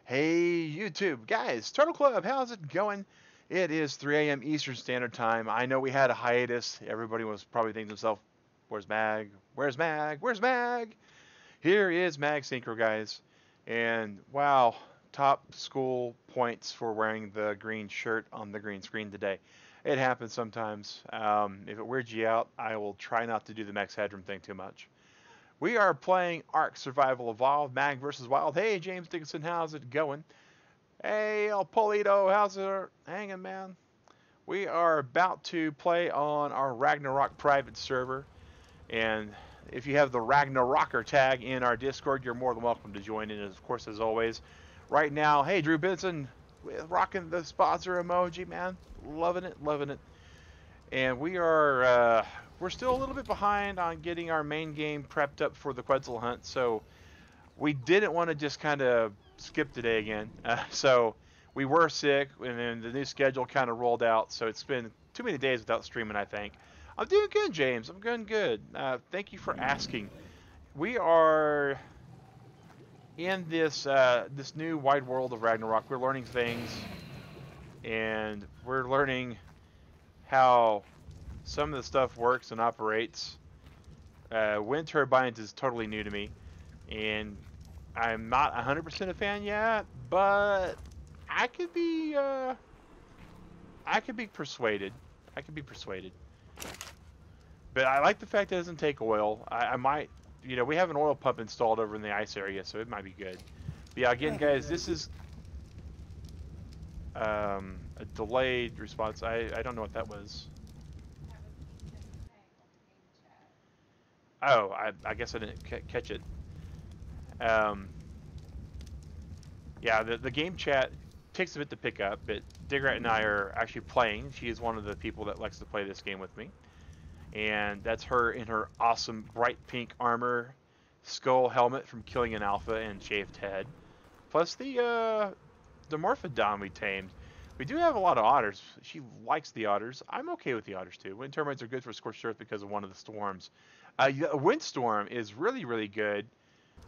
Hey YouTube, guys, Turtle Club, how's it going? It is 3 a.m. Eastern Standard Time. I know we had a hiatus. Everybody was probably thinking to themselves, where's Mag? Where's Mag? Where's Mag? Here is Mag Synchro, guys. And wow, top school points for wearing the green shirt on the green screen today. It happens sometimes. If it weirds you out, I will try not to do the Max Headroom thing too much. We are playing Ark Survival Evolved, Mag versus Wild. Hey, James Dickinson, how's it going? Hey, El Polito, how's it hanging, man? We are about to play on our Ragnarok private server, and if you have the Ragnarocker tag in our Discord, you're more than welcome to join in, of course, as always. Right now, hey, Drew Benson, rocking the sponsor emoji, man. Loving it, loving it. And we're still a little bit behind on getting our main game prepped up for the Quetzal hunt, so we didn't want to just kind of skip today again. So we were sick, and then the new schedule kind of rolled out, so it's been too many days without streaming, I think. I'm doing good, James. I'm doing good. Thank you for asking. We are in this new wide world of Ragnarok. We're learning things, and we're learning how some of the stuff works and operates. Wind turbines is totally new to me, and I'm not 100% a fan yet, but I could be persuaded. I could be persuaded. But I like the fact that it doesn't take oil. I might, we have an oil pump installed over in the ice area, so it might be good. But yeah, again, guys, this is a delayed response. I don't know what that was. Oh, I guess I didn't catch it. Yeah, the game chat takes a bit to pick up, but Digrat and I are actually playing. She is one of the people that likes to play this game with me. And that's her in her awesome bright pink armor, skull helmet from killing an alpha, and shaved head. Plus the Morphodon we tamed. We do have a lot of otters. She likes the otters. I'm okay with the otters too. Wind turbines are good for scorched earth because of one of the storms. A windstorm is really, really good.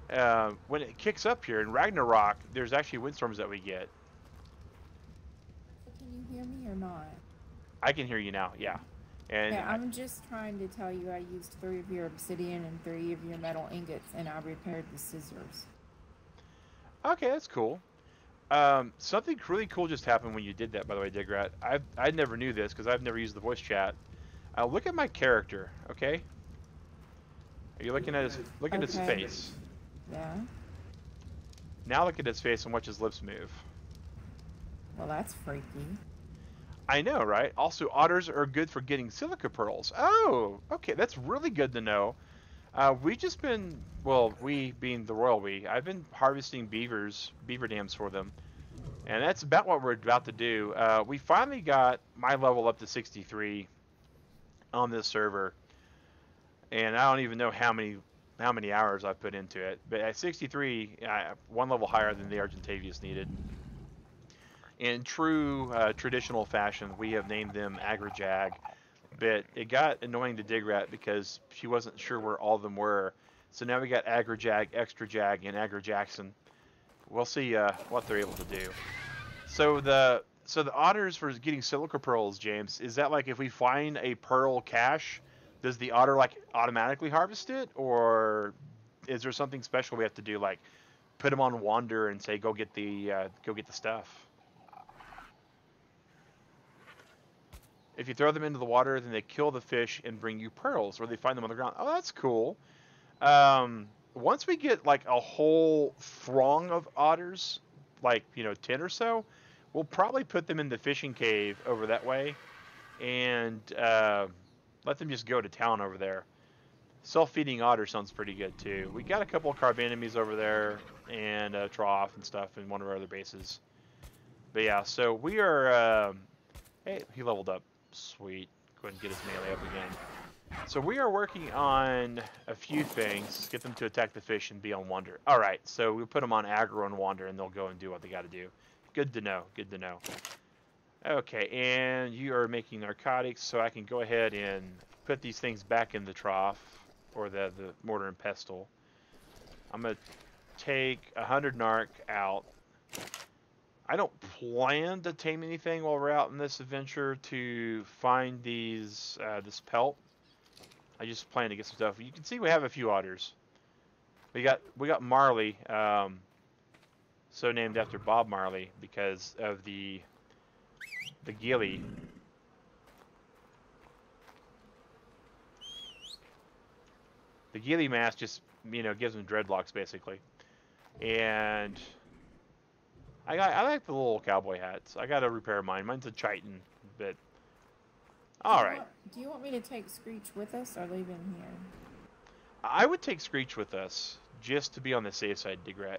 When it kicks up here in Ragnarok, there's actually windstorms that we get. Can you hear me or not? I can hear you now, yeah. And yeah, I'm just trying to tell you I used 3 of your obsidian and 3 of your metal ingots, and I repaired the scissors. Okay, that's cool. Something really cool just happened when you did that, by the way, Digrat. I never knew this because I've never used the voice chat. Look at my character, okay? Are you looking at his face? Yeah. Now look at his face and watch his lips move. Well, that's freaky. I know, right? Also, otters are good for getting silica pearls. Oh, okay, that's really good to know. We've just been, well, we being the royal we, I've been harvesting beaver dams for them. And that's about what we're about to do. We finally got my level up to 63 on this server. And I don't even know how many hours I've put into it. But at 63, one level higher than the Argentavius needed. In true traditional fashion, we have named them Agrajag. But it got annoying to Digrat because she wasn't sure where all of them were. So now we got Agrajag, Extra Jag, and Agrajackson. We'll see what they're able to do. So the otters for getting silica pearls, James, is that like if we find a pearl cache, does the otter like automatically harvest it, or is there something special we have to do, like put them on wander and say go get the stuff? If you throw them into the water, then they kill the fish and bring you pearls, or they find them on the ground. Oh, that's cool. Once we get like a whole throng of otters, like 10 or so, we'll probably put them in the fishing cave over that way, and let them just go to town over there. Self-feeding otter sounds pretty good too. We got a couple of carb enemies over there, and a trough and stuff in one of our other bases. But yeah, so we are. Hey, he leveled up. Sweet. Go ahead and get his melee up again. So we are working on a few things. Get them to attack the fish and be on wander. Alright, so we'll put them on aggro and wander, and they'll go and do what they got to do. Good to know. Good to know. Okay, and you are making narcotics, so I can go ahead and put these things back in the trough, or the mortar and pestle. I'm going to take 100 narc out. I don't plan to tame anything while we're out in this adventure to find these this pelt. I just plan to get some stuff. You can see we have a few otters. We got Marley, so named after Bob Marley because of the ghillie. The ghillie mask just gives them dreadlocks basically, and I like the little cowboy hats. I gotta repair mine. Mine's a chitin, but all right. Do you want me to take Screech with us or leave him here? I would take Screech with us just to be on the safe side, Digrat.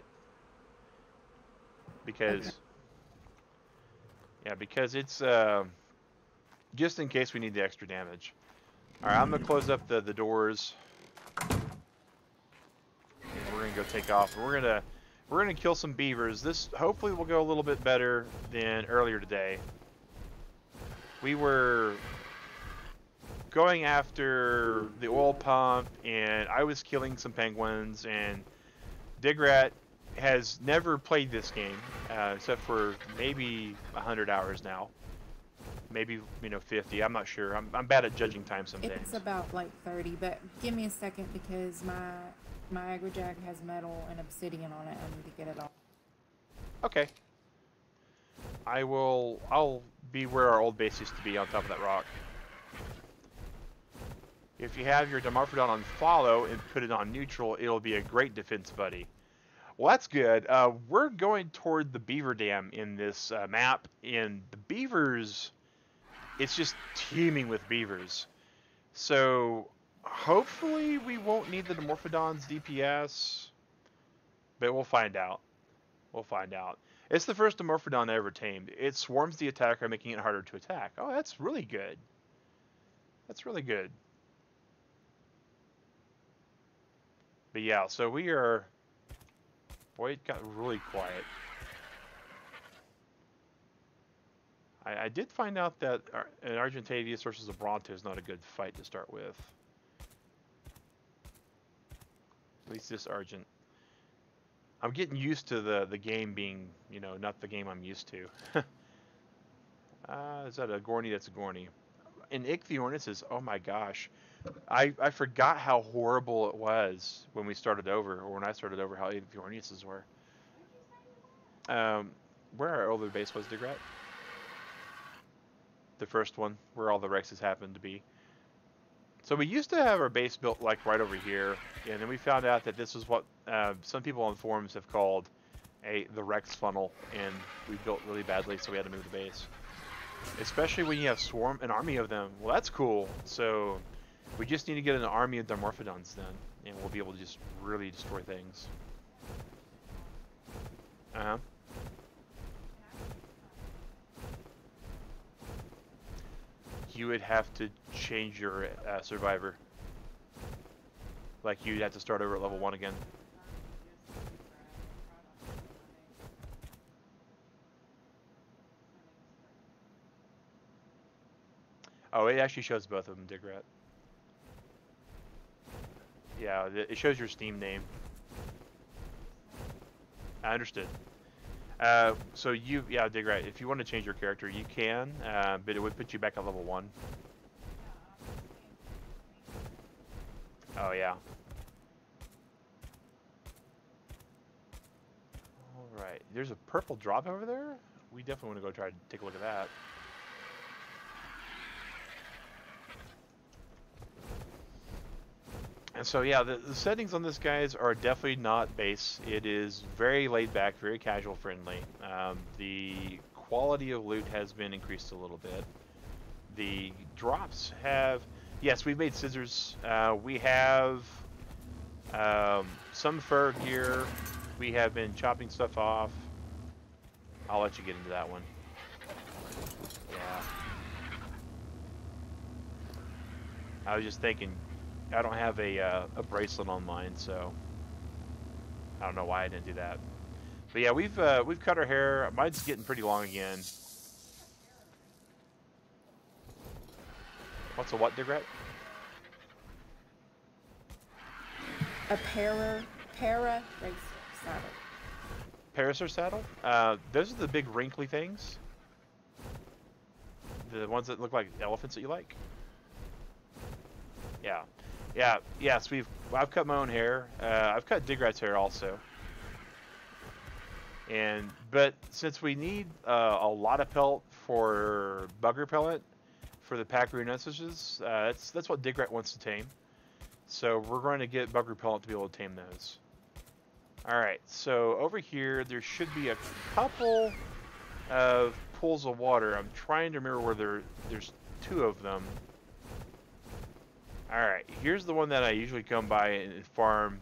Because, yeah, because it's just in case we need the extra damage. All right, I'm gonna close up the doors. And we're gonna go take off. We're gonna kill some beavers. This hopefully will go a little bit better than earlier today. We were going after the oil pump, and I was killing some penguins, and Digrat has never played this game, except for maybe 100 hours now. Maybe, 50. I'm not sure. I'm bad at judging time some days. It's about like 30, but give me a second because my aggro-jack has metal and obsidian on it. I need to get it off. Okay. I'll be where our old base used to be on top of that rock. If you have your Dimorphodon on follow and put it on neutral, it'll be a great defense buddy. Well, that's good. We're going toward the beaver dam in this map, and the beavers, it's just teeming with beavers. So hopefully we won't need the Dimorphodon's DPS, but we'll find out. We'll find out. It's the first Dimorphodon I ever tamed. It swarms the attacker, making it harder to attack. Oh, that's really good. That's really good. But yeah, so we are... Boy, it got really quiet. I did find out that an Argentavius versus a Bronto is not a good fight to start with. At least this Argent. I'm getting used to the game being, not the game I'm used to. Is that a Gorny? That's a Gorny. And Ichthyornis is, oh my gosh. I forgot how horrible it was when we started over, or when I started over, how Ichthyornises were. Where our older base was, Digrat? The first one, where all the Rexes happened to be. So we used to have our base built like right over here, and then we found out that this is what some people on forums have called the Rex funnel, and we built really badly, so we had to move the base. Especially when you have an army of them. Well, that's cool. So we just need to get an army of Dimorphodons then, and we'll be able to just really destroy things. Uh-huh. You would have to change your survivor. Like, you'd have to start over at level 1 again. Oh, it actually shows both of them, Digrat. Yeah, it shows your Steam name. I understood. So yeah, Digrat, if you want to change your character, you can, but it would put you back at level 1. Oh, yeah. Alright, there's a purple drop over there? We definitely want to go try to take a look at that. And so yeah, the settings on this, guys, are definitely not base. It is very laid back, very casual friendly. The quality of loot has been increased a little bit. The drops have, yes, we've made scissors. We have some fur gear. We have been chopping stuff off. I'll let you get into that one. Yeah. I was just thinking, I don't have a bracelet on mine, so I don't know why I didn't do that. But yeah, we've cut our hair. Mine's getting pretty long again. What's a what, Digrat? A para racer saddle. Parasaur saddle. Those are the big wrinkly things. The ones that look like elephants that you like. Yeah. Yeah. Yes, I've cut my own hair. I've cut Digrat's hair also. But since we need a lot of pelt for bugger pellet for the Packery Nutsages, that's what Digrat wants to tame. So we're going to get bugger pellet to be able to tame those. All right. So over here there should be a couple of pools of water. I'm trying to remember where there's 2 of them. All right. Here's the one that I usually come by and farm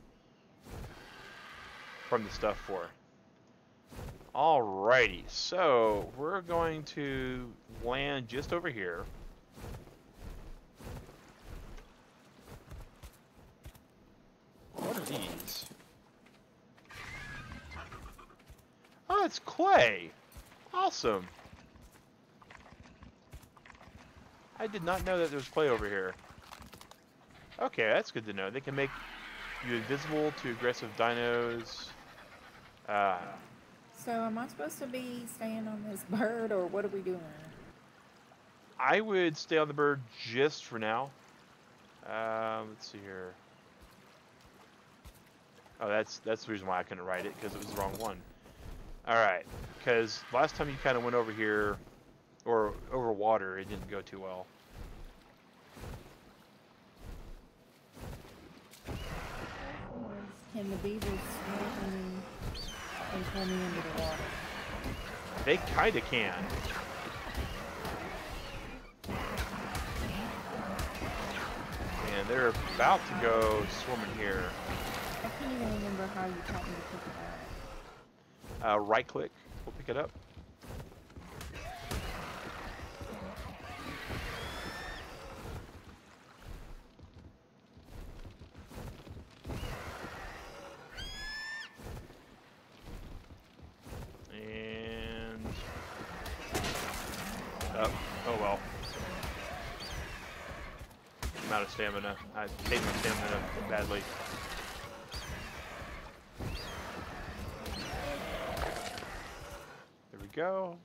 from the stuff for. Alrighty, so we're going to land just over here. What are these? Oh, it's clay. Awesome. I did not know that there was clay over here. Okay, that's good to know. They can make you invisible to aggressive dinos. So am I supposed to be staying on this bird, or what are we doing? I would stay on the bird just for now. Let's see here. Oh, that's the reason why I couldn't write it, because it was the wrong one. Alright, because last time you kind of went over here, or over water, it didn't go too well. Can the beavers swim in and pull me into the water? They kind of can. And they're about to go swimming here. I can't even remember how you taught me to pick it up. Right click, we'll pick it up. And oh well. I'm out of stamina. I hate my stamina badly. There we go.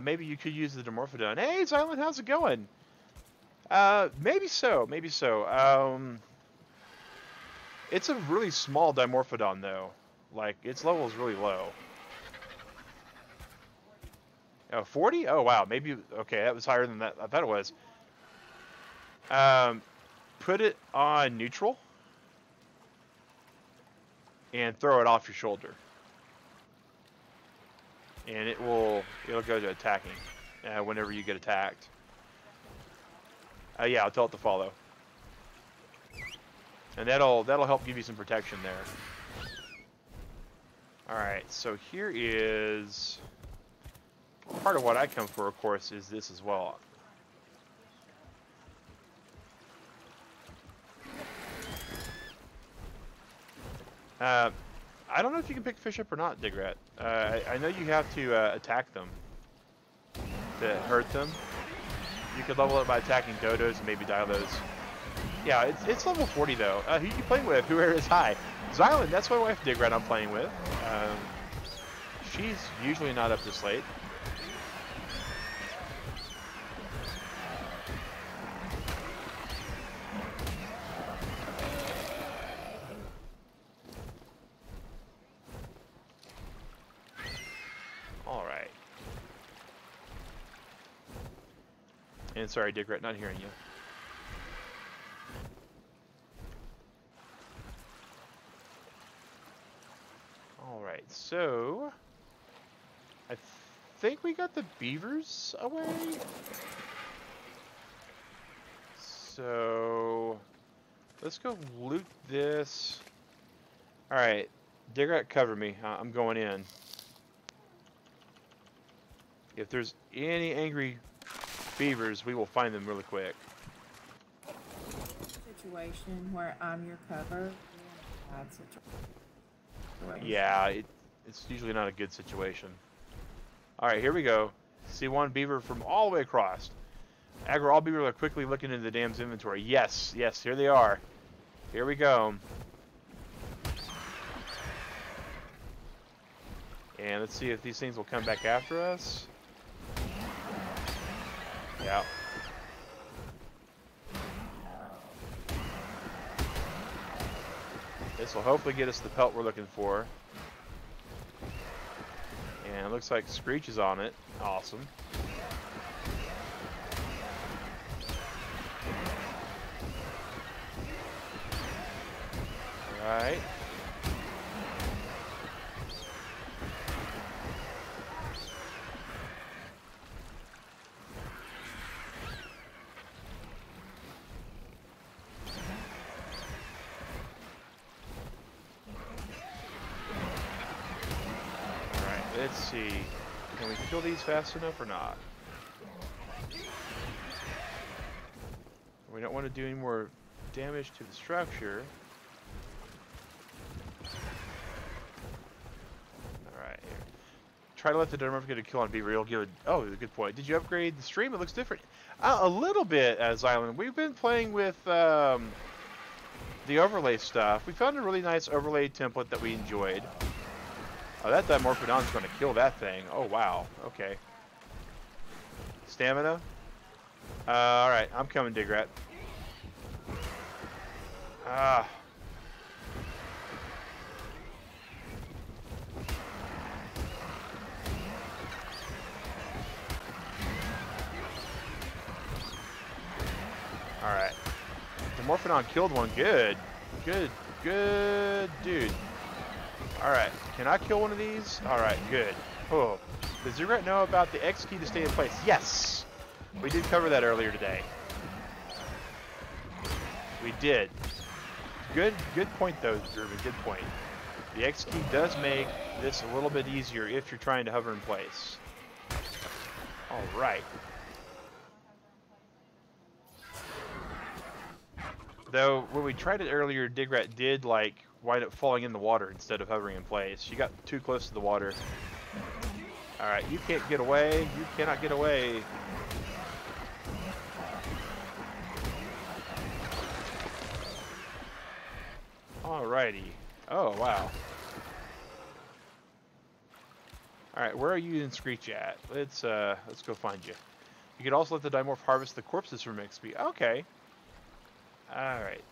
Maybe you could use the Dimorphodon. Hey, Xylem, how's it going? Maybe so. Maybe so. It's a really small Dimorphodon, though. Like, its level is really low. Oh, 40? Oh, wow. Maybe... Okay, that was higher than that. I thought it was. Put it on neutral. And throw it off your shoulder. And it'll go to attacking whenever you get attacked. Yeah, I'll tell it to follow. And that'll help give you some protection there. Alright, so here is... Part of what I come for, of course, is this as well. I don't know if you can pick fish up or not, Digrat. I know you have to attack them to hurt them. You could level it by attacking dodos and maybe dialos. Yeah, it's level 40 though. Who you playing with? Whoever is high. Xylem, that's my wife Digrat I'm playing with. She's usually not up this late. Alright. And sorry, Digrat, not hearing you. Alright, so... I think we got the beavers away? So... Let's go loot this. Alright, Digrat, cover me. I'm going in. If there's any angry beavers, we will find them really quick. Situation where I'm your cover. Bad situation. Yeah, it's usually not a good situation. Alright, here we go. See one beaver from all the way across. Aggro all beaver are quickly looking into the dam's inventory. Yes, yes, here they are. Here we go. And let's see if these things will come back after us. Yeah. This will hopefully get us the pelt we're looking for. And it looks like Screech is on it. Awesome. Alright. Let's see. Can we kill these fast enough or not? We don't want to do any more damage to the structure. Alright, here. Try to let the Dermorph get a kill on Beaver. It'll give it. Oh, good point. Did you upgrade the stream? It looks different. A little bit, Xylan. We've been playing with the overlay stuff. We found a really nice overlay template that we enjoyed. Oh, that Dimorphodon's going to kill that thing. Oh, wow. Okay. Stamina? Alright, I'm coming, Digrat. Ah. Alright. Dimorphodon killed one. Good. Good. Good dude. Alright, can I kill one of these? Alright, good. Oh. Does Ziggurat know about the X key to stay in place? Yes! We did cover that earlier today. We did. Good point though, Ruben, good point. The X key does make this a little bit easier if you're trying to hover in place. Alright. Though, when we tried it earlier, Digrat did, like, wind up falling in the water instead of hovering in place. She got too close to the water. Alright, you can't get away. You cannot get away. Alrighty. Oh, wow. Alright, where are you and Screech at? Let's go find you. You could also let the Dimorph harvest the corpses from XP. Okay. Alright.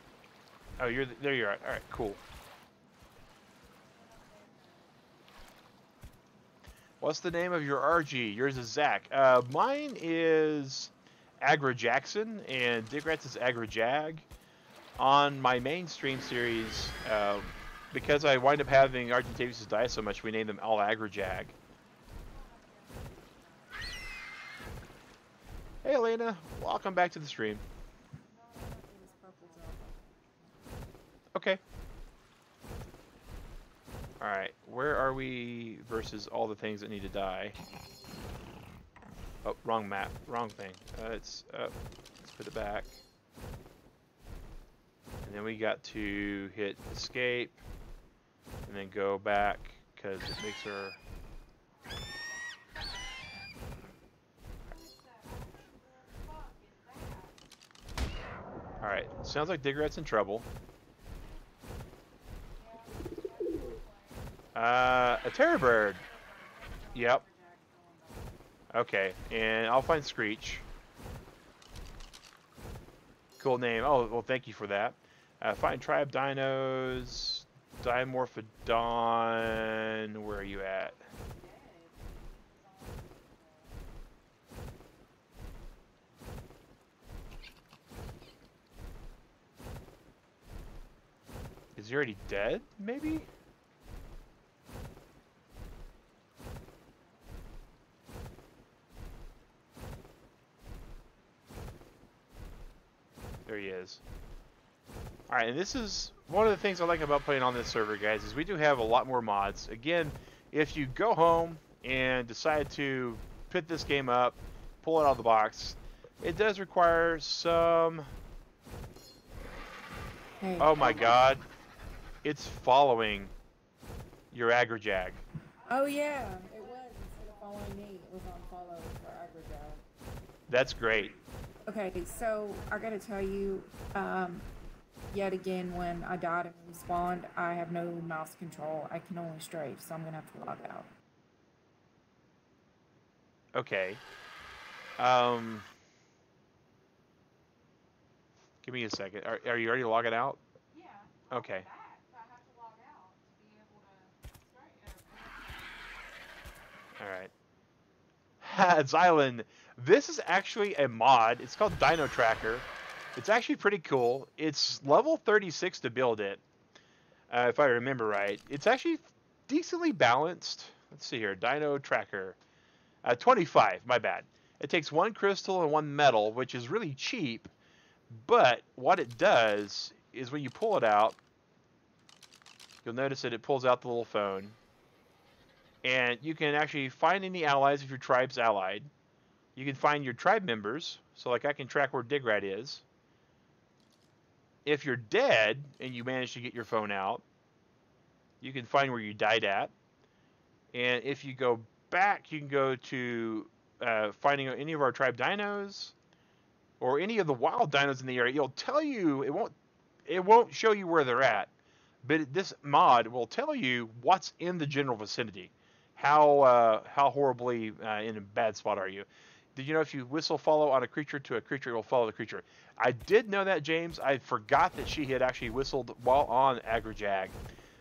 Oh, there you are. Alright, cool. What's the name of your RG? Yours is Zach. Mine is Agra Jackson, and Digrat's is Agra Jag. On my main stream series, because I wind up having Argentavius die so much, we named them all Agra Jag. Hey Elena, welcome back to the stream. Okay. Alright, where are we versus all the things that need to die? Oh, wrong map. Wrong thing. Let's put it back. And then we got to hit escape. And then go back, because it makes her... Alright, sounds like Digrat's in trouble. A terror bird. Yep. Okay, and I'll find Screech. Cool name. Oh, well, thank you for that. Find tribe dinos. Dimorphodon. Where are you at? Is he already dead, maybe? There he is. Alright, and this is one of the things I like about playing on this server, guys, is we do have a lot more mods. Again, if you go home and decide to put this game up, pull it out of the box, it does require some... Hey. Oh my god. It's following your Agrajag. Oh yeah, it was. Instead of following me, it was on follow for Agrajag. That's great. Okay, so I gotta tell you, yet again, when I died and respawned, I have no mouse control. I can only strafe, so I'm gonna have to log out. Okay. Give me a second. Are you already logging out? Yeah. Okay. Back, so I have to log out to be able to start. All right. Xylan, this is actually a mod. It's called Dino Tracker. It's actually pretty cool. It's level 36 to build it, if I remember right. It's actually decently balanced. Let's see here. Dino Tracker. 25, my bad. It takes 1 crystal and 1 metal, which is really cheap. But what it does is when you pull it out, you'll notice that it pulls out the little phone. And you can actually find any allies if your tribe's allied. You can find your tribe members. So like I can track where Digrat is. If you're dead and you manage to get your phone out, you can find where you died at. And if you go back, you can go to finding any of our tribe dinos or any of the wild dinos in the area. It'll tell you, it won't show you where they're at, but this mod will tell you what's in the general vicinity. How horribly in a bad spot are you? Did you know if you whistle follow on a creature to a creature, it will follow the creature? I did know that, James. I forgot that she had actually whistled while on Agrajag.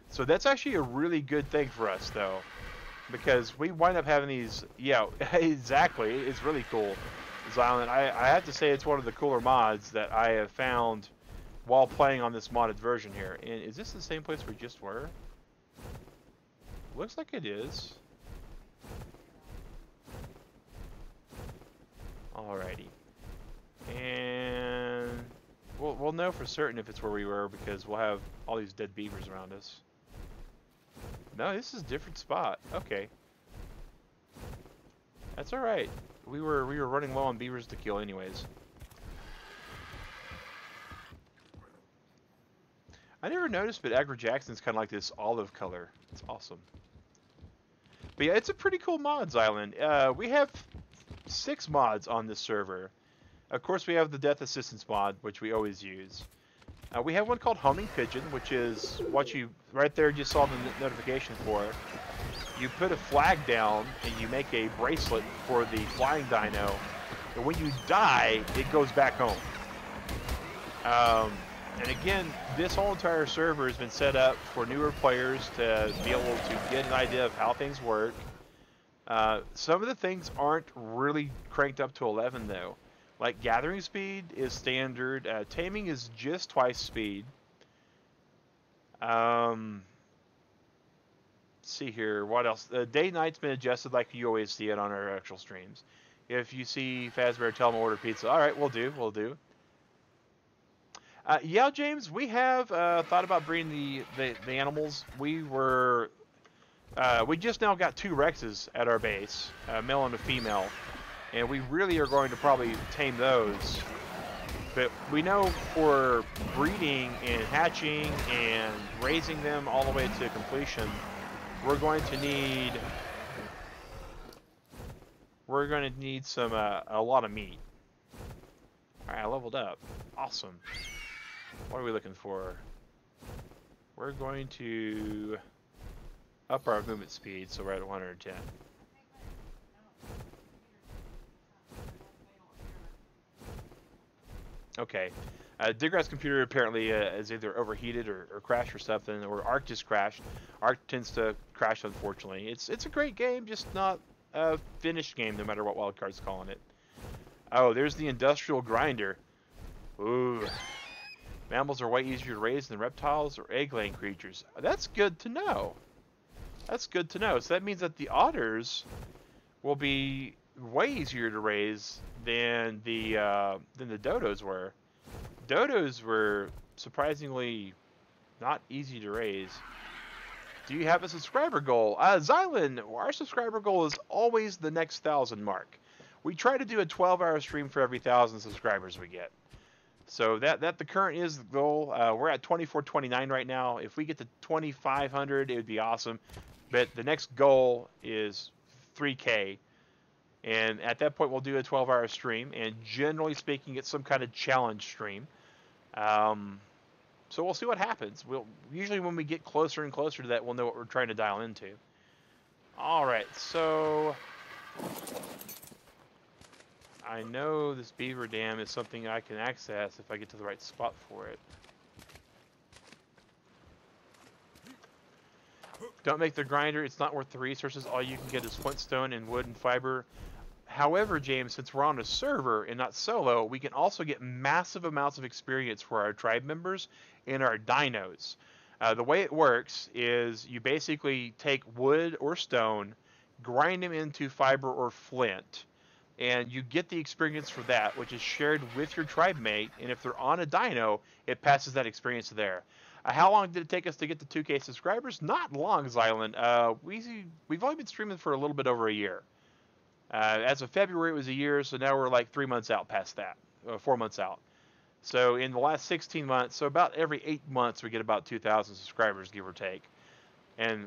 So that's actually a really good thing for us, though, because we wind up having these. Yeah, exactly. It's really cool. Xylan, I have to say it's one of the cooler mods that I have found while playing on this modded version here. And is this the same place we just were? Looks like it is. Alrighty. And we'll know for certain if it's where we were because we'll have all these dead beavers around us. No, this is a different spot. Okay. That's alright. We were running low on beavers to kill anyways. I never noticed, but Agra Jackson's kind of like this olive color. It's awesome. But yeah, it's a pretty cool mods island. We have 6 mods on this server. Of course, we have the Death Assistance mod, which we always use. We have one called Homing Pigeon, which is what you right there just saw the notification for. You put a flag down and you make a bracelet for the flying dino. And when you die, it goes back home. And again, this whole entire server has been set up for newer players to be able to get an idea of how things work. Some of the things aren't really cranked up to 11 though. Like gathering speed is standard. Taming is just twice speed. Let's see here. What else? Day night's been adjusted like you always see it on our actual streams. If you see Fazbear, tell him to order pizza. All right, we'll do. Yeah, James, we have thought about breeding the animals. We just now got 2 Rexes at our base, a male and a female, and we really are going to probably tame those. But we know for breeding and hatching and raising them all the way to completion, we're going to need some a lot of meat. All right, I leveled up. Awesome. What are we looking for? We're going to up our movement speed, so we're at 110. Okay. Digrat's computer apparently is either overheated or crashed or something, or Ark just crashed. Ark tends to crash, unfortunately. It's a great game, just not a finished game, no matter what Wildcard's calling it. Oh, there's the industrial grinder. Ooh. Mammals are way easier to raise than reptiles or egg-laying creatures. That's good to know. That's good to know. So that means that the otters will be way easier to raise than the dodos were. Dodos were surprisingly not easy to raise. Do you have a subscriber goal? Xylan, our subscriber goal is always the next 1,000 mark. We try to do a 12-hour stream for every 1,000 subscribers we get. So that the current is the goal. We're at 2429 right now. If we get to 2,500, it would be awesome. But the next goal is 3K. And at that point, we'll do a 12-hour stream. And generally speaking, it's some kind of challenge stream. So we'll see what happens. Usually when we get closer and closer to that, we'll know what we're trying to dial into. All right, so I know this beaver dam is something I can access if I get to the right spot for it. Don't make the grinder. It's not worth the resources. All you can get is flintstone and wood and fiber. However, James, since we're on a server and not solo, we can also get massive amounts of experience for our tribe members and our dinos. The way it works is you basically take wood or stone, grind them into fiber or flint, and you get the experience for that, which is shared with your tribe mate. And if they're on a dino, it passes that experience there. How long did it take us to get to 2K subscribers? Not long, Zyland. We've only been streaming for a little bit over a year. As of February, it was a year, so now we're like 3 months out past that, 4 months out. So in the last 16 months, so about every 8 months, we get about 2,000 subscribers, give or take,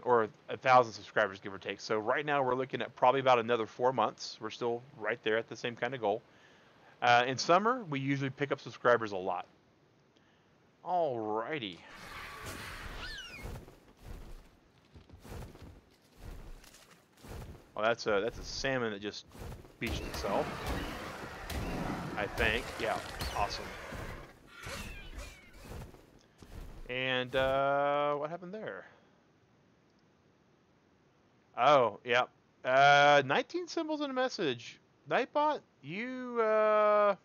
or 1,000 subscribers, give or take. So right now, we're looking at probably about another 4 months. We're still right there at the same kind of goal. In summer, we usually pick up subscribers a lot. Alrighty. Well, that's a salmon that just beached itself. I think. Yeah. Awesome. And what happened there? Oh, yeah. 19 symbols in a message. NightBot, you're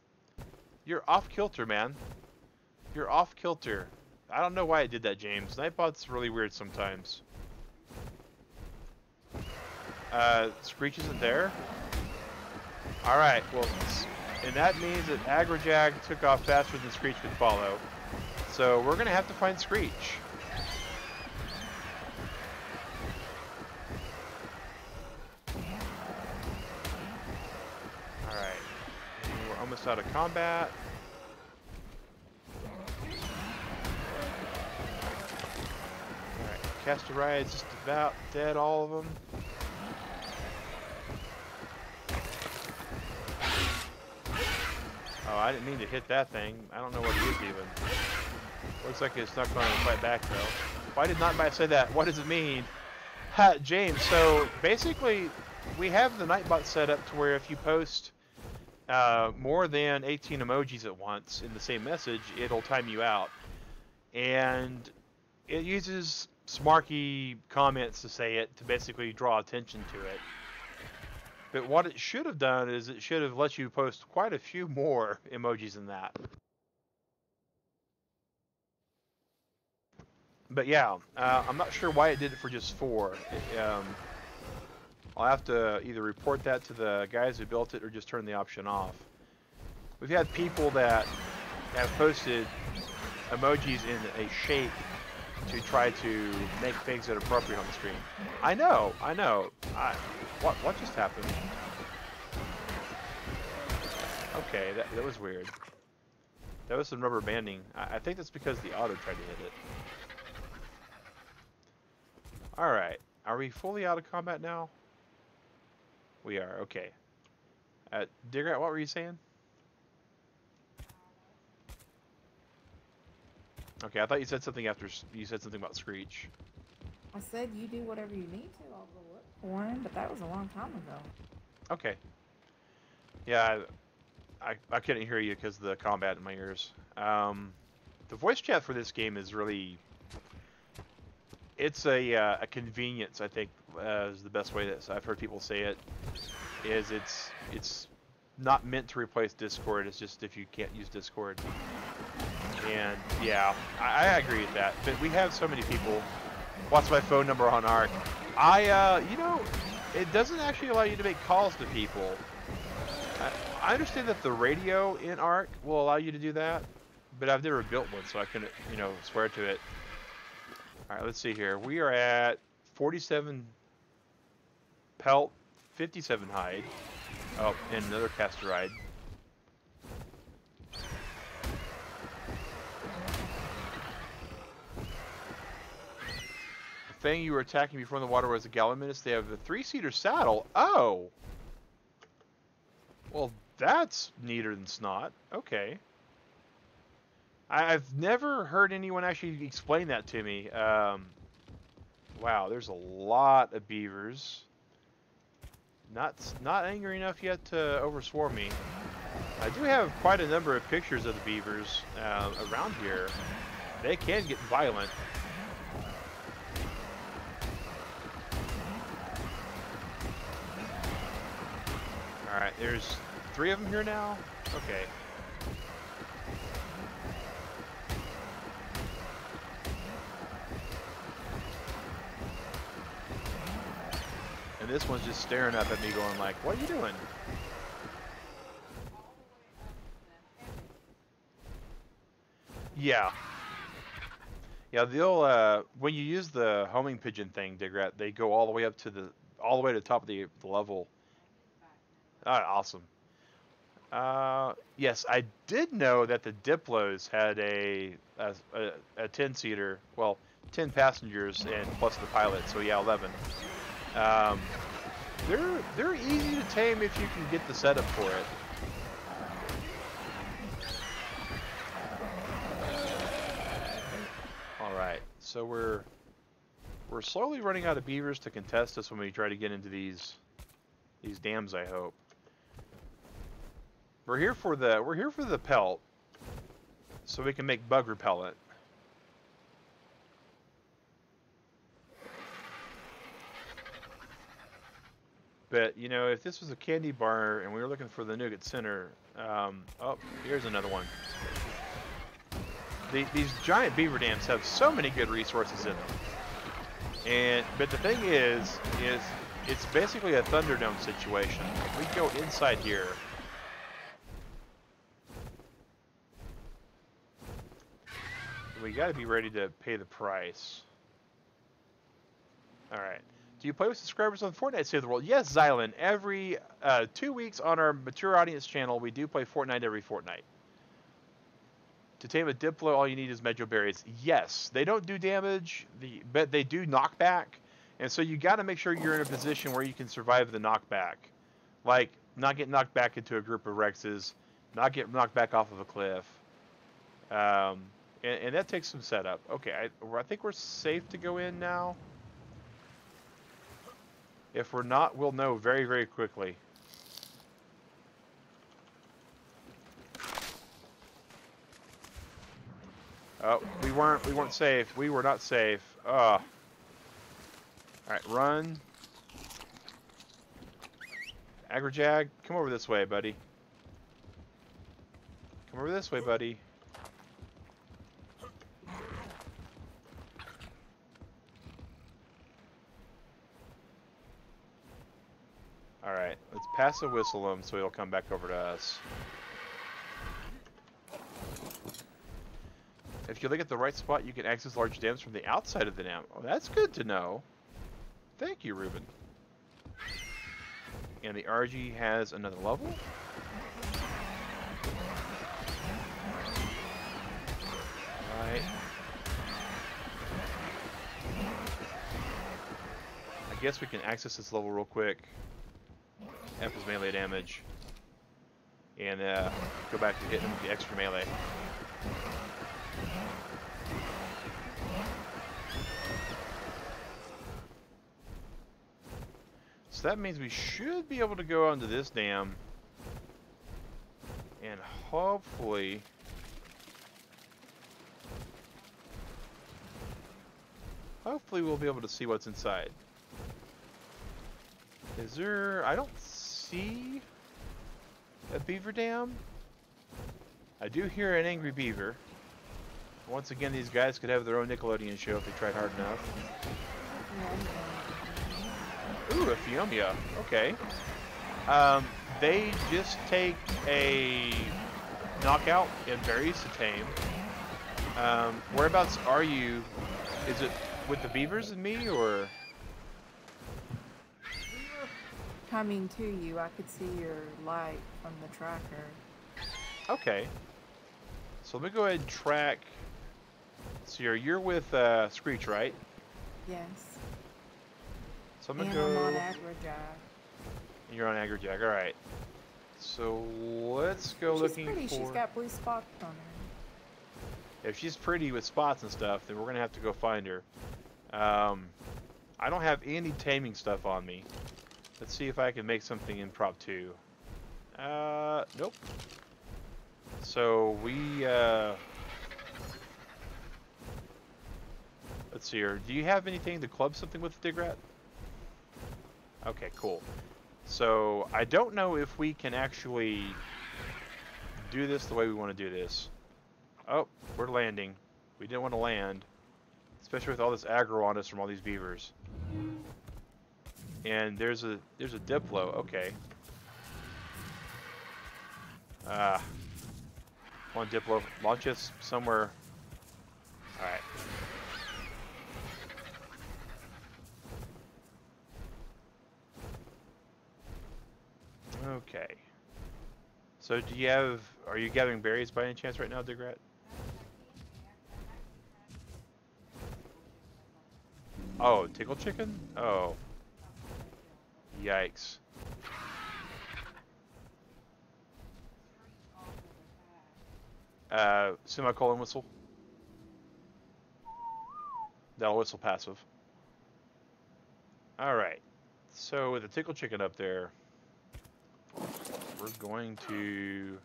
off kilter, man. You're off kilter. I don't know why it did that, James. NightBot's really weird sometimes. Screech isn't there? Alright, well, and that means that AgriJag took off faster than Screech could follow. So we're going to have to find Screech. Alright, we're almost out of combat. Alright, Caster Ride's just about dead, all of them. Oh, I didn't mean to hit that thing. I don't know what it is even. Looks like it's not going to fight back, though. Why did NightBot say that? What does it mean? Ha, James, so basically, we have the NightBot set up to where if you post more than 18 emojis at once in the same message, it'll time you out. And it uses smarky comments to say it, to basically draw attention to it. But what it should have done is it should have let you post quite a few more emojis than that. But yeah, I'm not sure why it did it for just 4. I'll have to either report that to the guys who built it or just turn the option off. We've had people that have posted emojis in a shape to try to make things that are appropriate on the screen. I know. What just happened? Okay, that was weird. That was some rubber banding. I think that's because the auto tried to hit it. Alright, are we fully out of combat now? We are, okay. Digger, what were you saying? Okay, I thought you said something after you said something about Screech. I said you do whatever you need to. I'll go look for him, but that was a long time ago. Okay. Yeah, I couldn't hear you because of the combat in my ears. The voice chat for this game is really... It's a convenience, I think, is the best way that I've heard people say it. Is it's not meant to replace Discord. It's just if you can't use Discord. And yeah, I agree with that. But we have so many people. What's my phone number on ARC? You know, it doesn't actually allow you to make calls to people. I understand that the radio in ARC will allow you to do that, but I've never built one, so I couldn't, you know, swear to it. All right, let's see here. We are at 47 pelt, 57 hide. Oh, and another caster ride. The thing you were attacking before in the water was a Gallimimus. They have the 3-seater saddle. Oh! Well, that's neater than snot. Okay. I've never heard anyone actually explain that to me. Wow, there's a lot of beavers. Not angry enough yet to overswarm me. I do have quite a number of pictures of the beavers around here. They can get violent. Alright, there's 3 of them here now? Okay. And this one's just staring up at me going like, what are you doing? Yeah. Yeah, they'll when you use the homing pigeon thing, Digrat, they go all the way up to all the way to the top of the level. Awesome. Yes, I did know that the Diplos had a 10-seater, well, 10 passengers and plus the pilot, so yeah, 11. They're easy to tame if you can get the setup for it. All right, so we're slowly running out of beavers to contest us when we try to get into these dams, I hope. We're here for the pelt, so we can make bug repellent. But you know, if this was a candy bar and we were looking for the nougat center, oh, here's another one. These giant beaver dams have so many good resources in them, but the thing is it's basically a Thunderdome situation. If we go inside here. We got to be ready to pay the price. Alright. Do you play with subscribers on Fortnite Save the World? Yes, Xylan. Every 2 weeks on our mature audience channel, we do play Fortnite every fortnight. To tame a Diplo, all you need is Medjo berries. Yes, they don't do damage, but they do knockback. And so you got to make sure you're in a position where you can survive the knockback. Like, not get knocked back into a group of Rexes, not get knocked back off of a cliff. And that takes some setup. Okay, I think we're safe to go in now. If we're not, we'll know very, very quickly. Oh, we weren't safe. We were not safe. Alright, run. Agrajag, come over this way, buddy. Come over this way, buddy. Alright, let's pass a whistle him so he'll come back over to us. If you look at the right spot, you can access large dams from the outside of the dam. Oh, that's good to know. Thank you, Ruben. And the RG has another level. Alright. I guess we can access this level real quick. F is melee damage. And go back to hitting him with the extra melee. So that means we should be able to go onto this dam and hopefully we'll be able to see what's inside. Is there... I don't see a beaver dam. I do hear an angry beaver. Once again, these guys could have their own Nickelodeon show if they tried hard enough. Ooh, a Phiomia. Okay. They just take a knockout and berries to tame. Whereabouts are you? Is it with the beavers and me, or? Coming to you, I could see your light from the tracker. Okay. So let me go ahead and track. So you're with Screech, right? Yes. So I'm gonna and go. I'm on Agrajag. You're on Agrajag. All right. So let's go looking pretty. for. She's got blue spots on her. If she's pretty with spots and stuff, then we're gonna have to go find her. I don't have any taming stuff on me. Let's see if I can make something impromptu. Nope. So we, let's see here. Do you have anything to club something with, Digrat? Okay, cool. So I don't know if we can actually do this the way we want to do this. Oh, we're landing. We didn't want to land, especially with all this aggro on us from all these beavers. And there's a Diplo. Okay. Come on, Diplo, launch us somewhere. All right. Okay. So are you gathering berries by any chance right now, Digrat? Oh, tickle chicken? Oh. Yikes. Semicolon whistle. That'll whistle passive. Alright. So with the tickle chicken up there, we're going to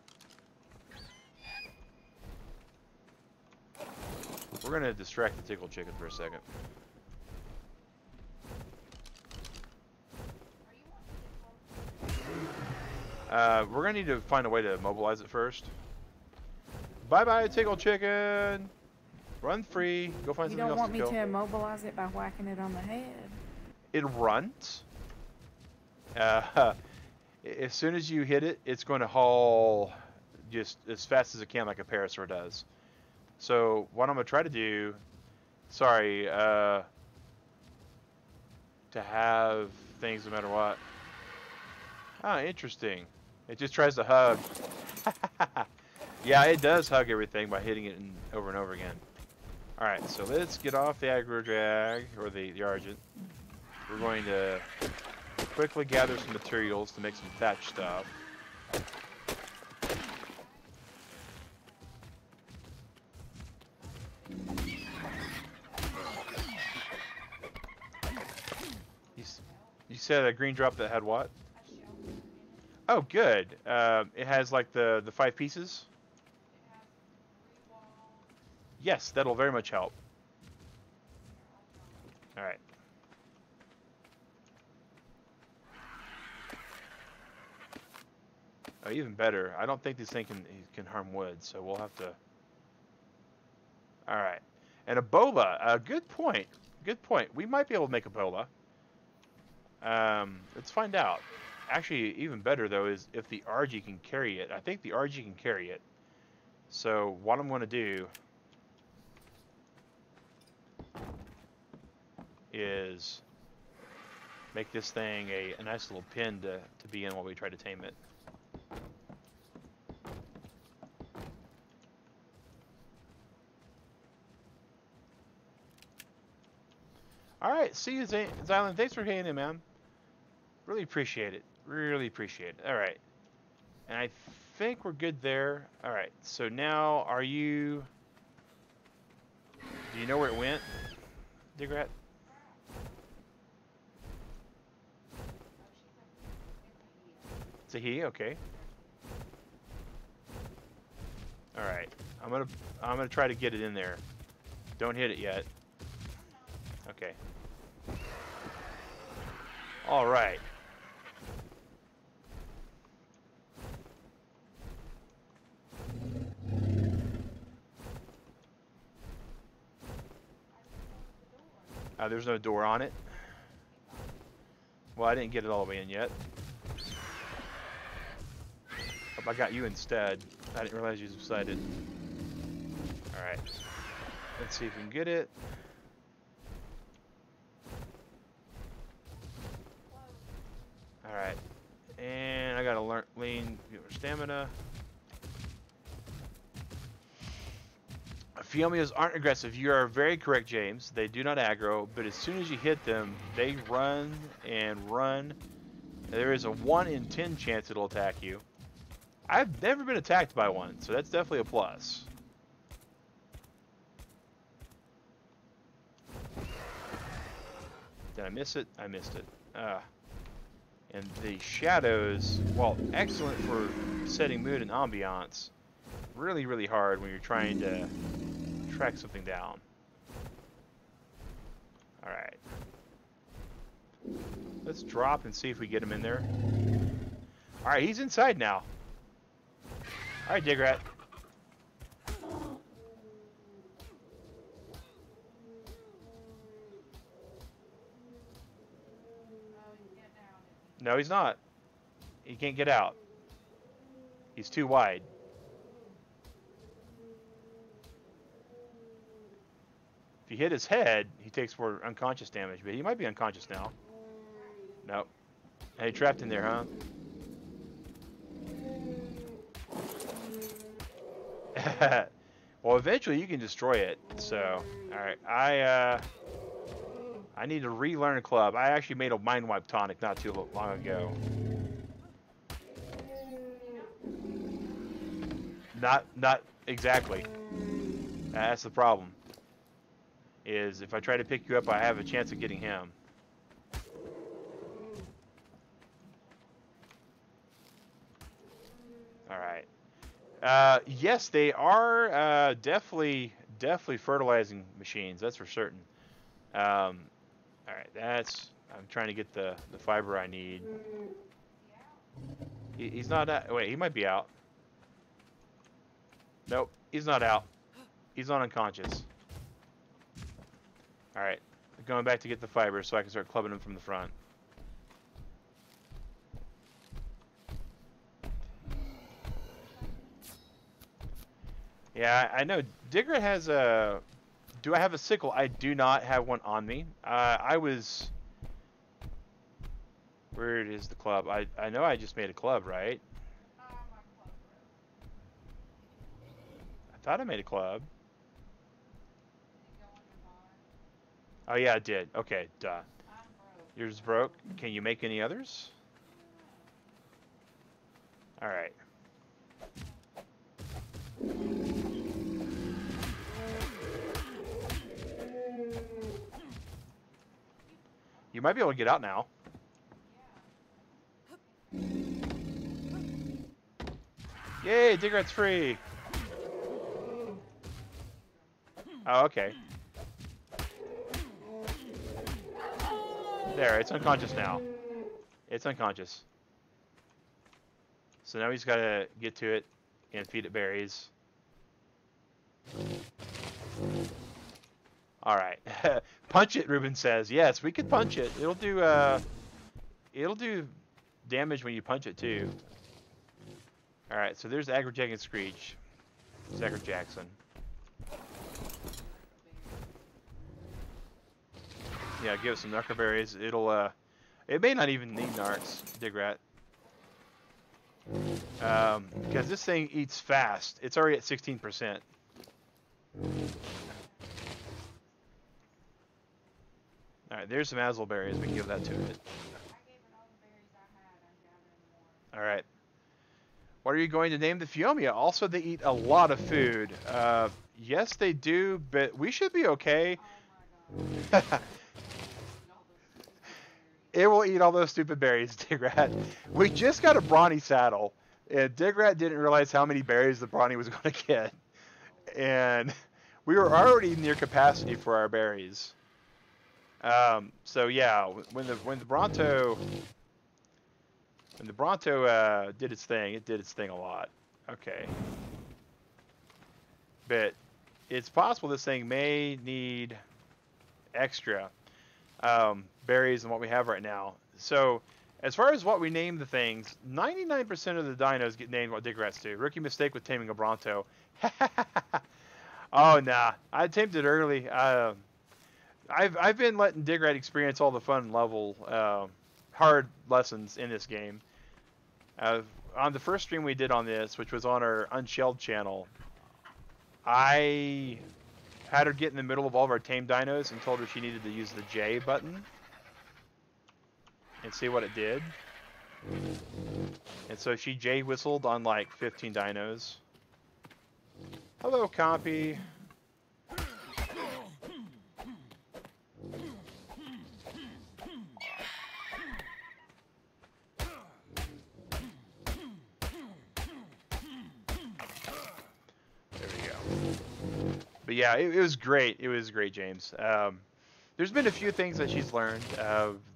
distract the tickle chicken for a second. We're gonna need to find a way to mobilize it first. Bye-bye, tickle chicken! Run free. Go find something else to kill. You don't want me to immobilize it by whacking it on the head? It runs. As soon as you hit it, it's going to haul just as fast as it can, like a parasaur does. So what I'm going to try to do, sorry, to have things no matter what. Ah, interesting. It just tries to hug. Yeah, it does hug everything by hitting it over and over again. Alright, so let's get off the aggro drag, or the Argent. We're going to quickly gather some materials to make some thatch stuff. You said a green drop that had what? Oh, good. It has like the 5 pieces? Yes, that'll very much help. Alright. Oh, even better. I don't think this thing can harm wood, so we'll have to... Alright. And a bola. Good point. Good point. We might be able to make a bola. Let's find out. Actually, even better, though, is if the RG can carry it. I think the RG can carry it. So, what I'm going to do is make this thing a nice little pin to be in while we try to tame it. Alright, see you, Zylan. Thanks for hanging in, man. Really appreciate it. Really appreciate it. Alright. And I think we're good there. Alright, so now are you... Do you know where it went, Digrat? It's a he, okay. Alright. I'm gonna try to get it in there. Don't hit it yet. Okay. Alright. There's no door on it. Well, I didn't get it all the way in yet. I got you instead. I didn't realize you subsided. Alright. Let's see if we can get it. Alright. And I gotta lean stamina. Phiomias aren't aggressive. You are very correct, James. They do not aggro, but as soon as you hit them, they run and run. There is a 1 in 10 chance it'll attack you. I've never been attacked by one, so that's definitely a plus. Did I miss it? I missed it. And the shadows, while excellent for setting mood and ambiance, really, really hard when you're trying to track something down. Alright. Let's drop and see if we get him in there. Alright, he's inside now. Alright, Dig Rat. No, he's not. He can't get out. He's too wide. If you hit his head, he takes more unconscious damage, but he might be unconscious now. Nope. Hey, trapped in there, huh? Well, eventually you can destroy it. So, alright. I need to relearn a club. I actually made a mind wipe tonic not too long ago. Not exactly. That's the problem. Is if I try to pick you up, I have a chance of getting him. All right. Yes, they are definitely fertilizing machines. That's for certain. All right, I'm trying to get the fiber I need. He's not out. Wait, he might be out. Nope, he's not out. He's not unconscious. All right, going back to get the fiber so I can start clubbing him from the front. Yeah, I know. Digger has a... Do I have a sickle? I do not have one on me. I was... Where is the club? I know I just made a club, right? I thought I made a club. Oh, yeah, I did. Okay, duh. Yours broke. Can you make any others? All right. You might be able to get out now. Yay, Dig Rat's free. Oh, okay. There, it's unconscious now. It's unconscious. So now he's got to get to it and feed it berries. All right. Punch it, Ruben says. Yes, we could punch it. It'll do damage when you punch it too. All right, so there's Agrijack and Screech. Zachary Jackson. Yeah, give it some knuckleberries. It'll it may not even need narcs, Dig Rat. Because this thing eats fast. It's already at 16%. Alright, there's some Azelberries. We can give that to it. Alright. What are you going to name the Phiomia? Also, they eat a lot of food. Yes, they do, but we should be okay. It will eat all those stupid berries, Digrat. We just got a brawny saddle, and Digrat didn't realize how many berries the brawny was going to get. And we were already near capacity for our berries. So yeah, when the Bronto did its thing, it did its thing a lot. Okay. But it's possible this thing may need extra berries than what we have right now. So as far as what we name the things, 99% of the dinos get named what Digrats do. Rookie mistake with taming a Bronto. Oh nah, I tamed it early. I've been letting Digrat experience all the fun level hard lessons in this game. On the first stream we did on this, which was on our Unshelled channel, I had her get in the middle of all of our tame dinos and told her she needed to use the J button and see what it did. And so she J whistled on like 15 dinos. Hello, Compy. But yeah, it was great. It was great, James. There's been a few things that she's learned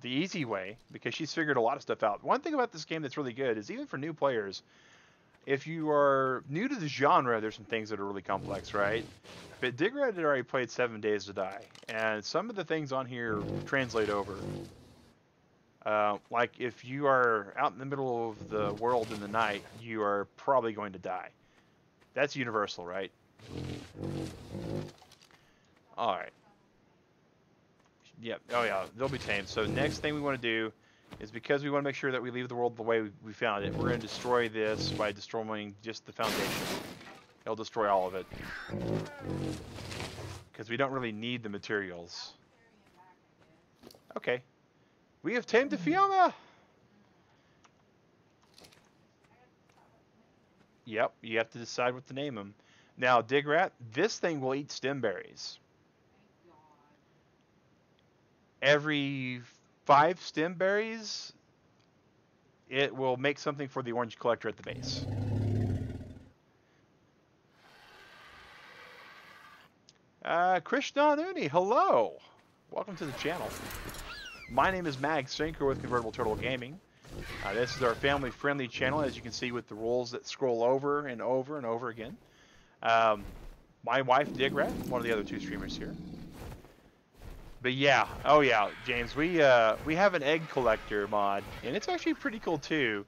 the easy way because she's figured a lot of stuff out. One thing about this game that's really good is even for new players, if you are new to the genre, there's some things that are really complex, right? But Digrat had already played 7 Days to Die, and some of the things on here translate over. Like if you are out in the middle of the world in the night, you are probably going to die. That's universal, right? All right. Yep. Oh yeah, they'll be tamed. So next thing we want to do is because we want to make sure that we leave the world the way we found it, we're going to destroy this by destroying just the foundation. It'll destroy all of it. Because we don't really need the materials. Okay. We have tamed the Fiona! Yep, you have to decide what to name them. Now, Digrat, this thing will eat stem berries. Every 5 stem berries, it will make something for the orange collector at the base. Krishna Nooni, hello! Welcome to the channel. My name is Mag Sinker with Convertible Turtle Gaming. This is our family-friendly channel, as you can see with the rules that scroll over and over and over again. My wife, Digrat, one of the other 2 streamers here. But yeah, oh yeah, James, we have an egg collector mod, and it's actually pretty cool too.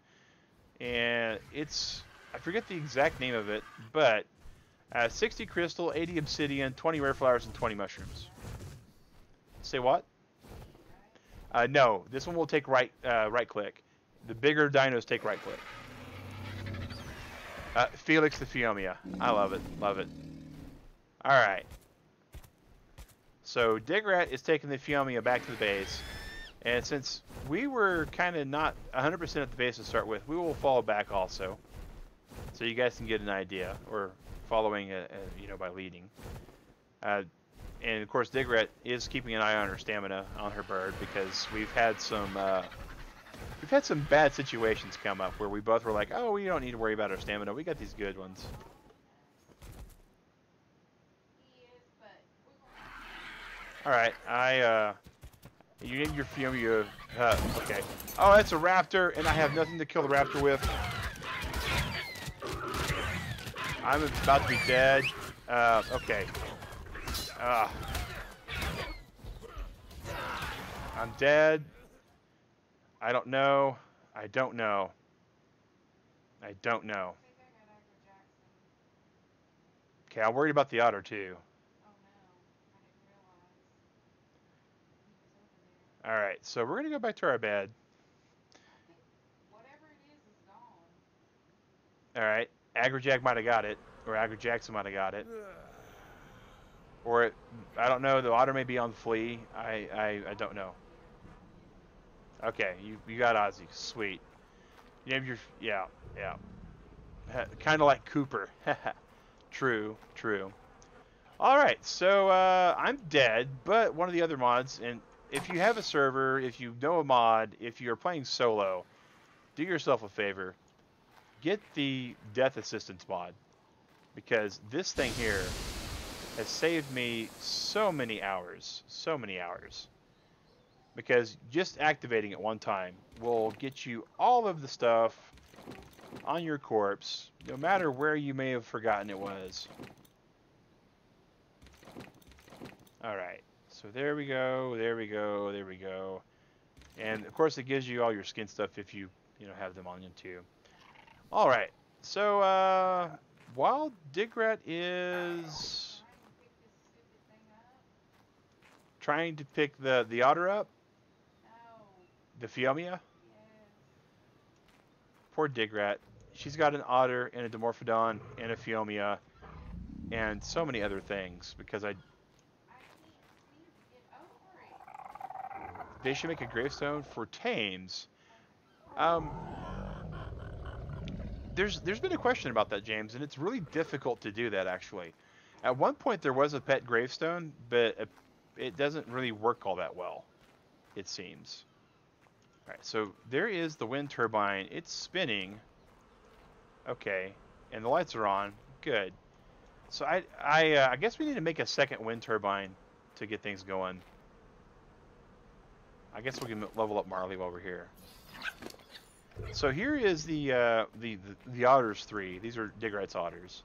And it's, I forget the exact name of it, but 60 crystal, 80 obsidian, 20 rare flowers, and 20 mushrooms. Say what? No, this one will take right click. The bigger dinos take right click. Felix the Fiomia. I love it, love it. All right. So Digrat is taking the Fiomia back to the base, and since we were kind of not 100% at the base to start with, we will fall back also, so you guys can get an idea, or following, you know, by leading. And of course, Digrat is keeping an eye on her stamina on her bird because we've had some bad situations come up where we both were like, oh, we don't need to worry about our stamina. We got these good ones. All right, you named your Fiomia. Okay. Oh, that's a raptor, and I have nothing to kill the raptor with. I'm about to be dead. Okay. I'm dead. I don't know. I don't know. I don't know. Okay, I'm worried about the otter too. Alright, so we're going to go back to our bed. Alright, Agrijack might have got it. Or Agri-Jackson might have got it. Or, I don't know, the otter may be on flea. I don't know. Okay, you got Ozzy. Sweet. You named your... Yeah. Kind of like Cooper. True. Alright, so I'm dead, but one of the other mods, and if you have a server, if you know a mod, if you're playing solo, do yourself a favor. Get the Death Assistance mod, because this thing here has saved me so many hours. Because just activating it one time will get you all of the stuff on your corpse, no matter where you may have forgotten it was. Alright, so there we go. And of course it gives you all your skin stuff if you have them on you too. Alright, so while Digrat is trying to pick the otter up, the Fiomia. Poor Digrat. She's got an otter and a Dimorphodon and a Fiomia and so many other things because they should make a gravestone for tames. There's been a question about that, James, and it's really difficult to do that actually. At one point there was a pet gravestone, but it doesn't really work all that well, it seems. Alright, so there is the wind turbine. It's spinning. Okay, and the lights are on. Good. So I guess we need to make a second wind turbine to get things going. I guess we can level up Marley while we're here. So here is the otters 3. These are Digrat's otters.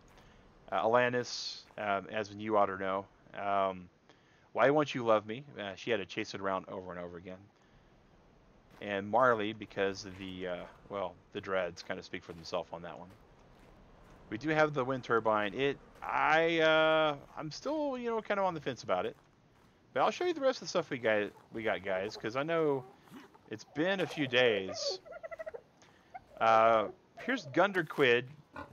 Alanis, as you otter know. Why Won't You Love Me? She had to chase it around over and over again. And Marley, because of the dreads kind of speak for themselves on that one. We do have the wind turbine. I'm still, kind of on the fence about it. But I'll show you the rest of the stuff we got, guys, because I know it's been a few days. Here's Gunderquid,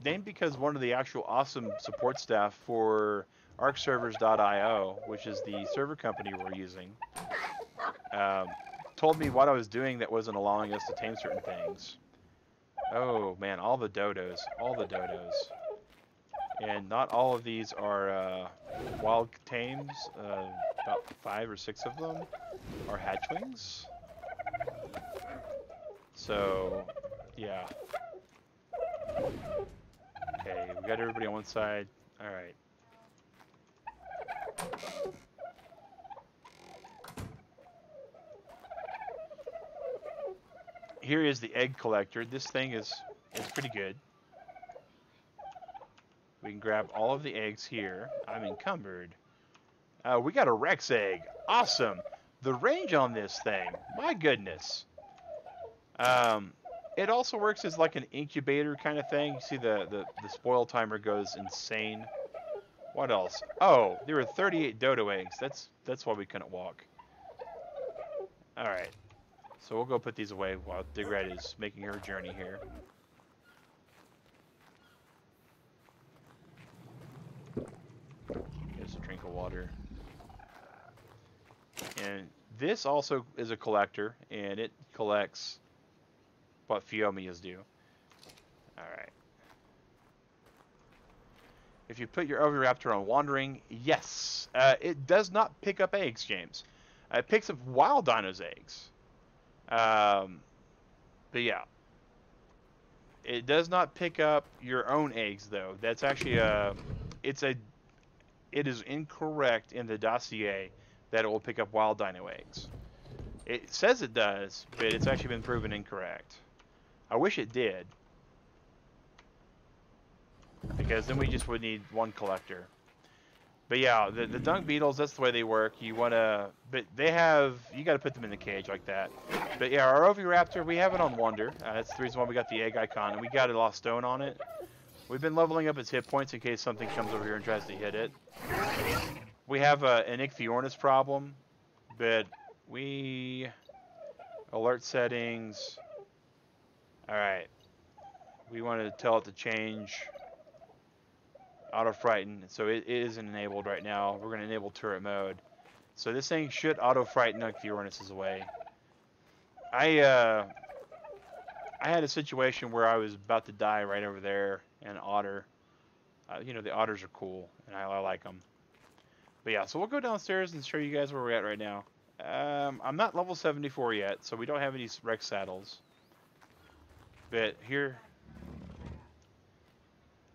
named because one of the actual awesome support staff for arcservers.io, which is the server company we're using, told me what I was doing that wasn't allowing us to tame certain things. Oh man, all the dodos. And not all of these are wild tames. About 5 or 6 of them are hatchlings. So, yeah. Okay, we got everybody on one side. Alright. Here is the egg collector. This thing is pretty good. We can grab all of the eggs here. I'm encumbered. We got a Rex egg. Awesome. The range on this thing. My goodness. It also works as like an incubator kind of thing. You see the spoil timer goes insane. What else? Oh, there were 38 dodo eggs. That's why we couldn't walk. Alright. So we'll go put these away while Digrat is making her journey here. Here's a drink of water. And this also is a collector, and it collects what Fiomias do. Alright. If you put your Oviraptor on wandering, yes. It does not pick up eggs, James. It picks up wild dinos' eggs. But yeah. It does not pick up your own eggs, though. That's actually it is incorrect in the dossier that it will pick up wild dino eggs. It says it does, but it's actually been proven incorrect. I wish it did, because then we just would need one collector. But yeah, the dung beetles, that's the way they work. You got to put them in the cage like that. But yeah, our Oviraptor, we have it on Wonder. That's the reason why we got the egg icon, and we got a lost stone on it. We've been leveling up its hit points in case something comes over here and tries to hit it. We have an Ichthyornis problem, but alert settings. Alright. We want to tell it to change auto frighten, so it isn't enabled right now. We're going to enable turret mode. So this thing should auto frighten Ichthyornis away. I had a situation where I was about to die right over there, and otter. The otters are cool, and I like them. But yeah, so we'll go downstairs and show you guys where we're at right now. I'm not level 74 yet, so we don't have any Rex saddles. But here,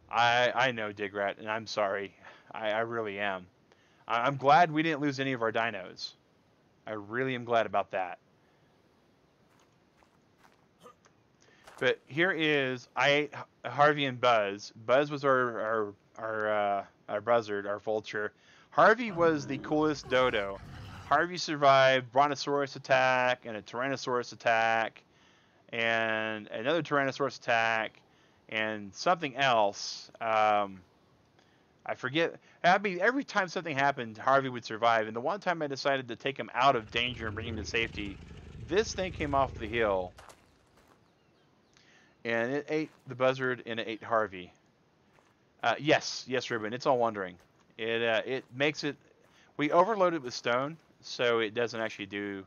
I know, Digrat, and I'm sorry. I really am. I'm glad we didn't lose any of our dinos. I really am glad about that. But here is Harvey and Buzz. Buzz was our buzzard, our vulture. Harvey was the coolest dodo. Harvey survived Brontosaurus attack and a Tyrannosaurus attack and another Tyrannosaurus attack and something else. I forget. I mean, every time something happened, Harvey would survive. And the one time I decided to take him out of danger and bring him to safety, this thing came off the hill. And it ate the buzzard and it ate Harvey. Yes, Ruben, it's all wandering. It makes it. We overload it with stone, so it doesn't actually do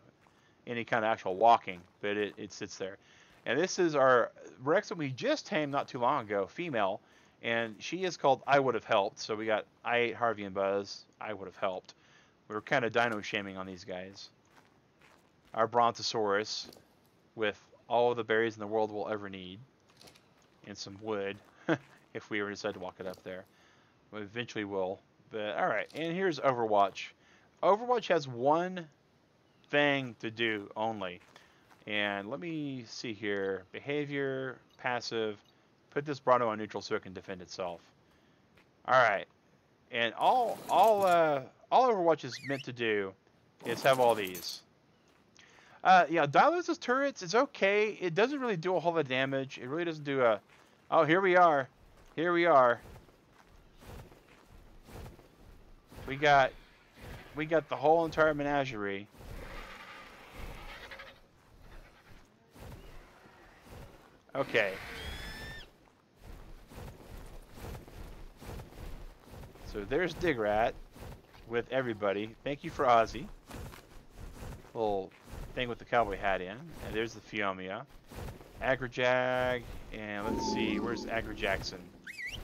any kind of actual walking, but it sits there. And this is our Rex that we just tamed not too long ago, female, and she is called I Would Have Helped. So we got I ate Harvey and Buzz. I would have helped. We were kind of dino shaming on these guys. Our Brontosaurus, with all of the berries in the world we'll ever need, and some wood, if we ever decide to walk it up there. We eventually will. But all right, and here's Overwatch. Overwatch has one thing to do only. And let me see here. Behavior, passive. Put this Bronto on neutral so it can defend itself. All right. And all Overwatch is meant to do is have all these. Yeah, Dylos' turrets is okay. It doesn't really do a whole lot of damage. It really doesn't do a... Oh, here we are. Here we are. We got the whole entire menagerie. Okay. So there's Digrat with everybody. Thank you for Ozzy. Little thing with the cowboy hat in. And there's the Fiomia. Agrajag. And let's see, where's Agrajackson?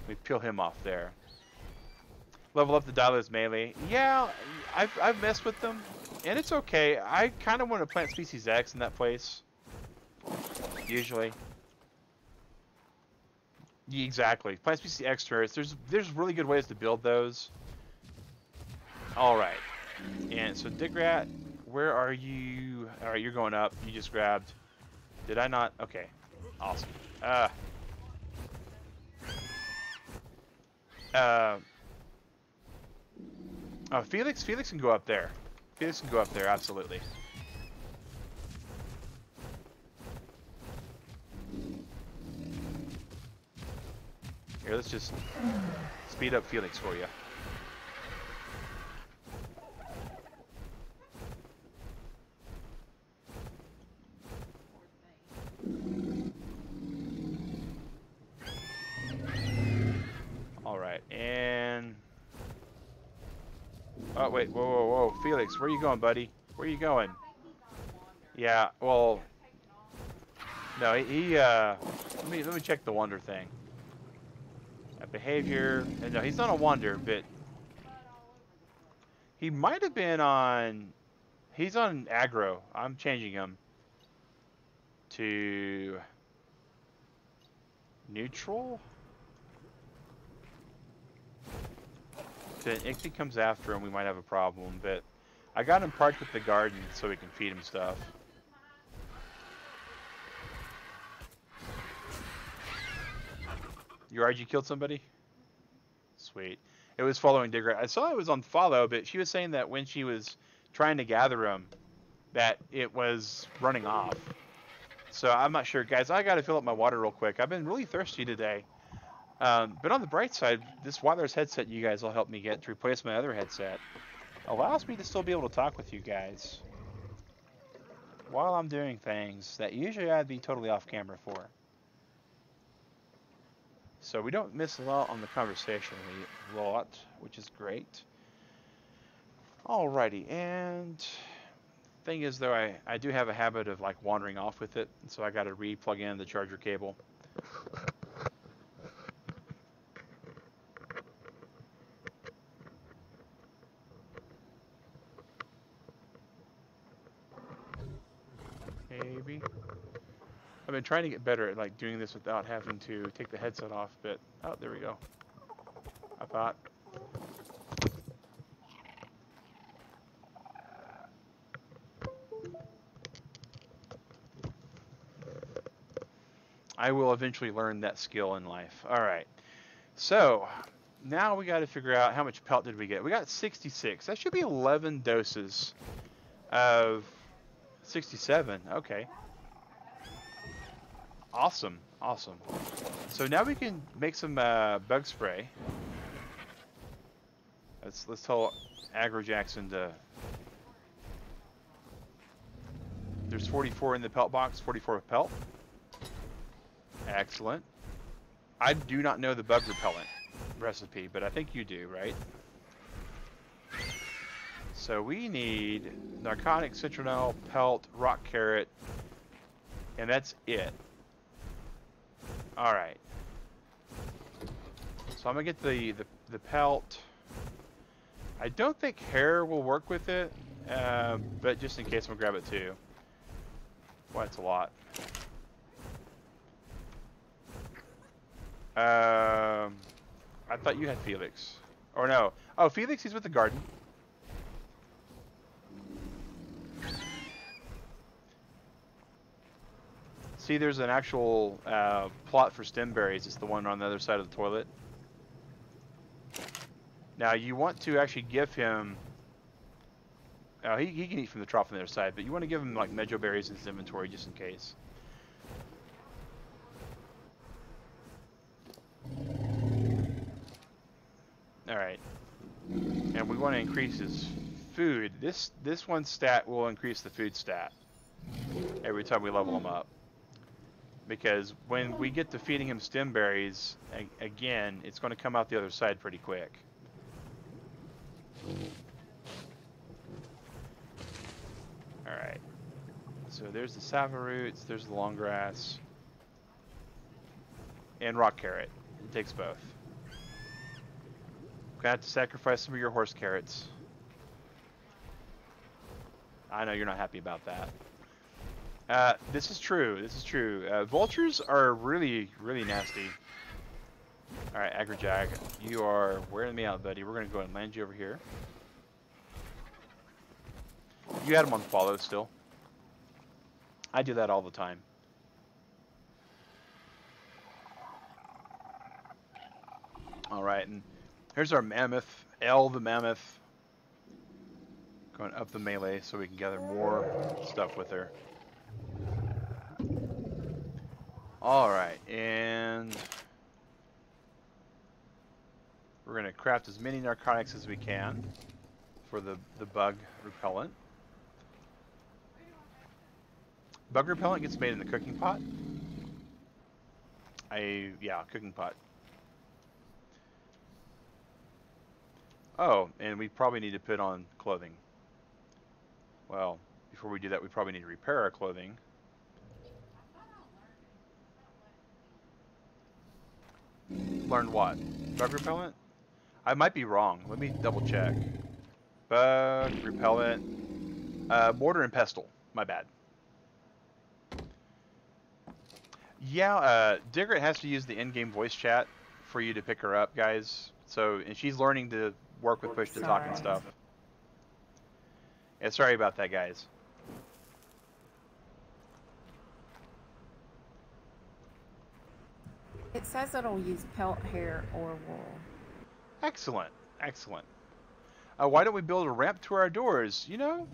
We peel him off there. Level up the Dylos melee. Yeah, I've messed with them. And it's okay. I kind of want to plant Species X in that place. Usually. Yeah, exactly. Plant Species X turrets. There's really good ways to build those. Alright. And so Digrat, where are you? Alright, you're going up. You just grabbed. Did I not? Okay. Awesome. Oh, Felix can go up there. Felix can go up there, absolutely. Here, let's just speed up Felix for you. Alright, and... Oh, wait, whoa. Felix, where are you going, buddy? Where are you going? Yeah, well... No, let me check the wonder thing. Behavior... No, he's not a wonder, but... He might have been on... He's on aggro. I'm changing him to... neutral? If he comes after him, we might have a problem, but I got him parked with the garden so we can feed him stuff. Your RG killed somebody? Sweet. It was following Digger. I saw it was on follow, but she was saying that when she was trying to gather him, that it was running off. So I'm not sure. Guys, I got to fill up my water real quick. I've been really thirsty today. But on the bright side, this wireless headset you guys will help me get to replace my other headset allows me to still be able to talk with you guys while I'm doing things that usually I'd be totally off camera for. So we don't miss a lot on the conversation which is great. Alrighty, and thing is though, I do have a habit of like wandering off with it, so I got to re-plug in the charger cable. Maybe. I've been trying to get better at like doing this without having to take the headset off, but oh, there we go. I thought. I will eventually learn that skill in life. All right. So now we got to figure out how much pelt did we get. We got 66. That should be 11 doses of 67. Okay. Awesome. Awesome. So now we can make some bug spray. Let's tell Aggro Jackson to... There's 44 in the pelt box, 44 pelt. Excellent. I do not know the bug repellent recipe, but I think you do, right? So we need narcotic, citronelle, pelt, rock carrot, and that's it. Alright. So I'm gonna get the pelt. I don't think hair will work with it, but just in case I'm gonna grab it too. Well, that's a lot. I thought you had Felix. Or no. Oh, Felix, he's with the garden. See, there's an actual plot for stem berries. It's the one on the other side of the toilet. Now, you want to actually give him... Oh, he can eat from the trough on the other side, but you want to give him, like, Majora berries in his inventory just in case. Alright. And we want to increase his food. This one stat will increase the food stat every time we level him up. Because when we get to feeding him stem berries, again, it's going to come out the other side pretty quick. Alright. So there's the sava roots, there's the long grass, and rock carrot. It takes both. Gonna have to sacrifice some of your horse carrots. I know you're not happy about that. This is true. This is true. Vultures are really, really nasty. Alright, Agrajag, you are wearing me out, buddy. We're gonna go ahead and land you over here. You had him on follow still. I do that all the time. Alright, and here's our mammoth, L the mammoth. Going up the melee so we can gather more stuff with her. Alright, and we're going to craft as many narcotics as we can for the bug repellent. Bug repellent gets made in the cooking pot. Yeah, cooking pot. Oh, and we probably need to put on clothing. Well, before we do that, we probably need to repair our clothing. Learn what? Bug repellent? I might be wrong. Let me double check. Bug repellent. Mortar and pestle. My bad. Yeah, Digret has to use the in-game voice chat for you to pick her up, guys. So, and she's learning to work with push to talk and stuff. Yeah, sorry about that, guys. It says it'll use pelt, hair, or wool. Excellent, excellent. Why don't we build a ramp to our doors? You know,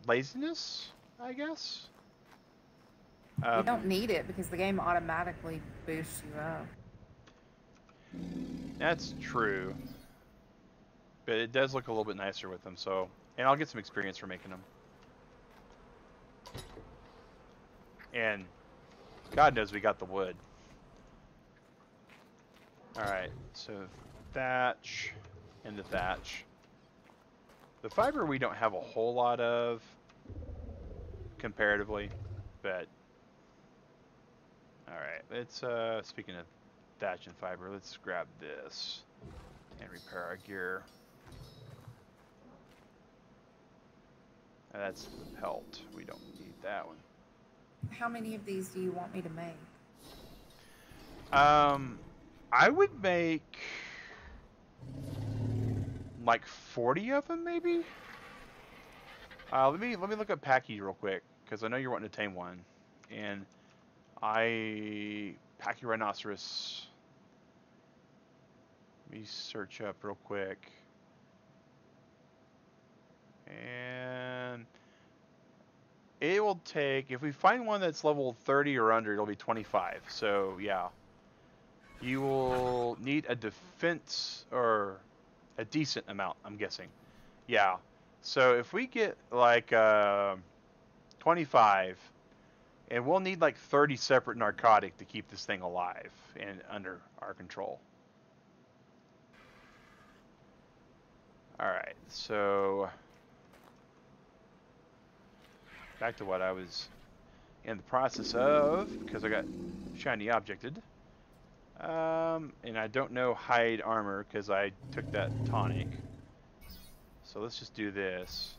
laziness, I guess. You don't need it because the game automatically boosts you up. That's true. But it does look a little bit nicer with them, so... And I'll get some experience for making them. And God knows we got the wood. Alright, so thatch and the thatch. The fiber we don't have a whole lot of comparatively, but... Alright, let's, speaking of thatch and fiber, let's grab this and repair our gear. That's the pelt. We don't need that one. How many of these do you want me to make? I would make like 40 of them, maybe. Let me look up Packy real quick because I know you're wanting to tame one, and Packy rhinoceros. Let me search up real quick. And it will take, if we find one that's level 30 or under, it'll be 25. So, yeah. You will need a defense, or a decent amount, I'm guessing. Yeah. So, if we get, like, 25, and we'll need, like, 30 separate narcotic to keep this thing alive and under our control. Alright, so... back to what I was in the process of, because I got shiny objected. And I don't know hide armor because I took that tonic. So let's just do this.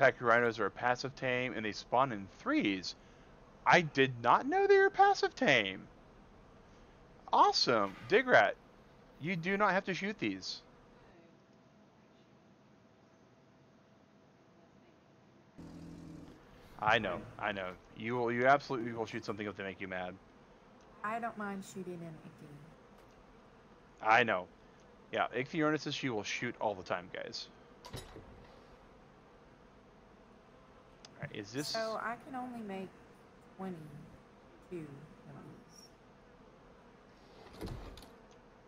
Pack rhinos are a passive tame, and they spawn in threes. I did not know they were passive tame. Awesome. Digrat, you do not have to shoot these. I know. You absolutely will shoot something if they make you mad. I don't mind shooting an icky. I know. Yeah, Ichthyornis, she will shoot all the time, guys. Alright, is this... So I can only make 22 of these.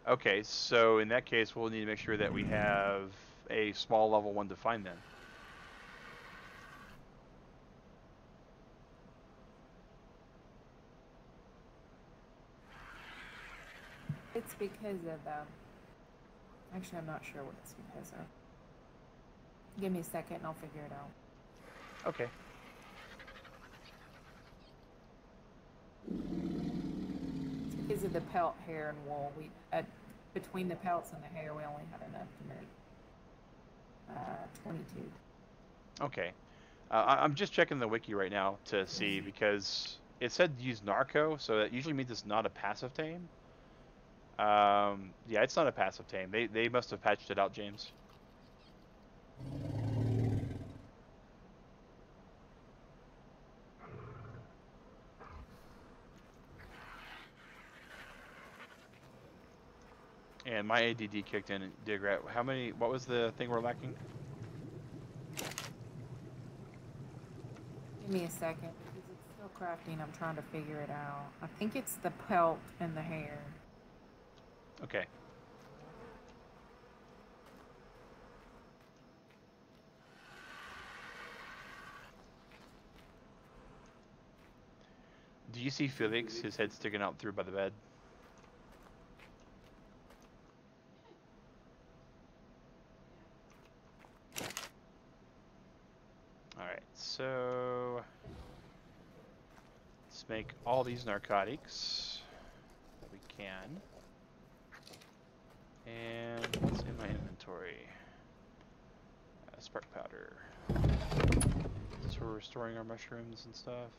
Okay, so in that case, we'll need to make sure that we have a small level one to find then. It's because of, actually I'm not sure what it's because of. Give me a second and I'll figure it out. Okay. It's because of the pelt, hair, and wool. Between the pelts and the hair, we only had enough to make 22. Okay. I'm just checking the wiki right now to see, because it said use narco, so that usually means it's not a passive tame. Yeah, it's not a passive tame. They must have patched it out, James. And my ADD kicked in. Digrat, what was the thing we're lacking? Give me a second because it's still crafting. I'm trying to figure it out. I think it's the pelt and the hair. Okay. Do you see Felix, his head sticking out through by the bed? Alright, so let's make all these narcotics that we can. And what's in my inventory? Spark powder. So we're restoring our mushrooms and stuff.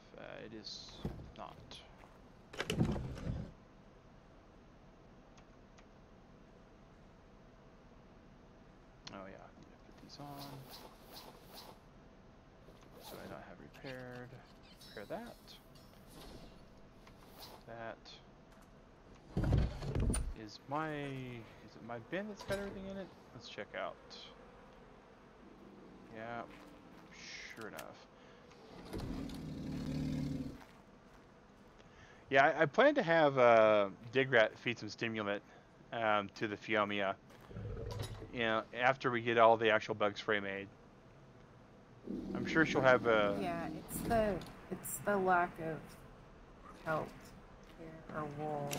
It is not. Oh yeah, I need to put these on. So I don't have repaired. Repair that. That. Is it my bin that's got everything in it? Let's check out. Yeah, sure enough. Yeah, I plan to have Digrat feed some stimulant to the Phiomia. You know, after we get all the actual bug spray made. I'm sure she'll have a... Yeah, it's the lack of pelt, hair, or wool.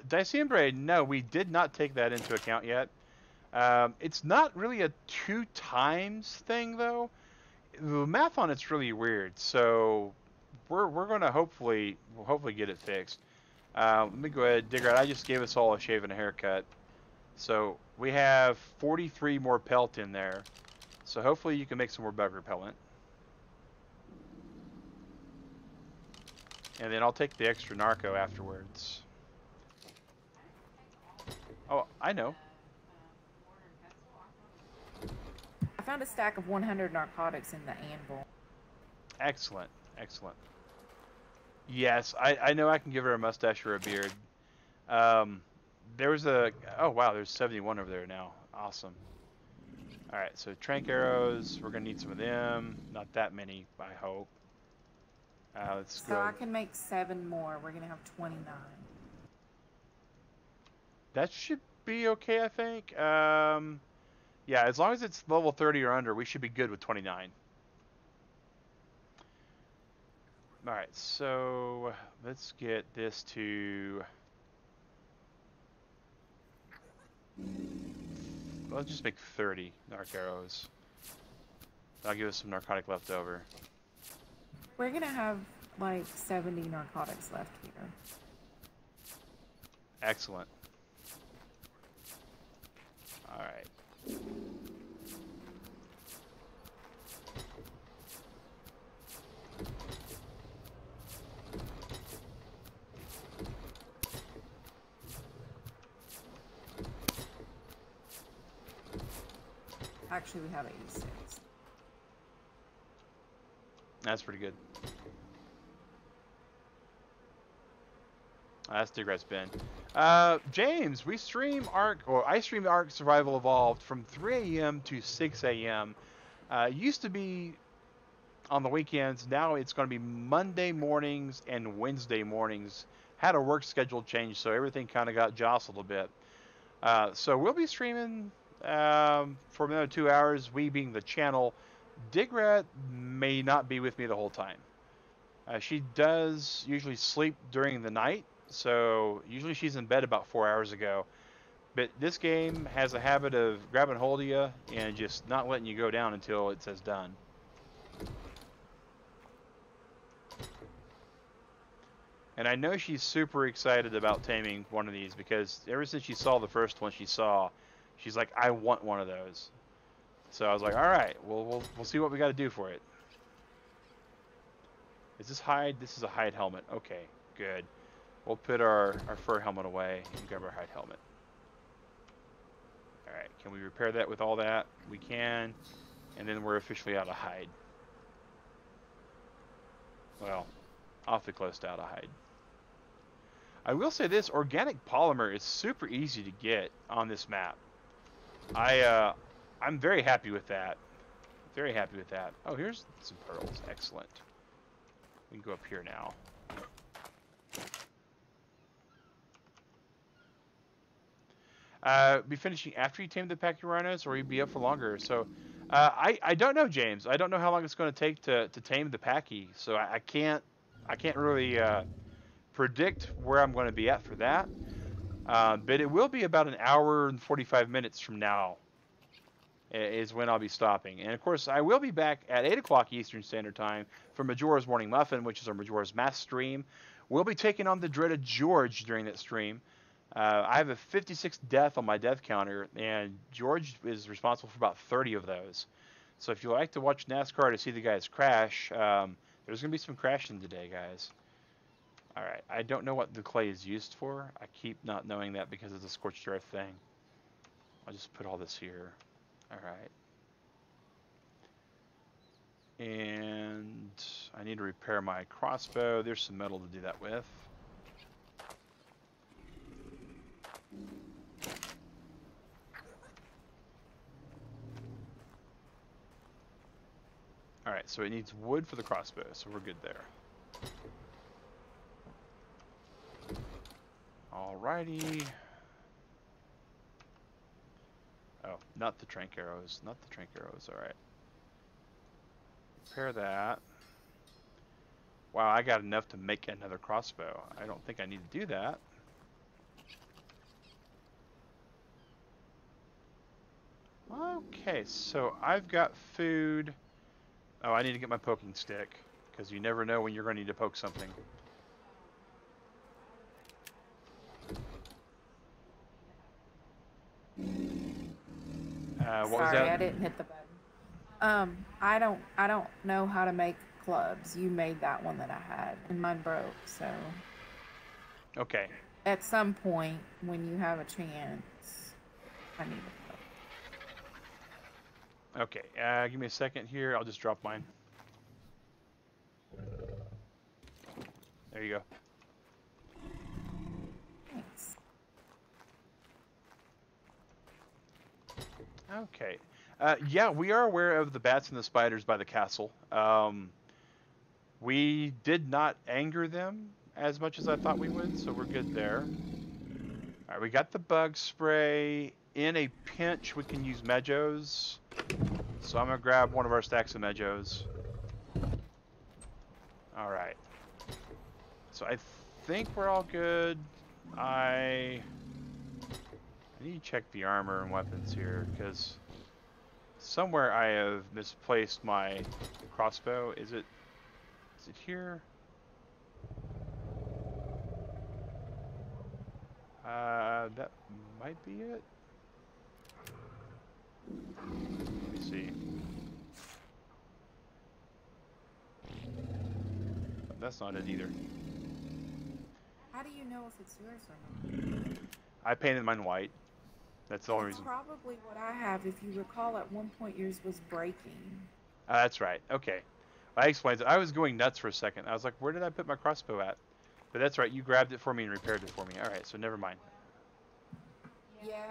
Dicembre, no, we did not take that into account yet. It's not really a 2 times thing, though. The math on it's really weird, so we're gonna hopefully get it fixed. Let me go ahead, Digger. I just gave us all a shave and a haircut, so we have 43 more pelt in there. So hopefully you can make some more bug repellent, and then I'll take the extra narco afterwards. Oh, I know. I found a stack of 100 narcotics in the anvil. Excellent, excellent. Yes, I know I can give her a mustache or a beard. There was a... Oh, wow, there's 71 over there now. Awesome. Alright, so trank arrows. We're going to need some of them. Not that many, I hope. Let's go. So I can make 7 more. We're going to have 29. That should be okay, I think. Yeah, as long as it's level 30 or under, we should be good with 29. Alright, so let's get this to... Let's just make 30 narc arrows. That'll give us some narcotic left over. We're gonna have like 70 narcotics left here. Excellent. Alright. Actually, we have 86. That's pretty good. That's Digrat's bin. James, we stream Ark, or I stream Ark Survival Evolved from 3 a.m. to 6 a.m. Used to be on the weekends. Now it's going to be Monday mornings and Wednesday mornings. Had a work schedule change, so everything kind of got jostled a bit. So we'll be streaming for another 2 hours, we being the channel. Digrat may not be with me the whole time. She does usually sleep during the night, so usually she's in bed about 4 hours ago. But this game has a habit of grabbing hold of you and just not letting you go down until it says done. And I know she's super excited about taming one of these because ever since she saw the first one she saw, she's like, I want one of those. So I was like, all right, we'll see what we got to do for it. Is this hide? This is a hide helmet. Okay, good. We'll put our fur helmet away and grab our hide helmet. All right, can we repair that with all that? We can, and then we're officially out of hide. Well, awfully close to out of hide. I will say this, organic polymer is super easy to get on this map. I'm very happy with that. Very happy with that. Oh, here's some pearls. Excellent. We can go up here now. Be finishing after you tame the Pachyrhinos, or you be up for longer. So, I don't know, James. I don't know how long it's going to take to tame the Pachy. So I can't really predict where I'm going to be at for that. But it will be about an hour and 45 minutes from now is when I'll be stopping. And of course, I will be back at 8 o'clock Eastern Standard Time for Majora's Morning Muffin, which is our Majora's Mask stream. We'll be taking on the dreaded George during that stream. I have a 56 death on my death counter, and George is responsible for about 30 of those. So if you like to watch NASCAR to see the guys crash, there's going to be some crashing today, guys. Alright, I don't know what the clay is used for. I keep not knowing that because of the scorched earth thing. I'll just put all this here. Alright. And I need to repair my crossbow. There's some metal to do that with. Alright, so it needs wood for the crossbow, so we're good there. Alrighty. Oh, not the trank arrows. Not the trank arrows. Alright. Repair that. Wow, I got enough to make another crossbow. I don't think I need to do that. Okay, so I've got food. Oh, I need to get my poking stick, because you never know when you're going to need to poke something. What was that? Sorry, I didn't hit the button. I don't know how to make clubs. You made that one that I had, and mine broke. So. Okay. At some point, when you have a chance, I need a club. Okay. Give me a second here. I'll just drop mine. There you go. Thanks. Okay. Yeah, we are aware of the bats and the spiders by the castle. We did not anger them as much as I thought we would, so we're good there. Alright, we got the bug spray. In a pinch, we can use Majos. So I'm going to grab one of our stacks of Majos. All right. So I think we're all good. I need to check the armor and weapons here, because somewhere I have misplaced my crossbow. Is it here? That might be it. Let me see. That's not it either. How do you know if it's yours or not? I painted mine white. That's the only reason. Probably what I have. If you recall, at one point yours was breaking. That's right. Okay. That explains it. I was going nuts for a second. I was like, where did I put my crossbow at? But that's right. You grabbed it for me and repaired it for me. All right. So never mind. Yeah,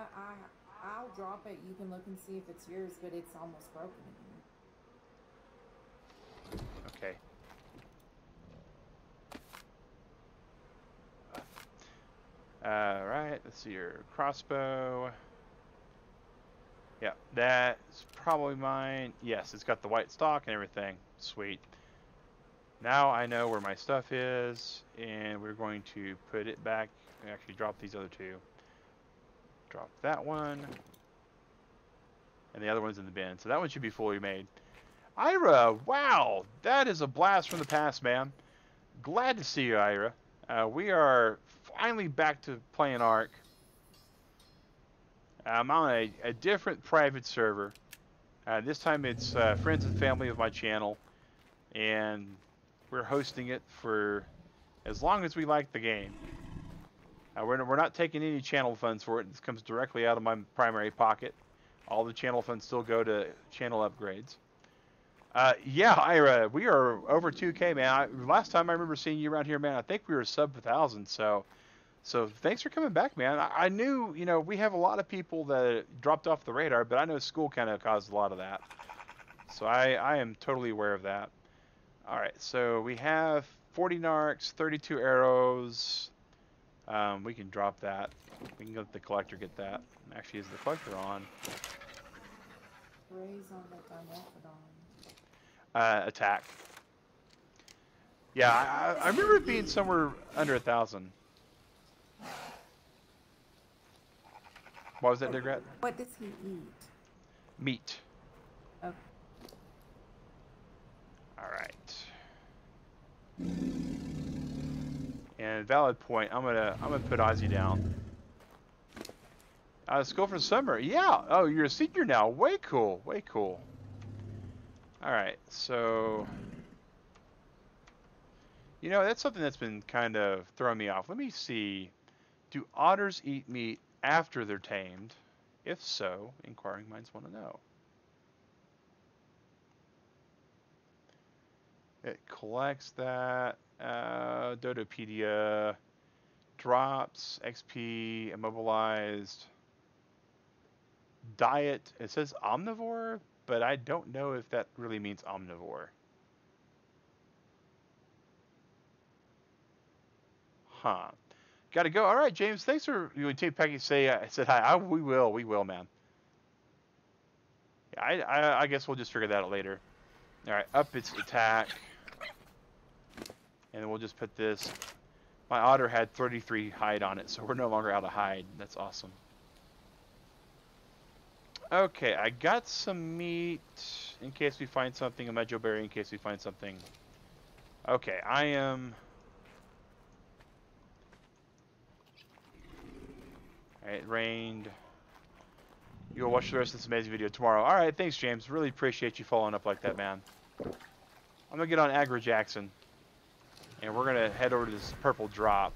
I'll drop it. You can look and see if it's yours, but it's almost broken. Okay. Alright, let's see your crossbow. Yeah, that's probably mine. Yes, it's got the white stock and everything. Sweet. Now I know where my stuff is, and we're going to put it back. Actually, drop these other two. Drop that one. And the other one's in the bin. So that one should be fully made. Ira, wow! That is a blast from the past, man. Glad to see you, Ira. We are finally back to playing Ark. I'm on a different private server. This time it's friends and family of my channel. And we're hosting it for as long as we like the game. We're not taking any channel funds for it. This comes directly out of my primary pocket. All the channel funds still go to channel upgrades. Yeah, Ira, we are over 2K, man. Last time I remember seeing you around here, man, I think we were sub 1,000. So thanks for coming back, man. I knew, you know, we have a lot of people that dropped off the radar, but I know school kind of caused a lot of that. So I am totally aware of that. All right, so we have 40 narcs, 32 arrows. We can drop that. We can let the collector get that. Actually, is the collector on? Raise on the Dimorphodon. Attack. Yeah, I remember it being somewhere under 1,000. What was that, Digrat? What does he eat? Meat. Okay. All right. And valid point. I'm gonna put Ozzy down. Let's go for summer. Yeah. Oh, you're a senior now. Way cool. Way cool. All right. So, you know, that's something that's been kind of throwing me off. Let me see. Do otters eat meat after they're tamed? If so, inquiring minds want to know. It collects that. Dodopedia. Drops. XP. Immobilized. Diet. It says omnivore, but I don't know if that really means omnivore. Huh. Gotta go. All right, James. Thanks for you and Team Peggy said hi. We will, man. Yeah, I guess we'll just figure that out later. All right, up its attack, and then we'll just put this. My otter had 33 hide on it, so we're no longer out of hide. That's awesome. Okay, I got some meat in case we find something. A Majora berry in case we find something. Okay, I am. Alright, it rained. You'll watch the rest of this amazing video tomorrow. Alright, thanks, James. Really appreciate you following up like that, man. I'm gonna get on Agra Jackson. And we're gonna head over to this purple drop.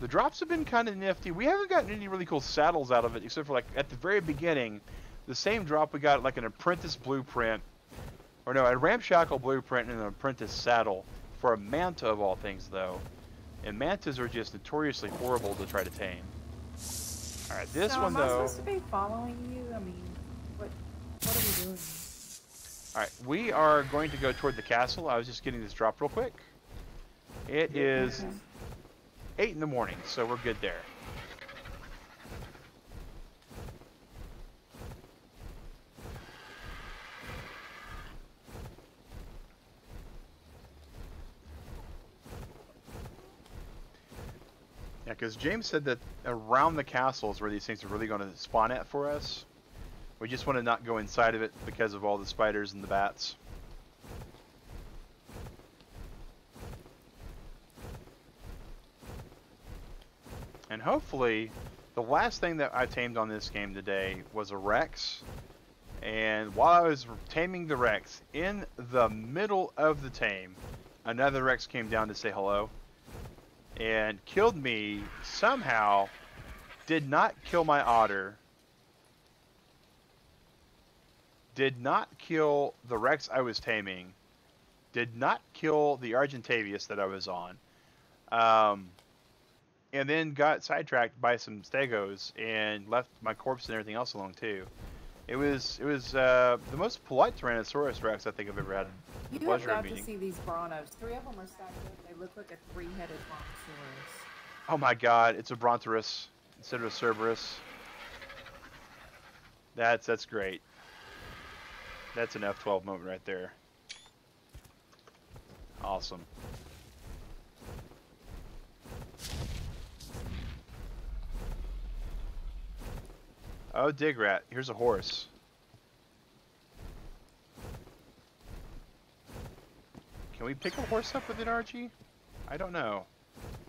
The drops have been kind of nifty. We haven't gotten any really cool saddles out of it, except for like at the very beginning, the same drop we got like an apprentice blueprint, or no, a ramshackle blueprint and an apprentice saddle for a manta of all things, though. And mantas are just notoriously horrible to try to tame. All right, this one though. Am I supposed to be following you? I mean, what are we doing? All right, we are going to go toward the castle. I was just getting this drop real quick. It is 8 in the morning, so we're good there. Yeah, because James said that around the castle is where these things are really going to spawn at for us. We just want to not go inside of it because of all the spiders and the bats. And hopefully, the last thing that I tamed on this game today was a Rex. And while I was taming the Rex, in the middle of the tame, another Rex came down to say hello. And killed me somehow, did not kill my otter, did not kill the Rex I was taming, did not kill the Argentavius that I was on, and then got sidetracked by some stegos and left my corpse and everything else along too. It was the most polite Tyrannosaurus Rex I think I've ever had the pleasure of meeting. You have to see these Brontos. 3 of them are stacked up. They look like a 3-headed Brontosaurus. Oh my god, it's a Brontorus instead of a Cerberus. That's great. That's an F12 moment right there. Awesome. Oh, Digrat, here's a horse. Can we pick a horse up with an RG? I don't know.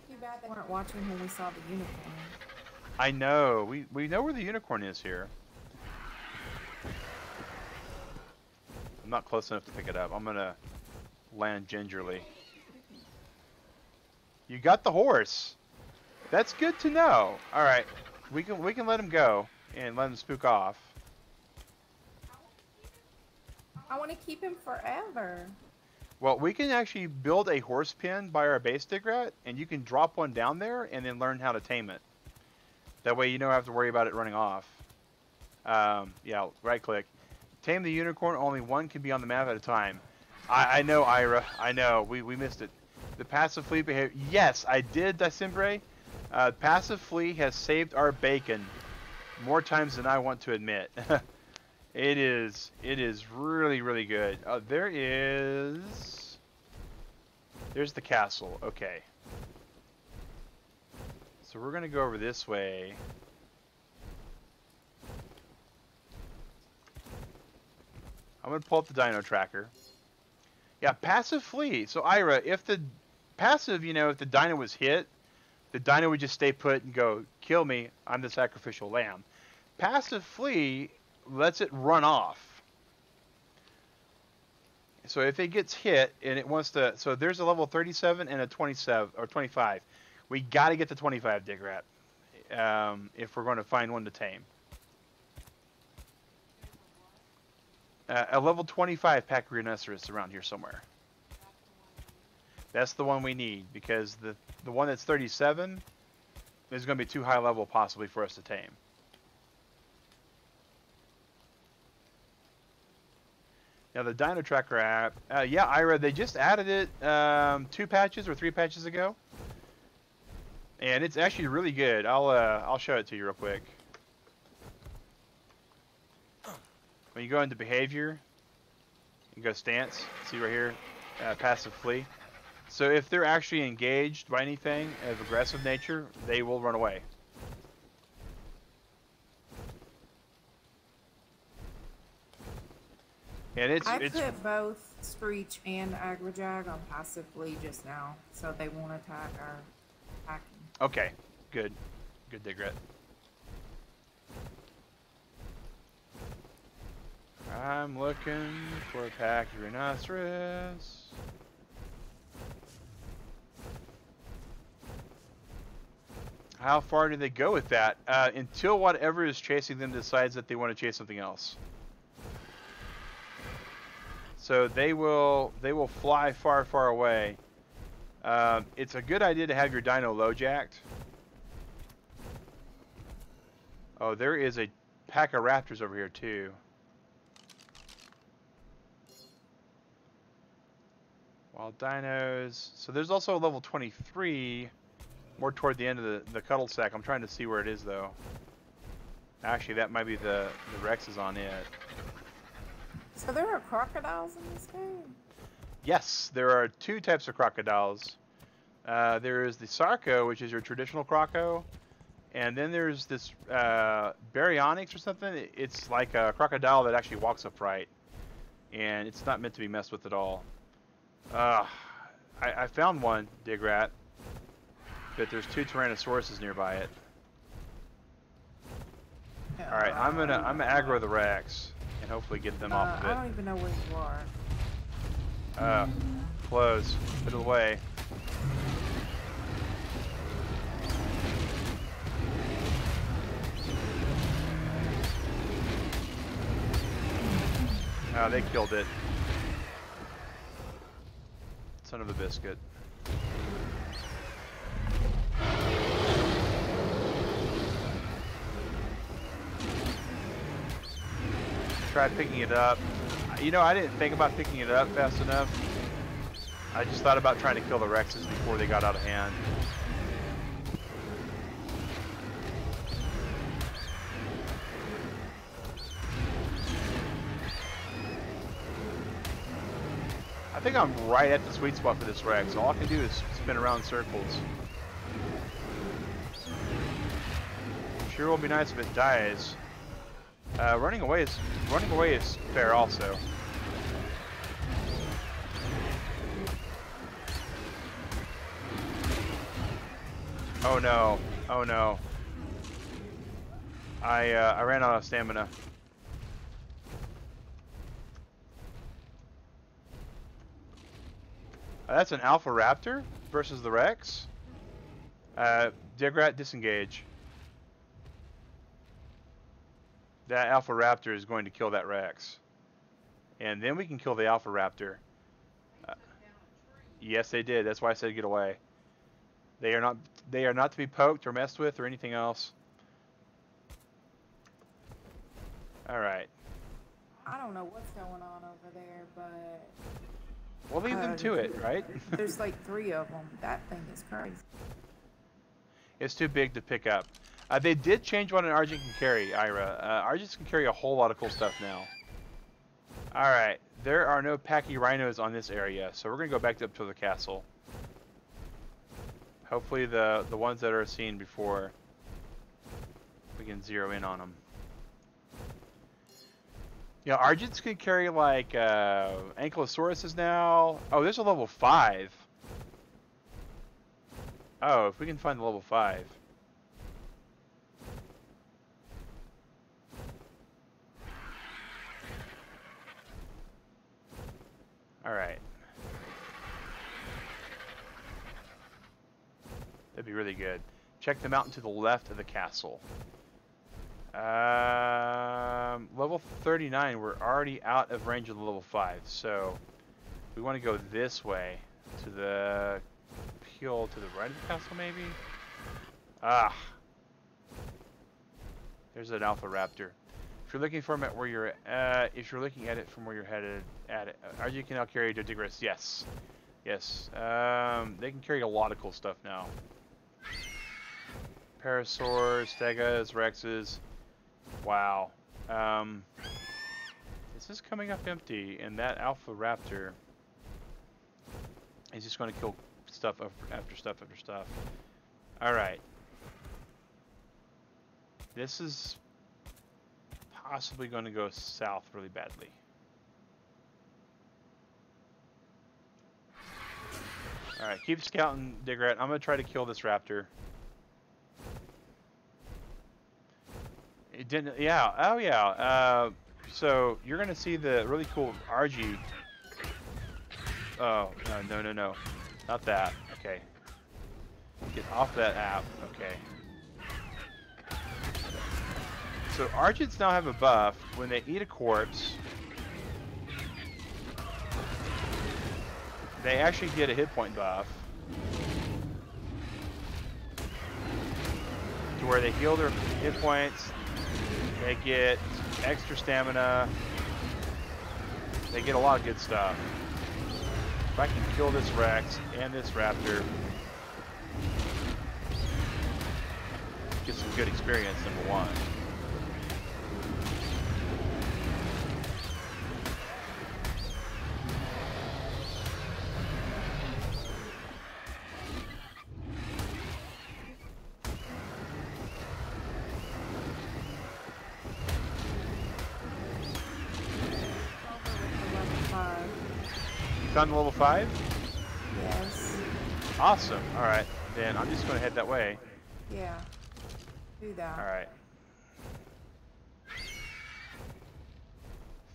Too bad they weren't watching when we saw the unicorn. I know. We know where the unicorn is here. I'm not close enough to pick it up. I'm gonna land gingerly. You got the horse. That's good to know. All right, we can let him go and let him spook off. I want to keep him forever. Well, we can actually build a horse pen by our base Digrat, and you can drop one down there and then learn how to tame it. That way you don't have to worry about it running off. Yeah, right click. Tame the unicorn, only one can be on the map at a time. I know, Ira. I know, we missed it. The passive flea behavior. Yes, I did, Dicembre. Passive flea has saved our bacon more times than I want to admit. It is really, really good. There's the castle. Okay. So we're gonna go over this way. I'm gonna pull up the dino tracker. Yeah, passive flee. So Ira, if the passive, if the dino was hit, the dino would just stay put and go, kill me, I'm the sacrificial lamb. Passive flee lets it run off. So if it gets hit and it wants to, so there's a level 37 and a 27 or 25. We got to get to 25 Digrat if we're going to find one to tame. A level 25 Pachyrhinoceros around here somewhere. That's the one we need because the one that's 37 is going to be too high level possibly for us to tame. Now the Dino Tracker app, yeah, Ira, they just added it 2 patches or 3 patches ago, and it's actually really good. I'll show it to you real quick. When you go into behavior, you go stance. See right here, passive flee. So if they're actually engaged by anything of aggressive nature, they will run away. And it's put both Screech and Agrajag on passive flee just now, so they won't attack our attacking. Okay, good. Good, Digret. I'm looking for a Pachyrhinoceros. How far do they go with that? Until whatever is chasing them decides that they want to chase something else. So they will fly far, far away. It's a good idea to have your dino low jacked. Oh, there is a pack of raptors over here too. Wild dinos. So there's also a level 23 more toward the end of the cuddle sack. I'm trying to see where it is though. Actually, that might be the Rex is on it. So there are crocodiles in this game? Yes, there are 2 types of crocodiles. There is the Sarco, which is your traditional croco. And then there's this baryonyx or something. It's like a crocodile that actually walks upright. And it's not meant to be messed with at all. I found one, Digrat. But there's 2 Tyrannosauruses nearby it. Alright, I'm gonna aggro the Rex and hopefully get them off of it. I don't even know where you are. Close. Put it away. Oh, they killed it. Son of a biscuit. Tried picking it up. You know, I didn't think about picking it up fast enough. I just thought about trying to kill the Rexes before they got out of hand. I think I'm right at the sweet spot for this Rex. All I can do is spin around in circles. Sure will be nice if it dies. Running away is fair also. Oh no! Oh no! I ran out of stamina. That's an Alpha Raptor versus the Rex. Digrat, disengage. That Alpha Raptor is going to kill that Rex. And then we can kill the Alpha Raptor. Yes, they did. That's why I said get away. They are not to be poked or messed with or anything else. Alright. I don't know what's going on over there, but... We'll leave them to it, right? There's like 3 of them. That thing is crazy. It's too big to pick up. They did change what an Argent can carry, Ira. Argents can carry a whole lot of cool stuff now. Alright, there are no Packy Rhinos on this area, so we're going to go back up to the castle. Hopefully the ones that are seen before, we can zero in on them. Yeah, Argents can carry like Ankylosauruses now. Oh, there's a level 5. Oh, if we can find the level 5. Alright. That'd be really good. Check the mountain to the left of the castle. Level 39, we're already out of range of the level 5, so we want to go this way to the peel to the right of the castle, maybe? Ah, there's an Alpha Raptor. If you're looking for him at where you're if you're looking at it from where you're headed at it, you can now carry Dodigris. Yes, yes. They can carry a lot of cool stuff now. Parasaurs, Stegas, Rexes. Wow. This is coming up empty, and that Alpha Raptor is just going to kill stuff after stuff after stuff. Alright. This is possibly going to go south really badly. Alright, keep scouting, Digrat. I'm going to try to kill this raptor. It didn't, yeah, oh yeah. So you're going to see the really cool RG. Oh, no. Not that. Okay. Get off that app. Okay. So Argents now have a buff. When they eat a corpse, they actually get a hit point buff. To where they heal their hit points. They get extra stamina. They get a lot of good stuff. If I can kill this Rex and this Raptor, get some good experience, number one. found the level 5? Yes. Awesome. All right. Then I'm just going to head that way. Yeah. Do that. All right.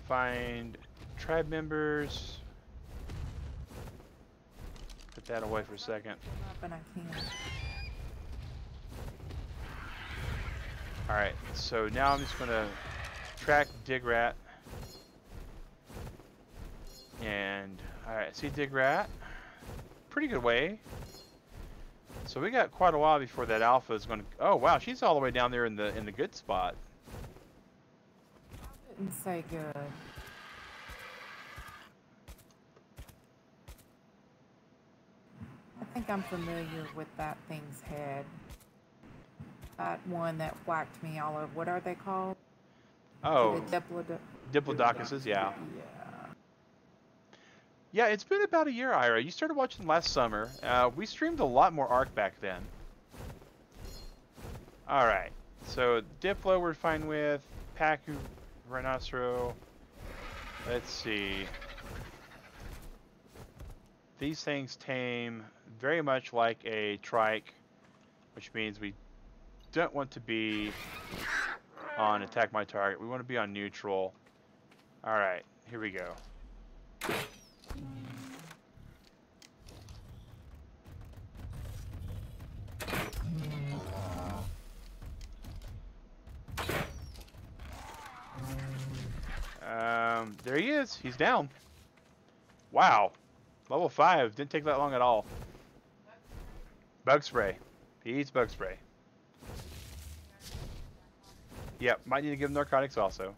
Find tribe members. Put that away for a second. Up and I can't. All right. So now I'm just going to track Dig Rat. And all right, see Dig Rat. Pretty good way. So we got quite a while before that alpha is going to. Oh wow, she's all the way down there in the good spot. I didn't say good. I think I'm familiar with that thing's head. That one that whacked me all over. What are they called? Oh, The Diplodocuses, yeah. Yeah. Yeah, it's been about a year, Ira. You started watching last summer. We streamed a lot more Ark back then. All right, so Diplo we're fine with. Pacu, Rhinocero. Let's see. These things tame very much like a trike, which means we don't want to be on attack my target. We want to be on neutral. All right, here we go. There he is. He's down. Wow. Level 5. Didn't take that long at all. Bug spray. He eats bug spray. Yep. Might need to give him narcotics also.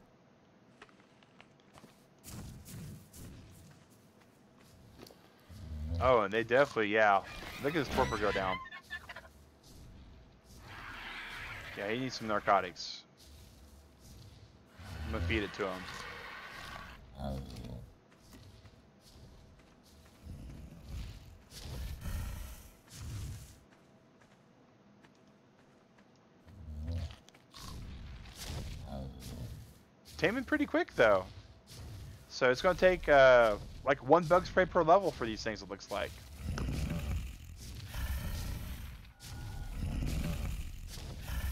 Oh, and they definitely, yeah. Look at his torpor go down. Yeah, he needs some narcotics. I'm gonna feed it to him. Taming pretty quick though. So it's gonna take like 1 bug spray per level for these things, it looks like.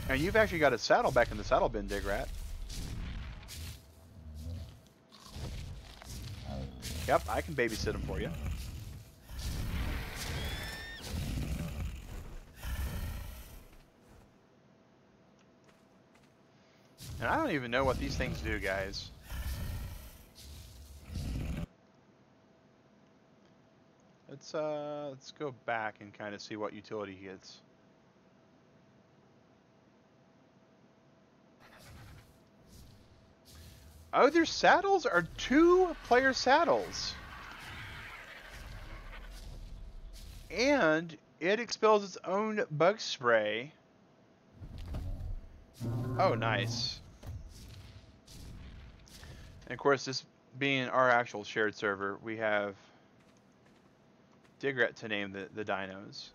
And you've actually got a saddle back in the saddle bin, Dig Rat. Yep, I can babysit him for you. And I don't even know what these things do, guys. Let's go back and kind of see what utility he gets. Oh, their saddles are 2-player saddles. And it expels its own bug spray. Oh, nice. And of course, this being our actual shared server, we have Digrat to name the dinos.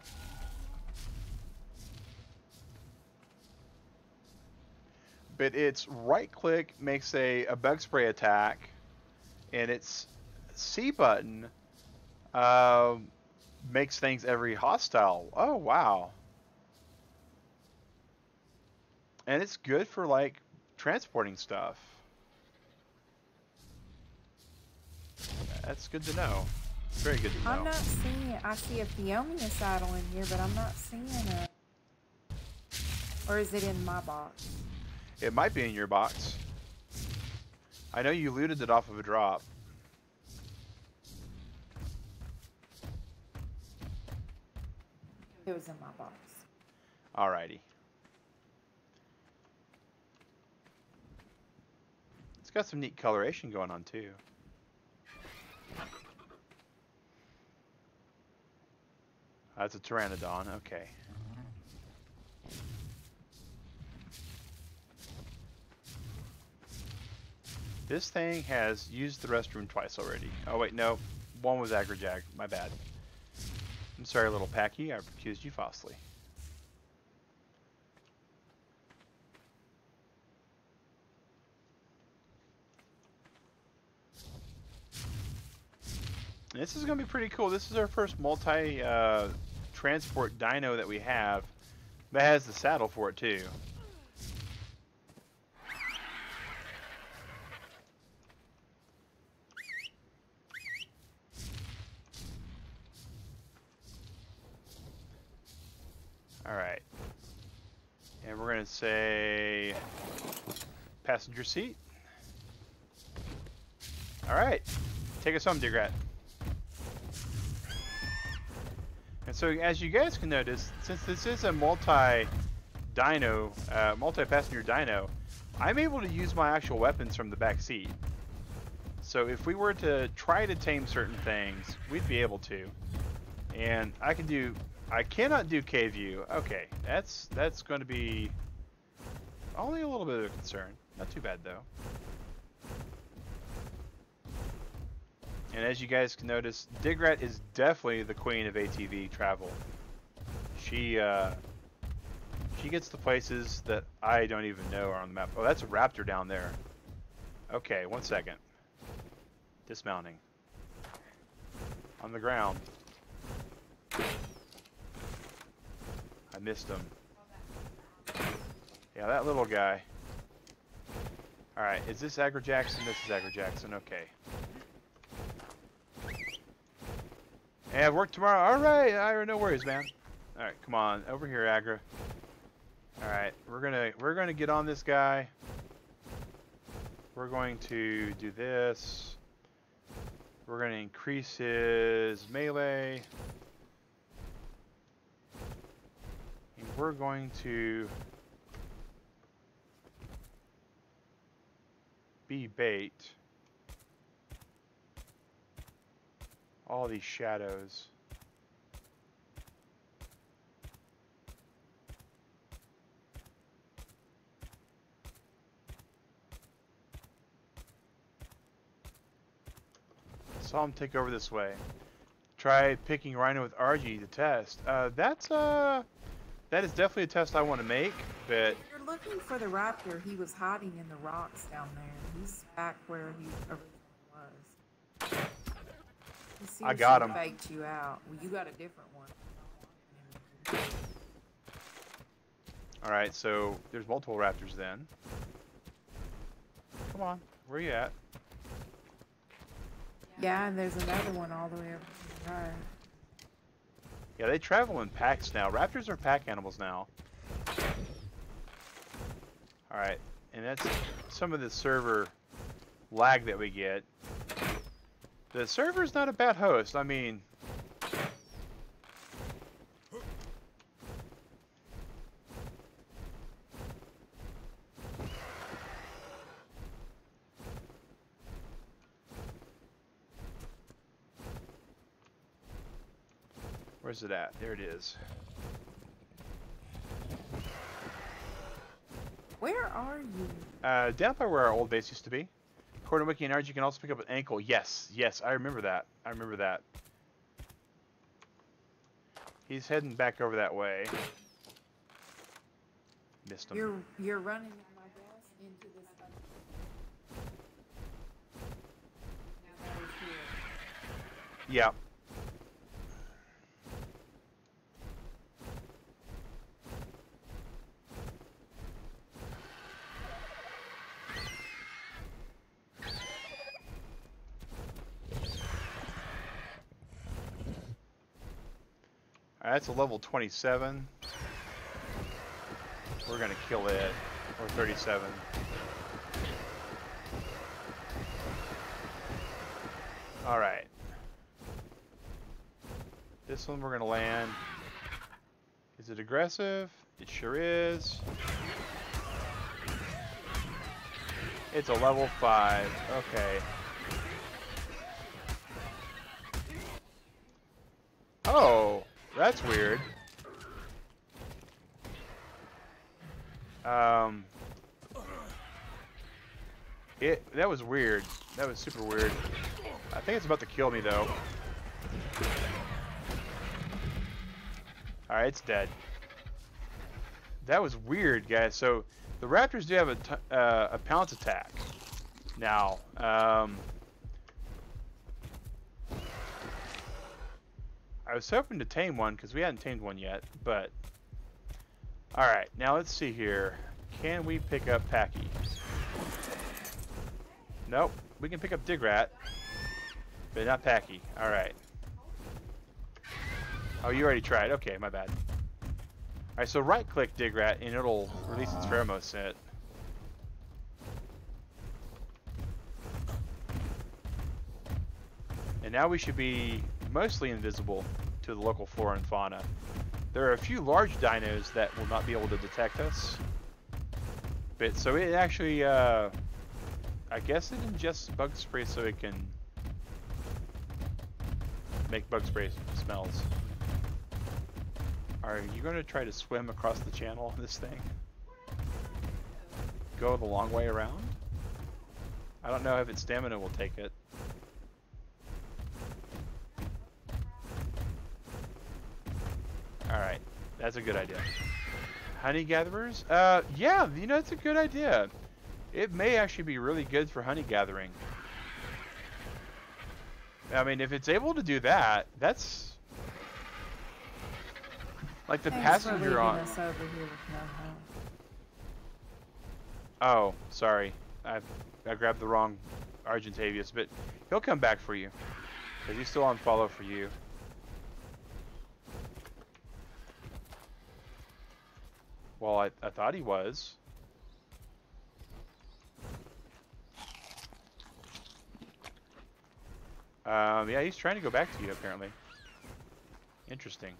But its right click makes a bug spray attack, and its C button makes things very hostile. Oh, wow. And it's good for like transporting stuff. That's good to know. Very good to know. I'm not seeing it. I see a Fiomia saddle in here, but I'm not seeing it. Or is it in my box? It might be in your box. I know you looted it off of a drop. It was in my box. Alrighty. It's got some neat coloration going on too. That's a Pteranodon, okay. This thing has used the restroom twice already. Oh wait, no. One was Agrajag, my bad. I'm sorry, little Packy, I've accused you falsely. This is going to be pretty cool. This is our first multi-transport dino that we have that has the saddle for it too. Alright. And we're going to say passenger seat. Alright. Take us home, Digrat. And so, as you guys can notice, since this is a multi-passenger dino, I'm able to use my actual weapons from the back seat. So if we were to try to tame certain things, we'd be able to. And I cannot do K-View. Okay, that's going to be only a little bit of a concern. Not too bad, though. And as you guys can notice, Digrat is definitely the queen of ATV travel. She gets to places that I don't even know are on the map. Oh, that's a raptor down there. Okay, 1 second. Dismounting. On the ground. I missed him. Yeah, that little guy. Alright, is this Agro Jackson? This is Agro Jackson, okay. Yeah, work tomorrow. Alright, Ira, no worries, man. Alright, come on. Over here, Agra. Alright, we're gonna get on this guy. We're going to do this. We're gonna increase his melee. And we're going to be bait. All these shadows. Saw him take over this way. Try picking Rhino with RG to test. That is definitely a test I want to make, but If you're looking for the raptor, he was hiding in the rocks down there. He's back where he originally was. I got him. Faked you out. Well, you got a different one. Alright, so there's multiple raptors then. Come on, where you at? Yeah, and there's another one all the way over to the right. Yeah, they travel in packs now. Raptors are pack animals now. Alright, and that's some of the server lag that we get. The server's not a bad host. I mean, where's it at? There it is. Where are you? Down by where our old base used to be. According to Wiki and RG, you can also pick up an ankle. Yes, yes, I remember that. I remember that. He's heading back over that way. Missed him. You're running, I guess, into this. Now that he's here. Yeah. That's a level 27. We're gonna kill it. Or 37. Alright. This one we're gonna land. Is it aggressive? It sure is. It's a level 5. Okay. Oh! That's weird. That was weird. That was super weird. I think it's about to kill me though. Alright, it's dead. That was weird, guys. So the raptors do have a pounce attack. Now, I was hoping to tame one because we hadn't tamed one yet, but all right, now let's see here. Can we pick up Packy? Nope. We can pick up Digrat, but not Packy. All right. Oh, you already tried. Okay, my bad. All right, so right-click Digrat and it'll release its pheromone scent. And now we should be mostly invisible to the local flora and fauna. There are a few large dinos that will not be able to detect us. But so it actually, I guess it ingests bug spray so it can make bug spray smells. Are you going to try to swim across the channel on this thing? Go the long way around? I don't know if its stamina will take it. Alright, that's a good idea. Honey gatherers? Yeah, you know, it's a good idea. It may actually be really good for honey gathering. I mean, if it's able to do that, that's... like the passenger on... us over here with no Oh, home. sorry. I grabbed the wrong Argentavius, but he'll come back for you. Because he's still on follow for you. Well, I thought he was. Yeah, he's trying to go back to you, apparently. Interesting.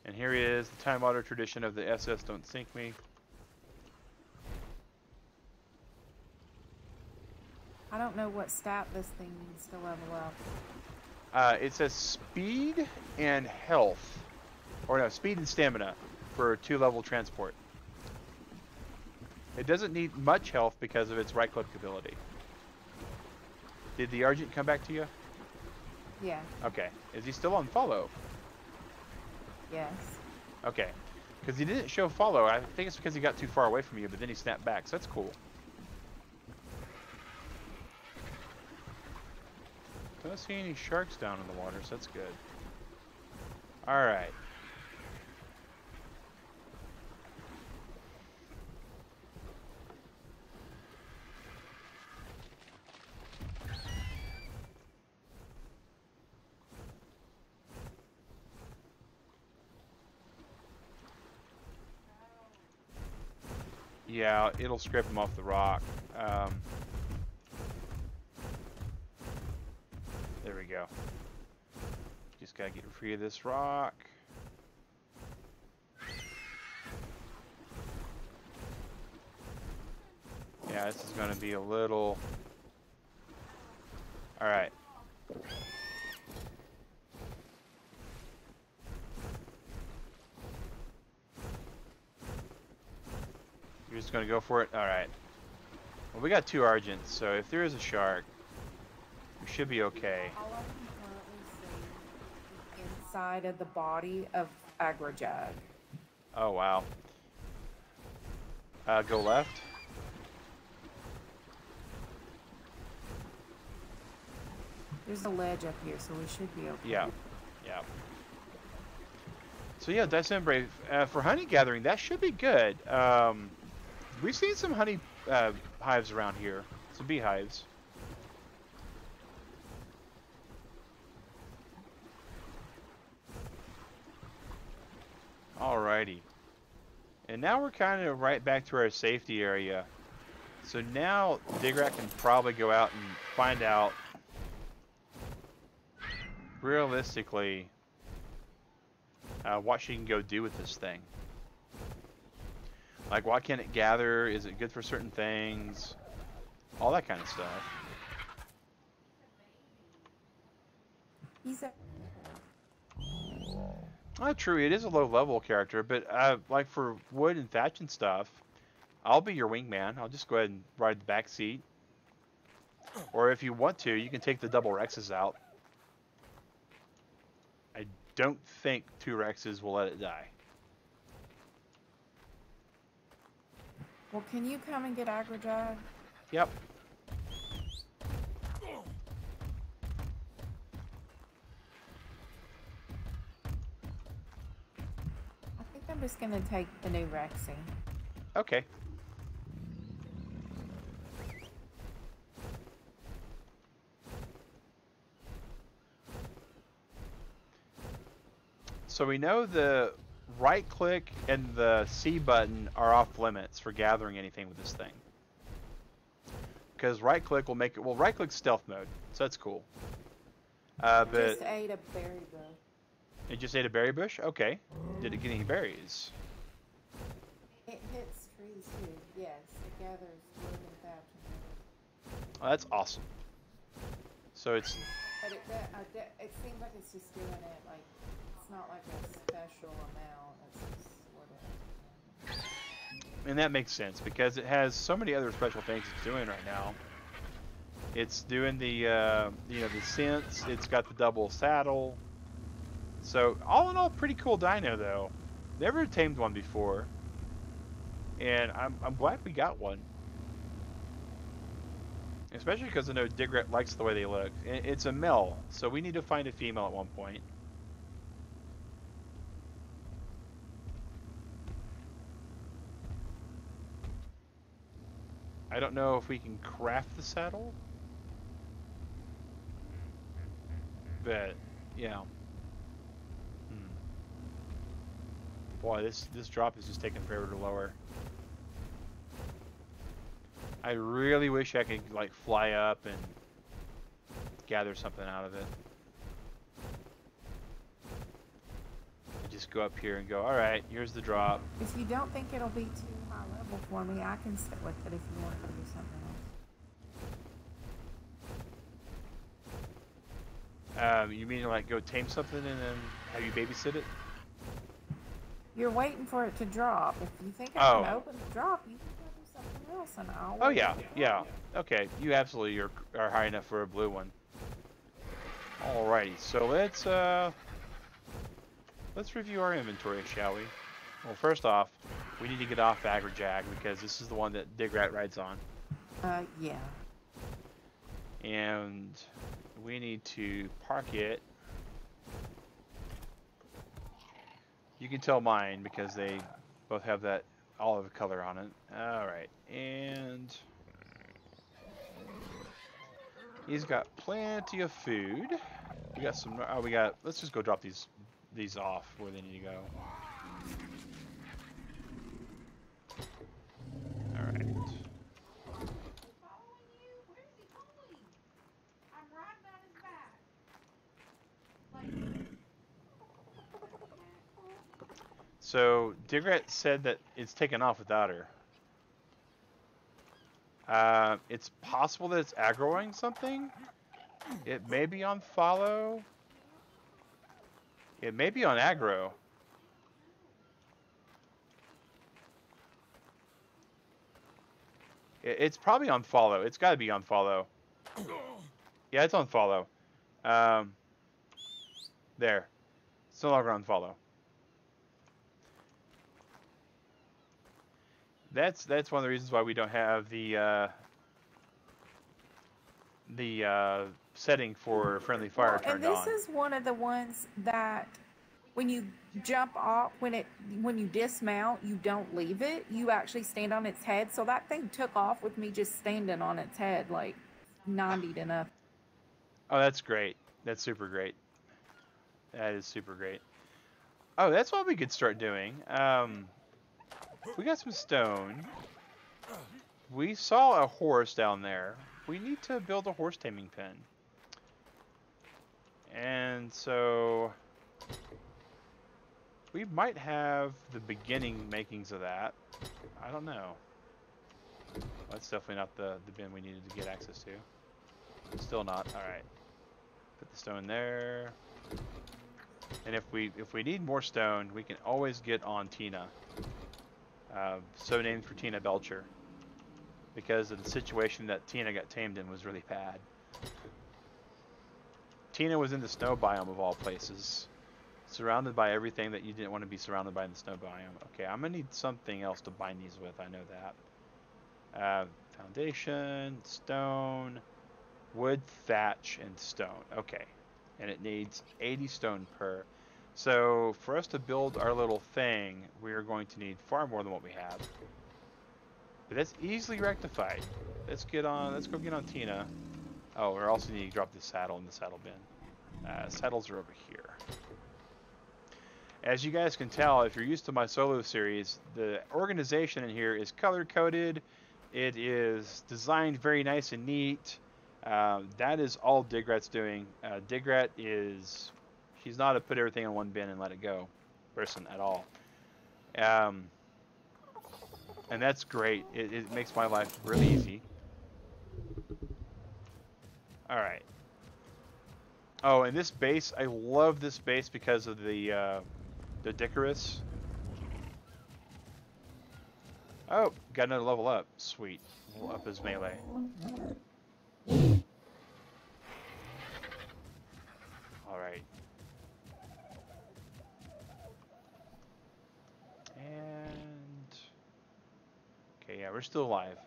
And here he is, the Time Water tradition of the SS Don't Sink Me. I don't know what stat this thing needs to level up. It says speed and health. Or no, speed and stamina for 2-level transport. It doesn't need much health because of its right-click ability. Did the Argent come back to you? Yeah. Okay. Is he still on follow? Yes. Okay. Because he didn't show follow. I think it's because he got too far away from you, but then he snapped back, so that's cool. Don't see any sharks down in the water, so that's good. Alright. Yeah, it'll scrape him off the rock. There we go. Just gotta get free of this rock. Yeah, this is gonna be a little... Alright. You're just gonna go for it? Alright. Well, we got 2 Argents, so if there is a shark, we should be okay. All I can currently see is inside of the body of Agrajag. Oh, wow. Go left. There's a ledge up here, so we should be okay. Yeah. Yeah. So yeah, Dyson Brave. For honey gathering, that should be good. We've seen some honey hives around here. Some beehives. Alrighty. And now we're kind of right back to our safety area. So now Digrat can probably go out and find out realistically what she can go do with this thing. Like, what can it gather? Is it good for certain things? All that kind of stuff. He's a Not true, it is a low level character, but like for wood and thatch and stuff, I'll be your wingman. I'll just go ahead and ride the back seat. Or if you want to, you can take the double Rexes out. I don't think 2 Rexes will let it die. Well, can you come and get Agrajag? Yep. just gonna take the new Rexy. Okay. So we know the right click and the C button are off limits for gathering anything with this thing. Because right click will make it, well, right click stealth mode, so that's cool. But Just ate a berry bush. it just ate a berry bush? Okay. Did it get any berries? It hits trees too. Yes, it gathers wood and thatch and Oh, that's awesome. So it's, but it seems like it's just doing it like it's not like a special amount. It's just what it. and that makes sense because it has so many other special things it's doing right now. It's doing the, you know, the scents. It's got the double saddle. So all in all, pretty cool dino though. Never tamed one before, and I'm glad we got one. Especially because I know Digret likes the way they look. It's a male, so we need to find a female at one point. I don't know if we can craft the saddle, but yeah. Boy, this drop is just taking forever to lower. I really wish I could like fly up and gather something out of it. And just go up here and go, all right, here's the drop. If you don't think it'll be too high level for me, I can stick with it if you want to do something else. You mean like go tame something and then have you babysit it? You're waiting for it to drop. If you think I can open the drop, you can go do something else, and I'll. Oh yeah, yeah. Okay, you absolutely are high enough for a blue one. Alrighty, so let's review our inventory, shall we? Well, first off, we need to get off Agrajag because this is the one that Digrat rides on. Yeah. And we need to park it. You can tell mine because they both have that olive color on it. Alright, and he's got plenty of food. We got some, let's just go drop these off where they need to go. Alright. So, Digret said that it's taken off without her. It's possible that it's aggroing something. It may be on follow. It may be on aggro. It's probably on follow. It's got to be on follow. Yeah, it's on follow. There. It's no longer on follow. That's one of the reasons why we don't have the setting for friendly fire turned on. And this is one of the ones that when you jump off, when you dismount, you don't leave it. You actually stand on its head. So that thing took off with me just standing on its head, like 90 to nothing. Oh, that's great. That's super great. That is super great. Oh, that's what we could start doing. We got some stone. We saw a horse down there. We need to build a horse taming pen. And so we might have the beginning makings of that. I don't know. That's definitely not the bin we needed to get access to. Still not. Alright. Put the stone there. And if we need more stone, we can always get on Tina. So named for Tina Belcher, because of the situation that Tina got tamed in was really bad. Tina was in the snow biome of all places, surrounded by everything that you didn't want to be surrounded by in the snow biome. Okay, I'm gonna need something else to bind these with. I know that. Foundation, stone, wood, thatch, and stone. Okay, and it needs 80 stone per. So for us to build our little thing, we are going to need far more than what we have. But that's easily rectified. Let's go get on Tina. Oh, we also need to drop the saddle in the saddle bin. Saddles are over here. As you guys can tell, if you're used to my solo series, the organization in here is color-coded. It is designed very nice and neat. That is all Digrat's doing. Digrat is... She's not a put everything in one bin and let it go person at all. And that's great. It makes my life really easy. Alright. Oh, and this base, I love this base because of the Dicarus. Oh, got another level up. Sweet. Level up his melee. Alright. And... Okay, yeah, we're still alive.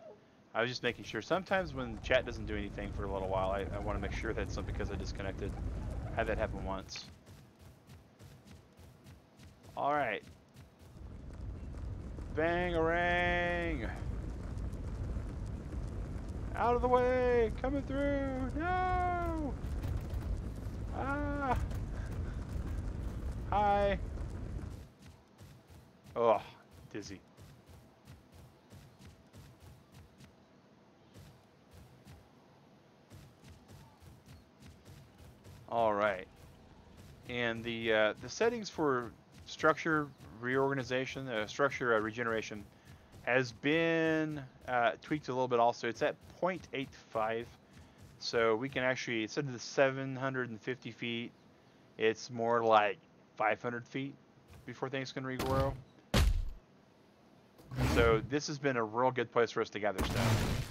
I was just making sure. Sometimes when chat doesn't do anything for a little while, I want to make sure that's not because I disconnected. I had that happen once. Alright. Bangarang! Out of the way! Coming through! No! Ah! Hi! Oh, dizzy. All right, and the settings for structure reorganization, structure regeneration, has been tweaked a little bit. Also, it's at 0.85, so we can actually, instead of the 750 feet, it's more like 500 feet before things can regrow. So this has been a real good place for us to gather stuff.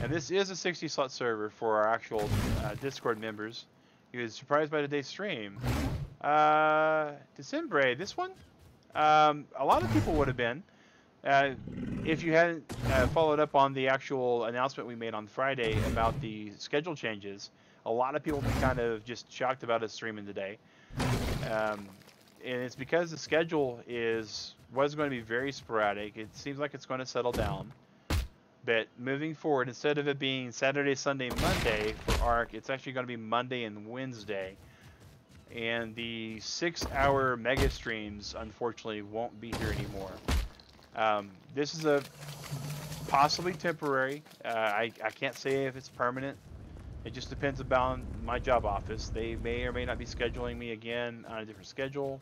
And this is a 60-slot server for our actual Discord members. He was surprised by today's stream. December, this one? A lot of people would have been. If you hadn't followed up on the actual announcement we made on Friday about the schedule changes, a lot of people have been kind of just shocked about us streaming today. And it's because the schedule was going to be very sporadic. It seems like it's going to settle down. But moving forward, instead of it being Saturday, Sunday, Monday for ARC, it's actually going to be Monday and Wednesday. And the 6-hour mega streams, unfortunately, won't be here anymore. This is a possibly temporary. I can't say if it's permanent. It just depends upon my job office. They may or may not be scheduling me again on a different schedule.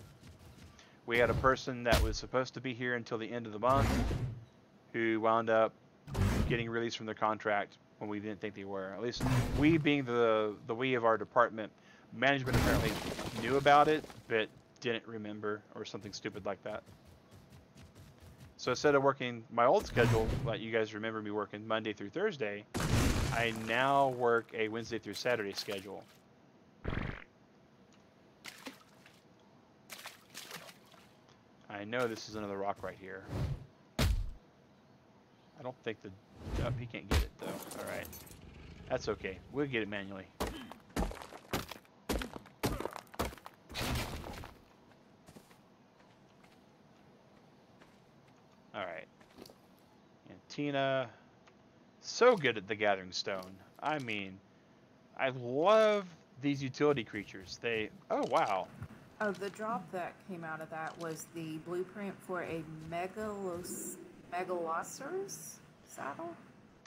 We had a person that was supposed to be here until the end of the month who wound up getting released from their contract when we didn't think they were. At least we, being the we of our department, management apparently knew about it but didn't remember, or something stupid like that. So instead of working my old schedule, like you guys remember me working Monday through Thursday, I now work a Wednesday through Saturday schedule. I know this is another rock right here. I don't think he can't get it though. Alright. That's okay. We'll get it manually. Alright. And Tina, so good at the gathering stone. I mean, I love these utility creatures. Oh wow. Oh, the drop that came out of that was the blueprint for a Megalosaurus saddle.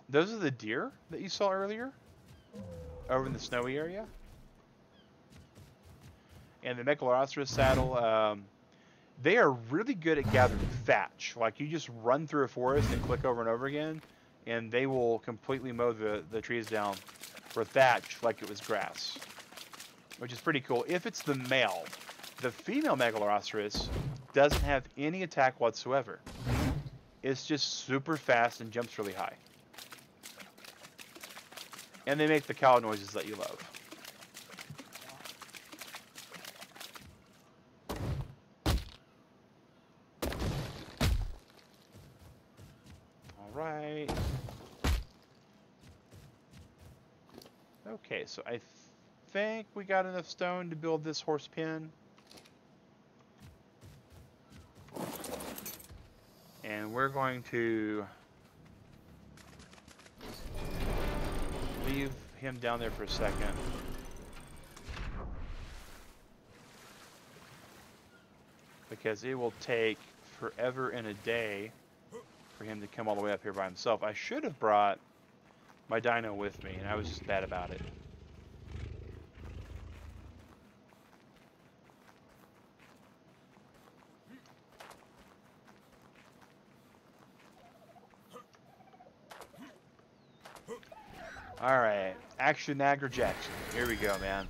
Those are the deer that you saw earlier over in the snowy area. And the Megalosaurus saddle, they are really good at gathering thatch. Like, you just run through a forest and click over and over again, and they will completely mow the trees down for thatch like it was grass, which is pretty cool if it's the male. The female Megalosaurus doesn't have any attack whatsoever. It's just super fast and jumps really high. And they make the cow noises that you love. Alright. Okay, so I think we got enough stone to build this horse pen. And we're going to leave him down there for a second. Because it will take forever and a day for him to come all the way up here by himself. I should have brought my dino with me, and I was just bad about it. Alright, Action Niagara Jackson. Here we go, man.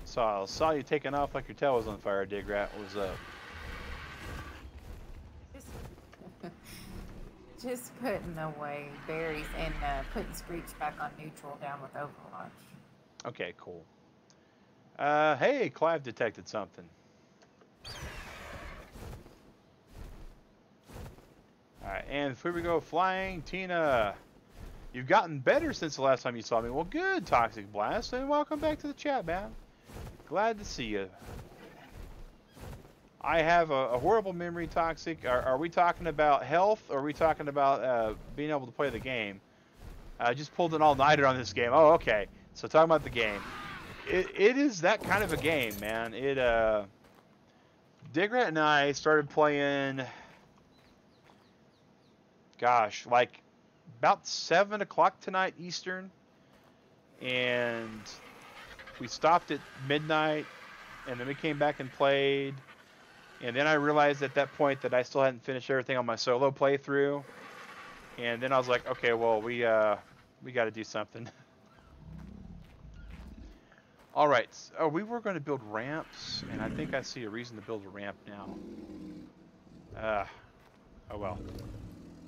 Saw you taking off like your tail was on fire, Dig Rat. What was up? Just putting away berries and putting Screech back on neutral down with Overwatch. Okay, cool. Hey, Clive detected something. Alright, and here we go, Flying Tina. You've gotten better since the last time you saw me. Well, good, Toxic Blast, and welcome back to the chat, man. Glad to see you. I have a horrible memory, Toxic. Are we talking about health, or are we talking about being able to play the game? I just pulled an all-nighter on this game. Oh, okay. So talking about the game. It is that kind of a game, man. Digrat and I started playing, gosh, like about 7 o'clock tonight Eastern. And we stopped at midnight, and then we came back and played. And then I realized at that point that I still hadn't finished everything on my solo playthrough. And then I was like, okay, well, we got to do something. All right. Oh, we were going to build ramps, and I think I see a reason to build a ramp now. Oh well.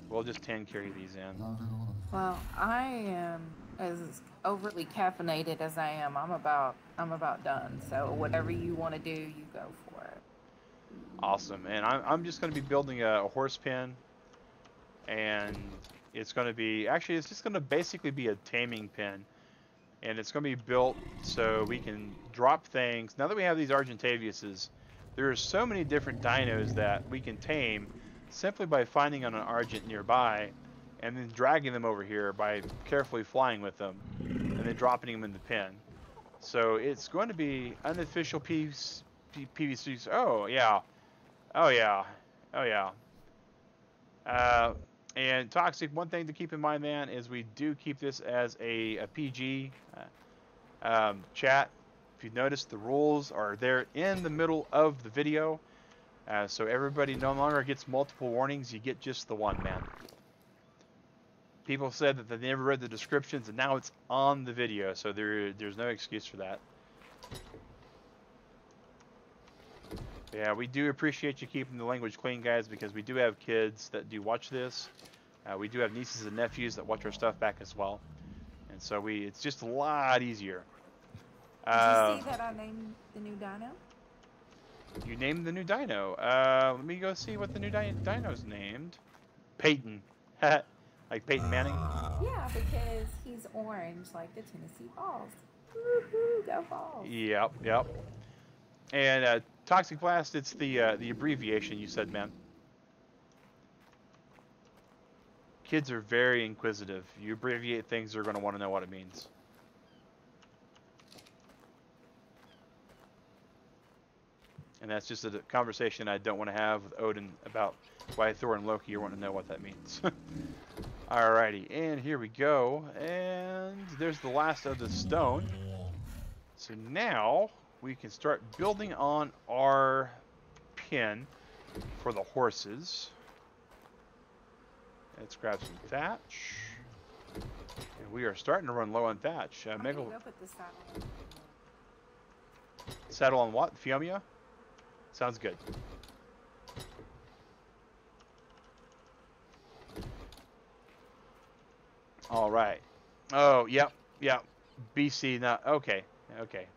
We'll just 10 carry these in. Well, I am as overly caffeinated as I am. I'm about done. So whatever you want to do, you go for it. Awesome. And I'm just going to be building a horse pen, and it's going to be, actually it's just going to basically be a taming pen, and it's going to be built so we can drop things. Now that we have these Argentaviuses, there are so many different dinos that we can tame simply by finding an Argent nearby and then dragging them over here by carefully flying with them and then dropping them in the pen. So it's going to be unofficial PVC. Oh yeah. Oh yeah. Oh yeah. And Toxic, one thing to keep in mind, man, is we do keep this as a PG chat. If you notice, the rules are there in the middle of the video. So everybody no longer gets multiple warnings. You get just the one, man. People said that they never read the descriptions, and now it's on the video, so there's no excuse for that. Yeah, we do appreciate you keeping the language clean, guys, because we do have kids that do watch this. We do have nieces and nephews that watch our stuff back as well. And so it's just a lot easier. Did you see that I named the new dino? You named the new dino. Let me go see what the new dino's named. Peyton. Like Peyton Manning? Yeah, because he's orange like the Tennessee Vols. Woohoo, go Vols. Yep, yep. And Toxic Blast, it's the abbreviation you said, man. Kids are very inquisitive. You abbreviate things, they're going to want to know what it means. And that's just a conversation I don't want to have with Odin about why Thor and Loki want to know what that means. Alrighty, and here we go. And there's the last of the stone. So now we can start building on our pen for the horses. Let's grab some thatch. And we are starting to run low on thatch. I'm gonna go put the saddle. Saddle on what? Fiomia? Sounds good. All right. Oh, yep, yep. BC, not okay. Okay.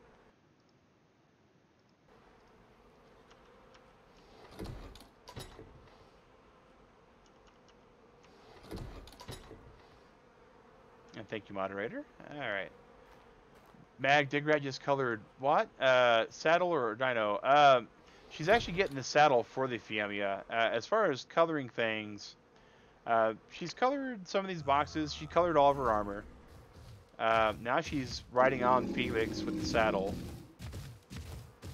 Thank you, moderator. All right. Mag Digrat just colored what? Saddle or dino? She's actually getting the saddle for the Fiamia. As far as coloring things, she's colored some of these boxes. She colored all of her armor. Now she's riding on Felix with the saddle.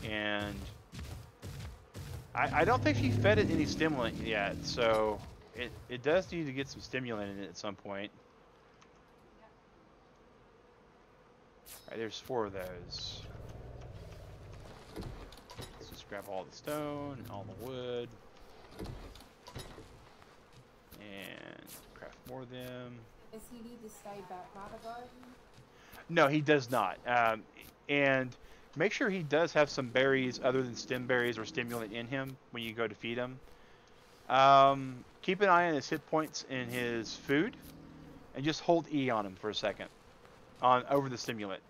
And I don't think she fed it any stimulant yet, so it does need to get some stimulant in it at some point. Alright, there's 4 of those. Let's just grab all the stone and all the wood. And craft more of them. Does he need to stay back by the garden? No, he does not. And make sure he does have some berries other than stem berries or stimulant in him when you go to feed him. Keep an eye on his hit points in his food. And just hold E on him for a second. Over the stimulant.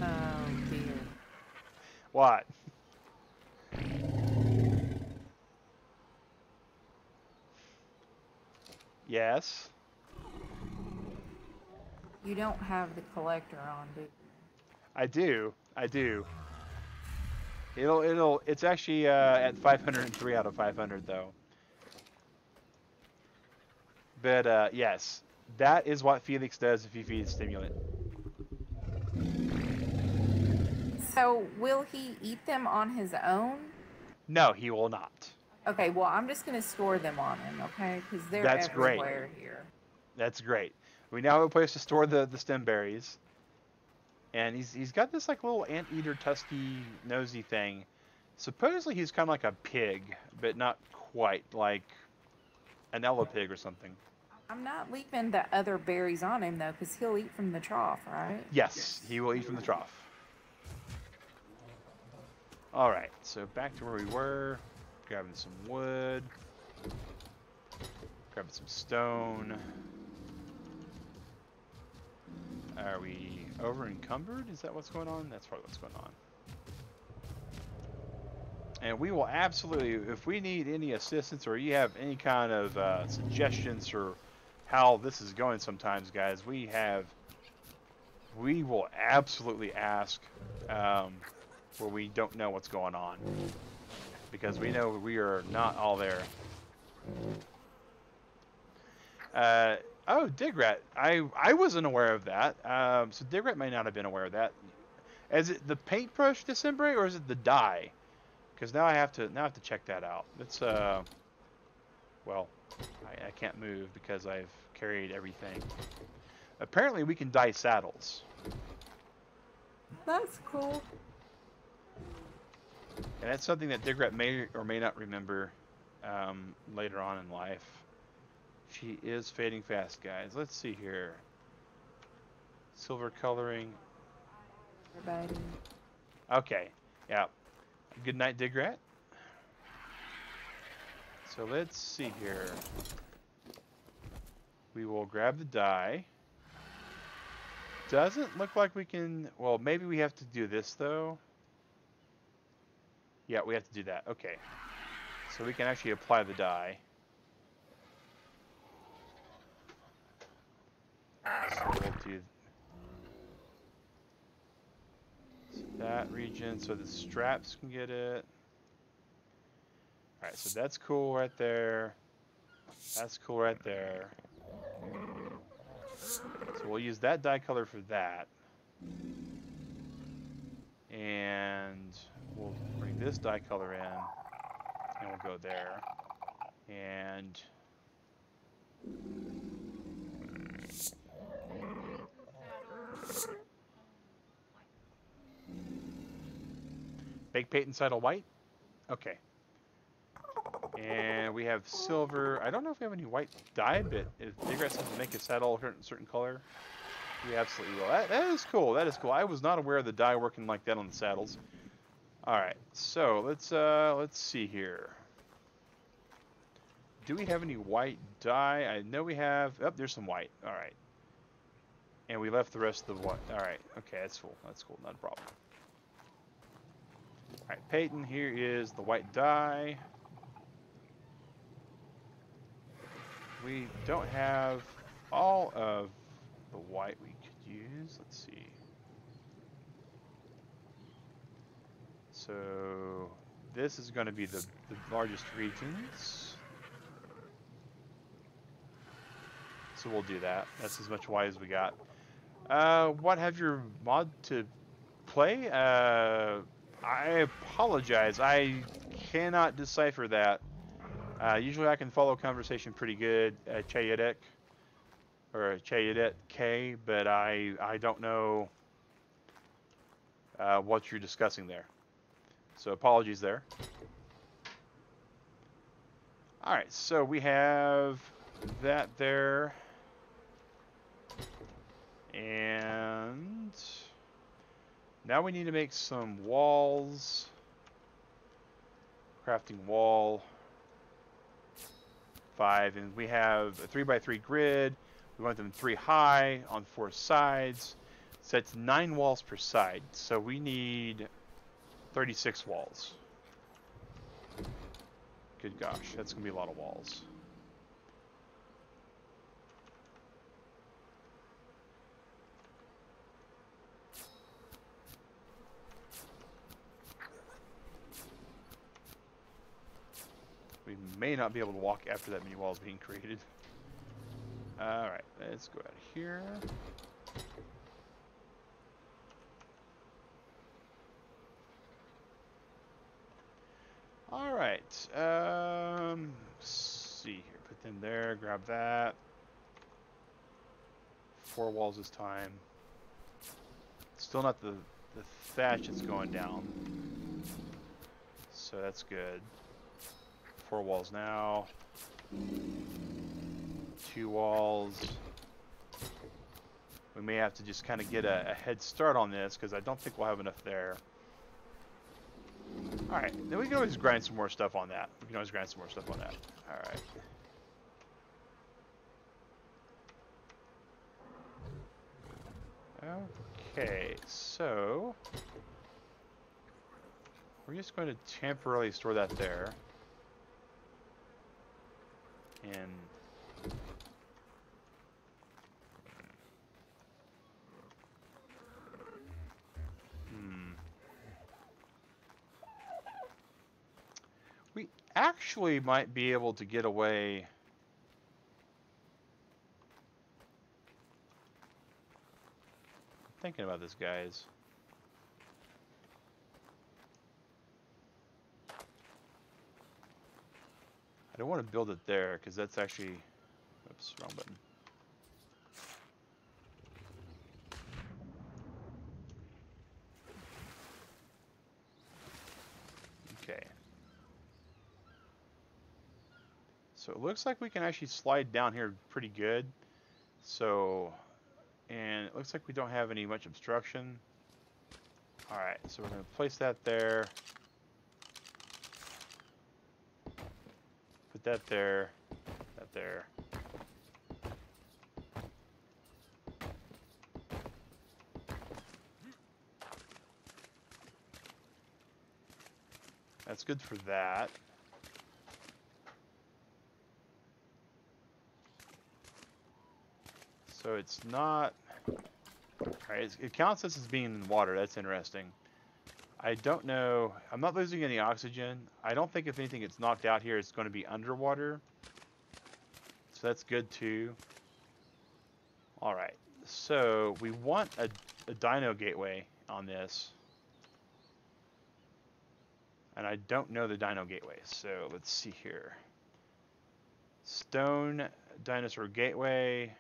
Oh dear. What? Yes. You don't have the collector on, do you? I do. I do. It's actually at 503 out of 500 though. But yes, that is what Felix does if you feed stimulant. So will he eat them on his own? No, he will not. Okay, well I'm just gonna store them on him, okay? Because they're That's great. everywhere here. That's great. We now have a place to store the stem berries. And he's got this like little anteater tusky nosy thing. Supposedly he's kind of like a pig, but not quite, like an ella pig or something. I'm not leaving the other berries on him though, because he'll eat from the trough, right? Yes, he will eat from the trough. Alright, so back to where we were. Grabbing some wood. Grabbing some stone. Are we over encumbered? Is that what's going on? That's probably what's going on. And we will absolutely, if we need any assistance or you have any kind of suggestions for how this is going sometimes, guys, we will absolutely ask where we don't know what's going on. Because we know we are not all there. Oh, Digrat. I wasn't aware of that. So Digrat may not have been aware of that. Is it the paintbrush December or is it the dye? Because now I have to check that out. It's well, I can't move because I've carried everything. Apparently we can dye saddles. That's cool. And that's something that Digrat may or may not remember later on in life. She is fading fast, guys. Let's see here. Silver coloring. Everybody. Okay. Yeah. Good night, Digrat. So let's see here. We will grab the dye. Doesn't look like we can... Well, maybe we have to do this, though. Yeah, we have to do that. Okay. So we can actually apply the dye. So we'll do that region so the straps can get it. Alright, so that's cool right there. That's cool right there. So we'll use that dye color for that. And we'll bring this dye color in. And we'll go there. And... Baked paint inside a white? Okay. And we have silver. I don't know if we have any white dye, but if Digrat says to make a saddle a certain color, we absolutely will. That is cool. That is cool. I was not aware of the dye working like that on the saddles. Alright, so let's see here. Do we have any white dye? I know we have... Oh, there's some white. Alright. And we left the rest of the white. Alright, okay, that's cool. That's cool, not a problem. Alright, Peyton, here is the white dye. We don't have all of the white we could use. Let's see. So this is going to be the largest regions. So we'll do that. That's as much white as we got. What have your mod to play? I apologize. I cannot decipher that. Usually I can follow conversation pretty good at Chayedek or Chayedek K, but I don't know what you're discussing there. So apologies there. Alright, so we have that there. And now we need to make some walls. Crafting wall 5, and we have a 3x3 grid. We want them 3 high on 4 sides. So that's 9 walls per side. So we need 36 walls. Good gosh, that's gonna be a lot of walls. We may not be able to walk after that many walls being created. Alright, let's go out of here. Alright, let's see here. Put them there, grab that. 4 walls this time. Still not the thatch that's going down. So that's good. 4 walls now. 2 walls. We may have to just kind of get a head start on this because I don't think we'll have enough there. Alright, then we can always grind some more stuff on that. Alright. Okay, so we're just going to temporarily store that there. And we actually might be able to get away. Thinking about this, guys. I don't want to build it there because that's actually, oops, wrong button. Okay. So it looks like we can actually slide down here pretty good. So, and it looks like we don't have any much obstruction. All right, so we're going to place that there. Put that there, that there. That's good for that. So it's not, alright, it counts this as being in water. That's interesting. I don't know, I'm not losing any oxygen. I don't think if anything gets knocked out here, it's going to be underwater. So that's good too. Alright, so we want a dino gateway on this. And I don't know the dino gateway, so let's see here. Stone dinosaur gateway.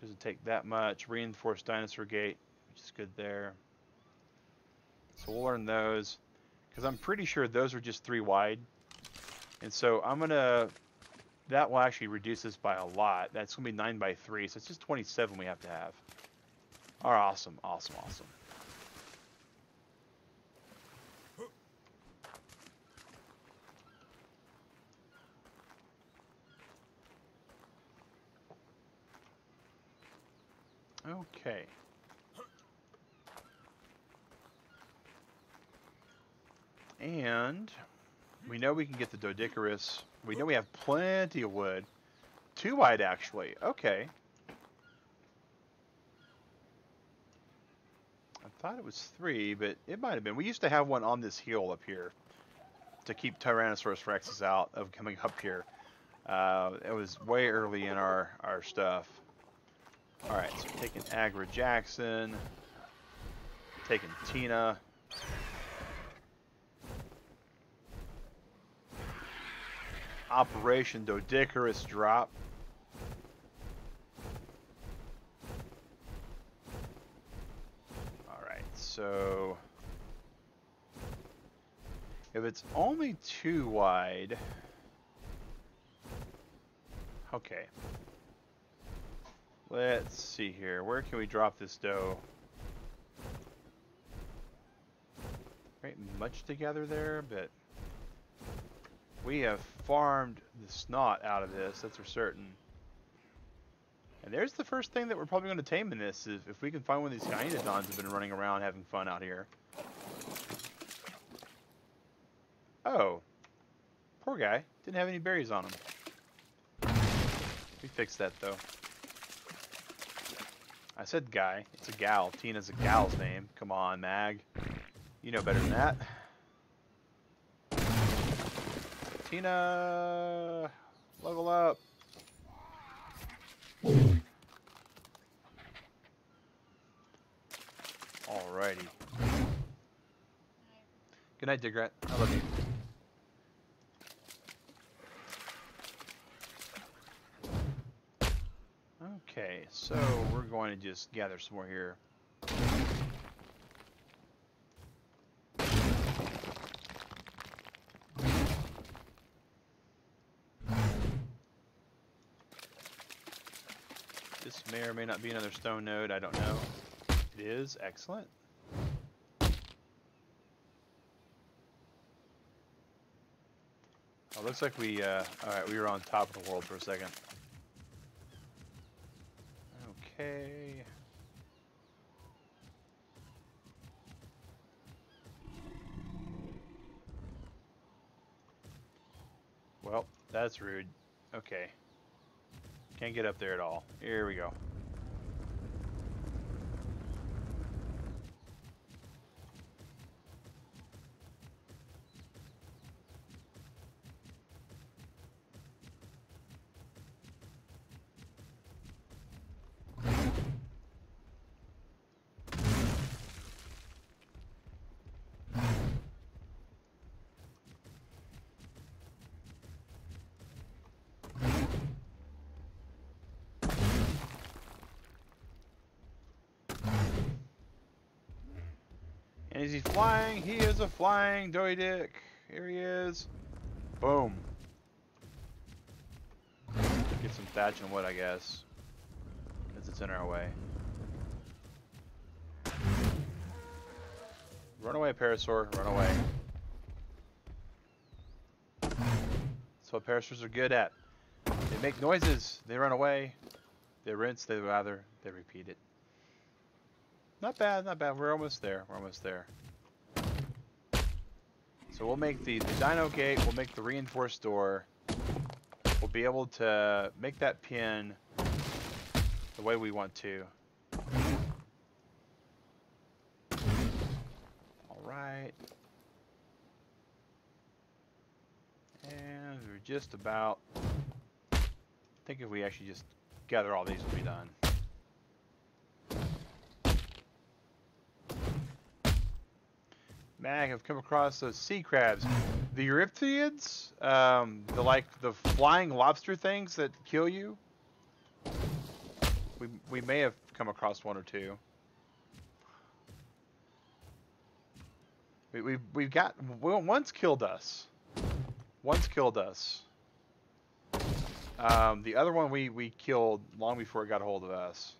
Doesn't take that much. Reinforced dinosaur gate, which is good there. So we'll learn those. Because I'm pretty sure those are just 3 wide. And so I'm going to... That will actually reduce this by a lot. That's going to be 9 by 3. So it's just 27 we have to have. All right, awesome, awesome, awesome. Okay. And we know we can get the Doedicurus. We know we have plenty of wood. 2 wide, actually. Okay. I thought it was 3, but it might have been. We used to have one on this hill up here to keep Tyrannosaurus Rexes out of coming up here. It was way early in our stuff. Alright, so taking Agra Jackson. Taking Tina. Operation Doedicurus drop. Alright, so if it's only 2 wide, okay. Let's see here. Where can we drop this dough? Right, much together there, but we have farmed the snot out of this, that's for certain. And there's the first thing that we're probably going to tame in this, is if we can find one of these hyenodons that have been running around having fun out here. Oh. Poor guy. Didn't have any berries on him. We fixed that, though. I said guy. It's a gal. Tina's a gal's name. Come on, Mag. You know better than that. Tina! Level up! Alrighty. Good night, Digrat. I love you. Okay, so we're going to just gather some more here. This may or may not be another stone node, I don't know. It is, excellent. Oh, looks like we, alright, we were on top of the world for a second. Okay. Well, that's rude. Okay. Can't get up there at all. Here we go. And is he flying? He is a flying Doedic. Here he is. Boom. Get some thatch and wood, I guess. As it's in our way. Run away, Parasaur. Run away. That's what parasaurs are good at. They make noises. They run away. They rinse. They lather. They repeat it. Not bad, not bad. We're almost there. We're almost there. So we'll make the dino gate. We'll make the reinforced door. We'll be able to make that pin the way we want to. All right. And we're just about... I think if we actually just gather all these, we'll be done. Mag, I've come across those sea crabs. The Euryptiids? The flying lobster things that kill you? We may have come across one or two. We've got... Well, one's killed us. One's killed us. The other one we killed long before it got a hold of us.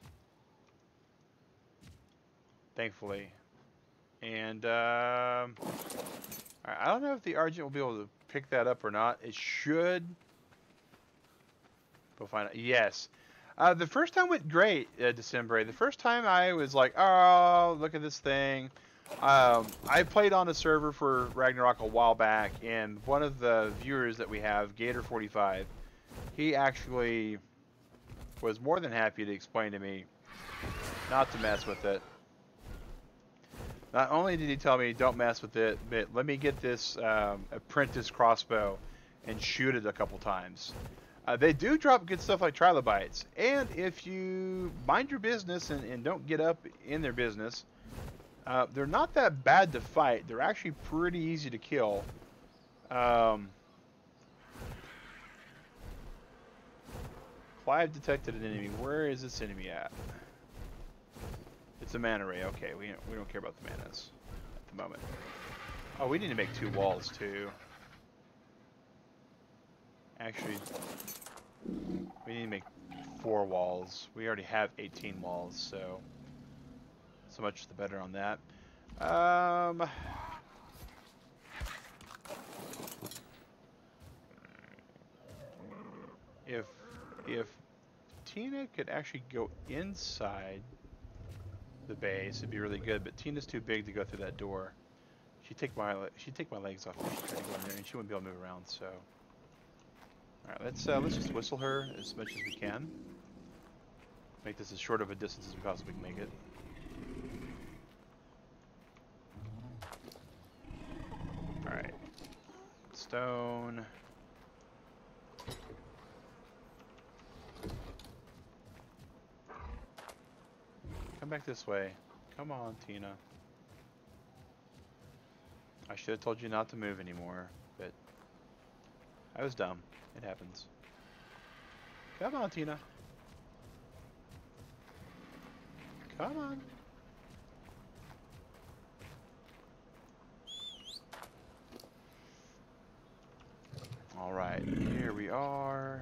Thankfully. And I don't know if the Argent will be able to pick that up or not. It should. We'll find out. Yes. The first time went great, December. The first time I was like, oh, look at this thing. I played on a server for Ragnarok a while back, and one of the viewers that we have, Gator45, he actually was more than happy to explain to me not to mess with it. Not only did he tell me don't mess with it, but let me get this apprentice crossbow and shoot it a couple times. They do drop good stuff like trilobites, and if you mind your business and don't get up in their business, they're not that bad to fight. They're actually pretty easy to kill. Clive detected an enemy. Where is this enemy at? It's a mana ray. Okay, we don't care about the manas at the moment. Oh, we need to make 2 walls too. Actually, we need to make 4 walls. We already have 18 walls, so much the better on that. If Tina could actually go inside the base, it'd be really good. But Tina's too big to go through that door. She'd take my legs off if she tried to go in there, and she wouldn't be able to move around. So, all right, let's just whistle her as much as we can. Make this as short of a distance as we possibly can make it. All right, stone. Come back this way. Come on, Tina. I should have told you not to move anymore, but I was dumb. It happens. Come on, Tina. Come on. All right, here we are.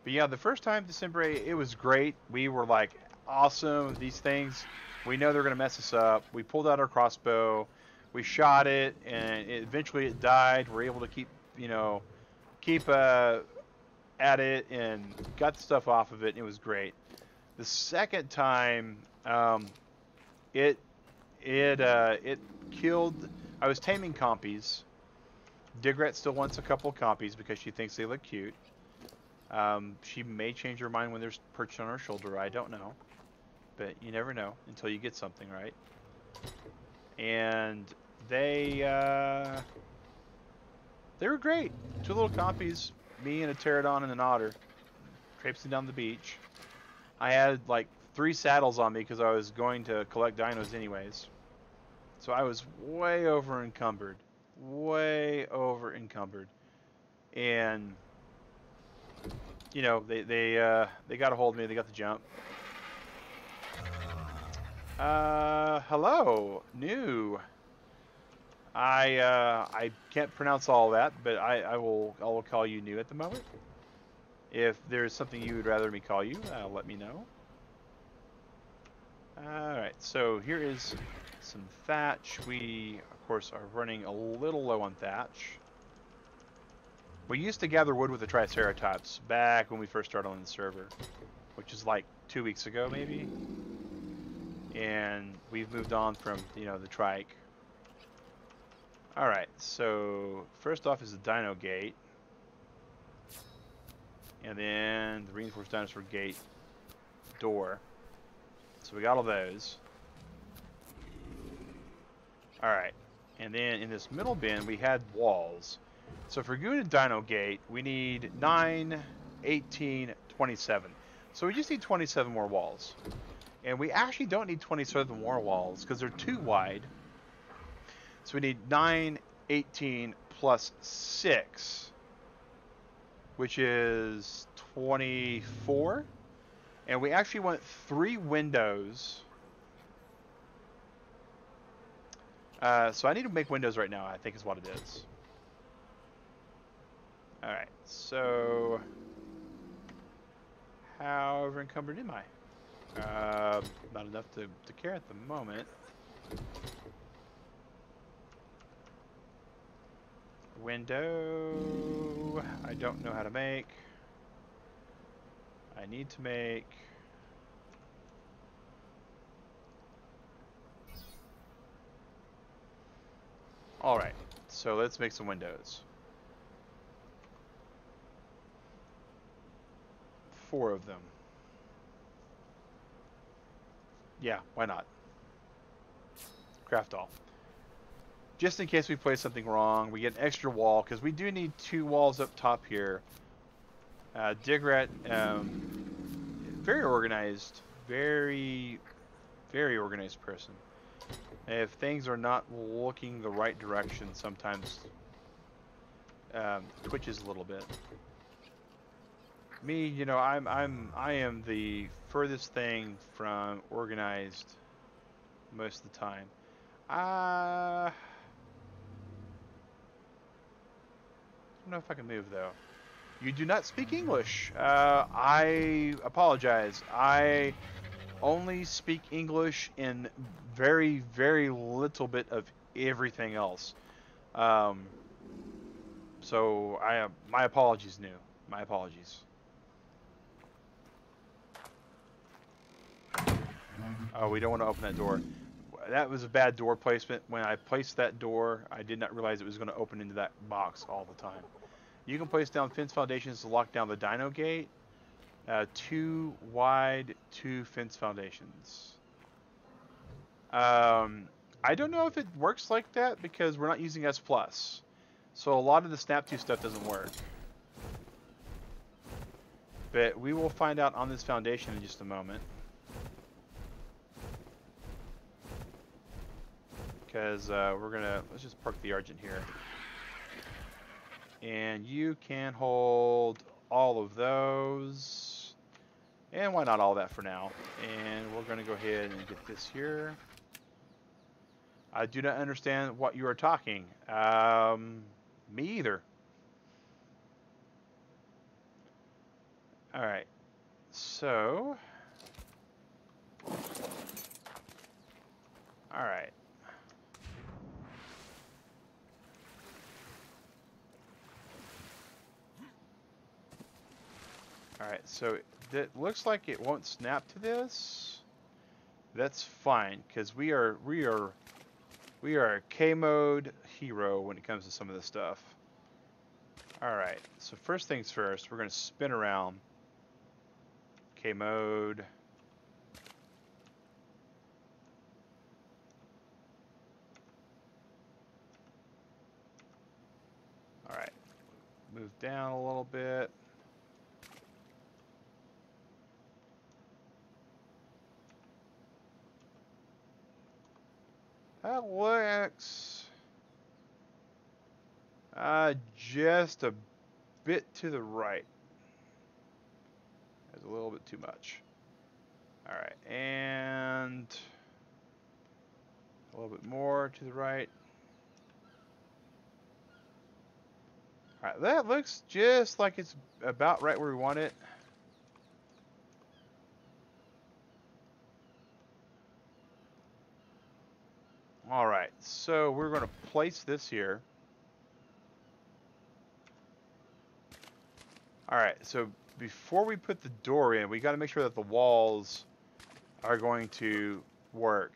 But yeah, the first time December, it was great. We were like, awesome, these things, we know they're going to mess us up. We pulled out our crossbow, we shot it, and eventually it died. We're able to keep at it and got the stuff off of it, and it was great. The second time, it killed, I was taming compies. Digret still wants a couple of compies because she thinks they look cute. She may change her mind when there's perched on her shoulder. I don't know, but you never know until you get something, right? And they were great. 2 little compies, me and a pterodon and an otter, traipsing down the beach. I had like 3 saddles on me because I was going to collect dinos anyways, so I was way over encumbered, and you know, they got a hold of me. They got the jump. Hello, new. I can't pronounce all that, but I will call you new at the moment. If there's something you would rather me call you, let me know. All right, so here is some thatch. We of course are running a little low on thatch. We used to gather wood with the Triceratops back when we first started on the server, which is like 2 weeks ago maybe. And we've moved on from, the trike. Alright, so first off is the dino gate. And then the reinforced dinosaur gate door. So we got all those. Alright, and then in this middle bin we had walls. So for going to Dino Gate, we need 9, 18, 27. So we just need 27 more walls. And we actually don't need 27 more walls because they're too wide. So we need 9, 18 plus 6, which is 24. And we actually want 3 windows. So I need to make windows right now, I think is what it is. Alright, so how over encumbered am I? Not enough to care at the moment. Window. I don't know how to make. I need to make. Alright, so let's make some windows. 4 of them. Yeah, why not? Craft all. Just in case we play something wrong, we get an extra wall, because we do need 2 walls up top here. Digrat, very organized. Very, very organized person. If things are not looking the right direction, sometimes twitches a little bit. Me, you know, I am the furthest thing from organized most of the time. I don't know if I can move though. You do not speak English. I apologize. I only speak English in very, very little bit of everything else. So my apologies, New. My apologies. Oh, we don't want to open that door. That was a bad door placement. When I placed that door, I did not realize it was going to open into that box all the time. You can place down fence foundations to lock down the dino gate. 2 wide, 2 fence foundations. I don't know if it works like that because we're not using S+. So a lot of the Snap 2 stuff doesn't work. But we will find out on this foundation in just a moment. Because let's just park the Argent here. And you can hold all of those. And why not all that for now? And we're going to go ahead and get this here. I do not understand what you are talking. Me either. Alright. So. Alright. Alright, so it looks like it won't snap to this. That's fine, because we are a K-mode hero when it comes to some of this stuff. Alright, so first things first, we're going to spin around. K-mode. Alright, move down a little bit. That looks just a bit to the right. That's a little bit too much. All right, and a little bit more to the right. All right, that looks just like it's about right where we want it. All right, so we're going to place this here. All right, so before we put the door in, we got to make sure that the walls are going to work.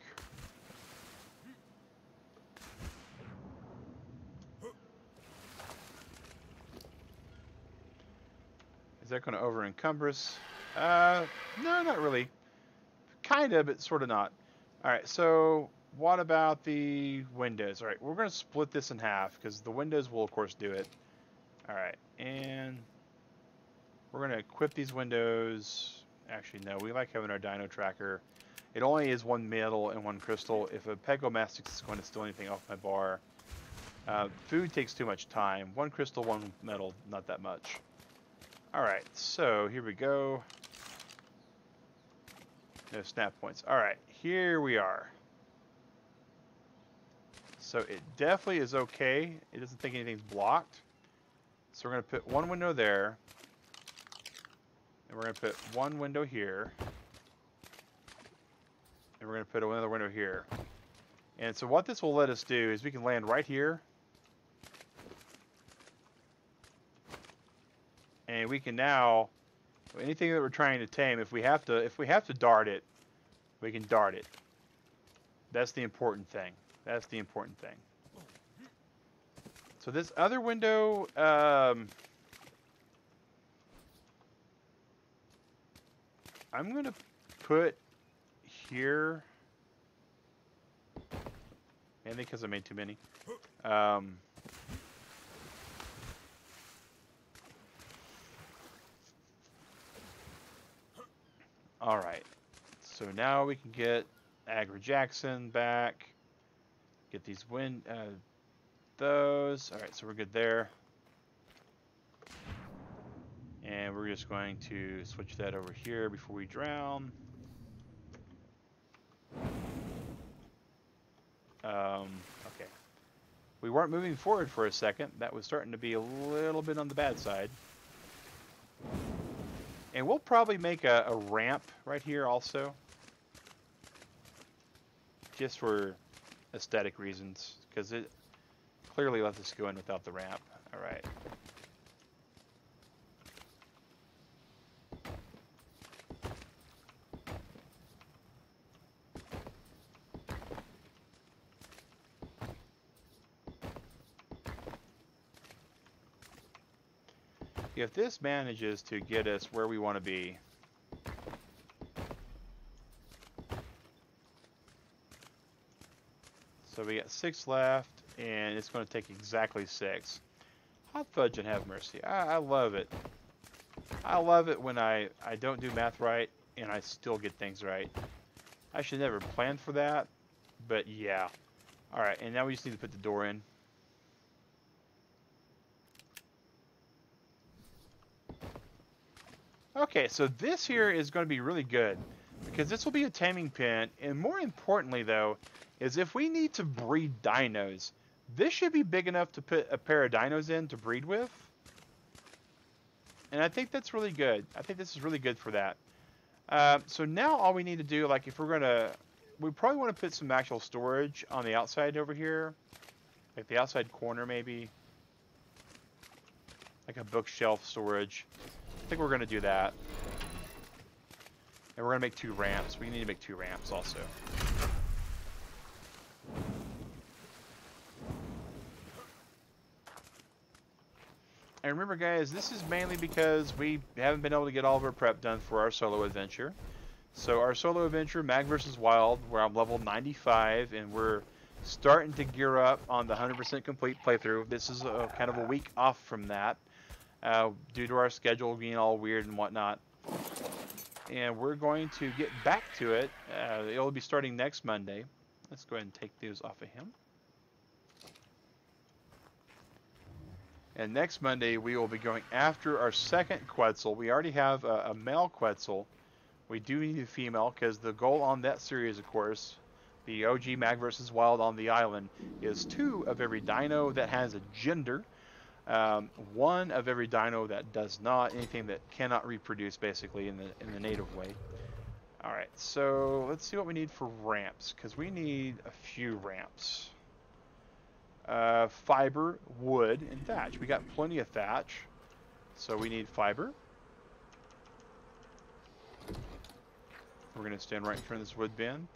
Is that going to over encumber us? No, not really. Kind of, but sort of not. All right, so what about the windows? All right, we're going to split this in half because the windows will, of course, do it. All right, and we're going to equip these windows. Actually, no, we like having our dino tracker. It only is 1 metal and 1 crystal. If a Pegomastix is going to steal anything off my bar, food takes too much time. 1 crystal, 1 metal, not that much. All right, so here we go. No snap points. All right, here we are. So it definitely is okay. It doesn't think anything's blocked. So we're going to put 1 window there. And we're going to put 1 window here. And we're going to put another window here. And so what this will let us do is we can land right here. and we can now, anything that we're trying to tame, if we have to dart it, we can dart it. That's the important thing. That's the important thing. So this other window, I'm gonna put here, mainly because I made too many. All right, so now we can get Agra Jackson back. Get these those. All right, so we're good there. And we're just going to switch that over here before we drown. Okay. We weren't moving forward for a second. That was starting to be a little bit on the bad side. And we'll probably make a ramp right here also. Just for aesthetic reasons. Because it clearly lets us go in without the ramp. Alright. If this manages to get us where we want to be, so we got 6 left, and it's going to take exactly 6. Hot fudge and have mercy. I love it. I love it when I don't do math right, and I still get things right. I should never plan for that, but yeah. Alright, and now we just need to put the door in. Okay, so this here is going to be really good because this will be a taming pen, and more importantly though, is if we need to breed dinos, this should be big enough to put a pair of dinos in to breed with. And I think that's really good. I think this is really good for that. So now all we need to do, like if we're going to, we probably want to put some actual storage on the outside over here. Like the outside corner maybe. Like a bookshelf storage. I think we're going to do that. And we're going to make 2 ramps. We need to make 2 ramps also. And remember guys, this is mainly because we haven't been able to get all of our prep done for our solo adventure. So our solo adventure, Mag vs. Wild, where I'm level 95, and we're starting to gear up on the 100% complete playthrough. This is kind of a week off from that. Due to our schedule being all weird and whatnot. And we're going to get back to it. It'll be starting next Monday. Let's go ahead and take those off of him. And next Monday we will be going after our second Quetzal. We already have a male Quetzal. We do need a female because the goal on that series, of course, the OG Mag vs. Wild on the island, is 2 of every dino that has a gender. 1 of every dino that does not, anything that cannot reproduce basically in the native way. Alright, so let's see what we need for ramps, because we need a few ramps. Fiber, wood, and thatch. We got plenty of thatch, so we need fiber. We're going to stand right in front of this wood bin,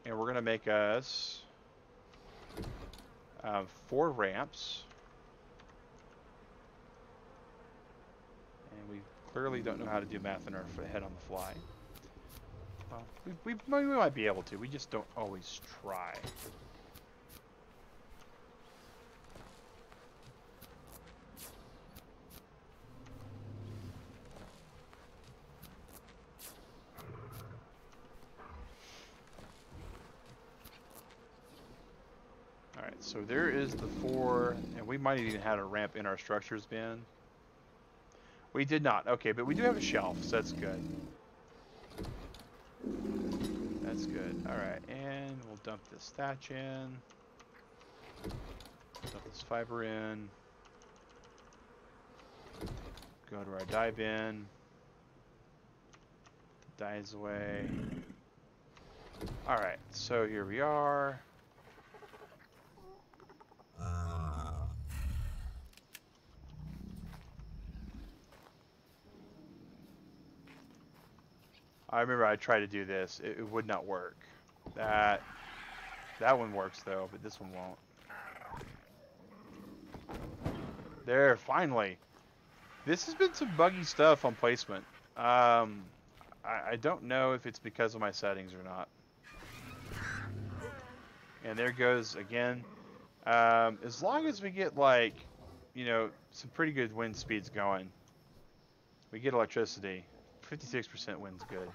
and we're going to make us 4 ramps. And we clearly don't know how to do math in our head on the fly. Well, we might be able to. We just don't always try. Alright, so there is the 4, and we might have even had a ramp in our structures bin. We did not. Okay, but we do have a shelf, so that's good. That's good. Alright, and we'll dump this thatch in. Dump this fiber in. Go to our dye bin. The dye's away. Alright, so here we are. I remember I tried to do this. It would not work. That one works though, but this one won't. There, finally. This has been some buggy stuff on placement. I don't know if it's because of my settings or not. And there goes again. As long as we get like, you know, some pretty good wind speeds going, we get electricity. 56% wind's good.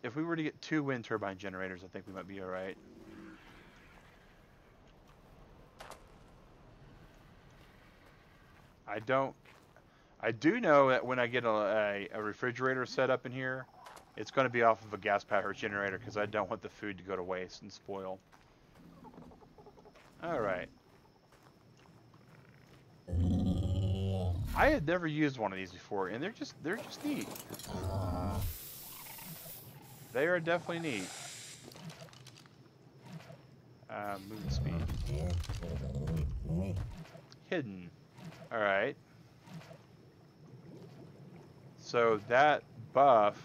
If we were to get 2 wind turbine generators, I think we might be all right. I do know that when I get a refrigerator set up in here, it's going to be off of a gas powered generator because I don't want the food to go to waste and spoil. All right. I had never used one of these before, and they're just neat. They are definitely neat. Movement speed. Hidden. All right. So that buff.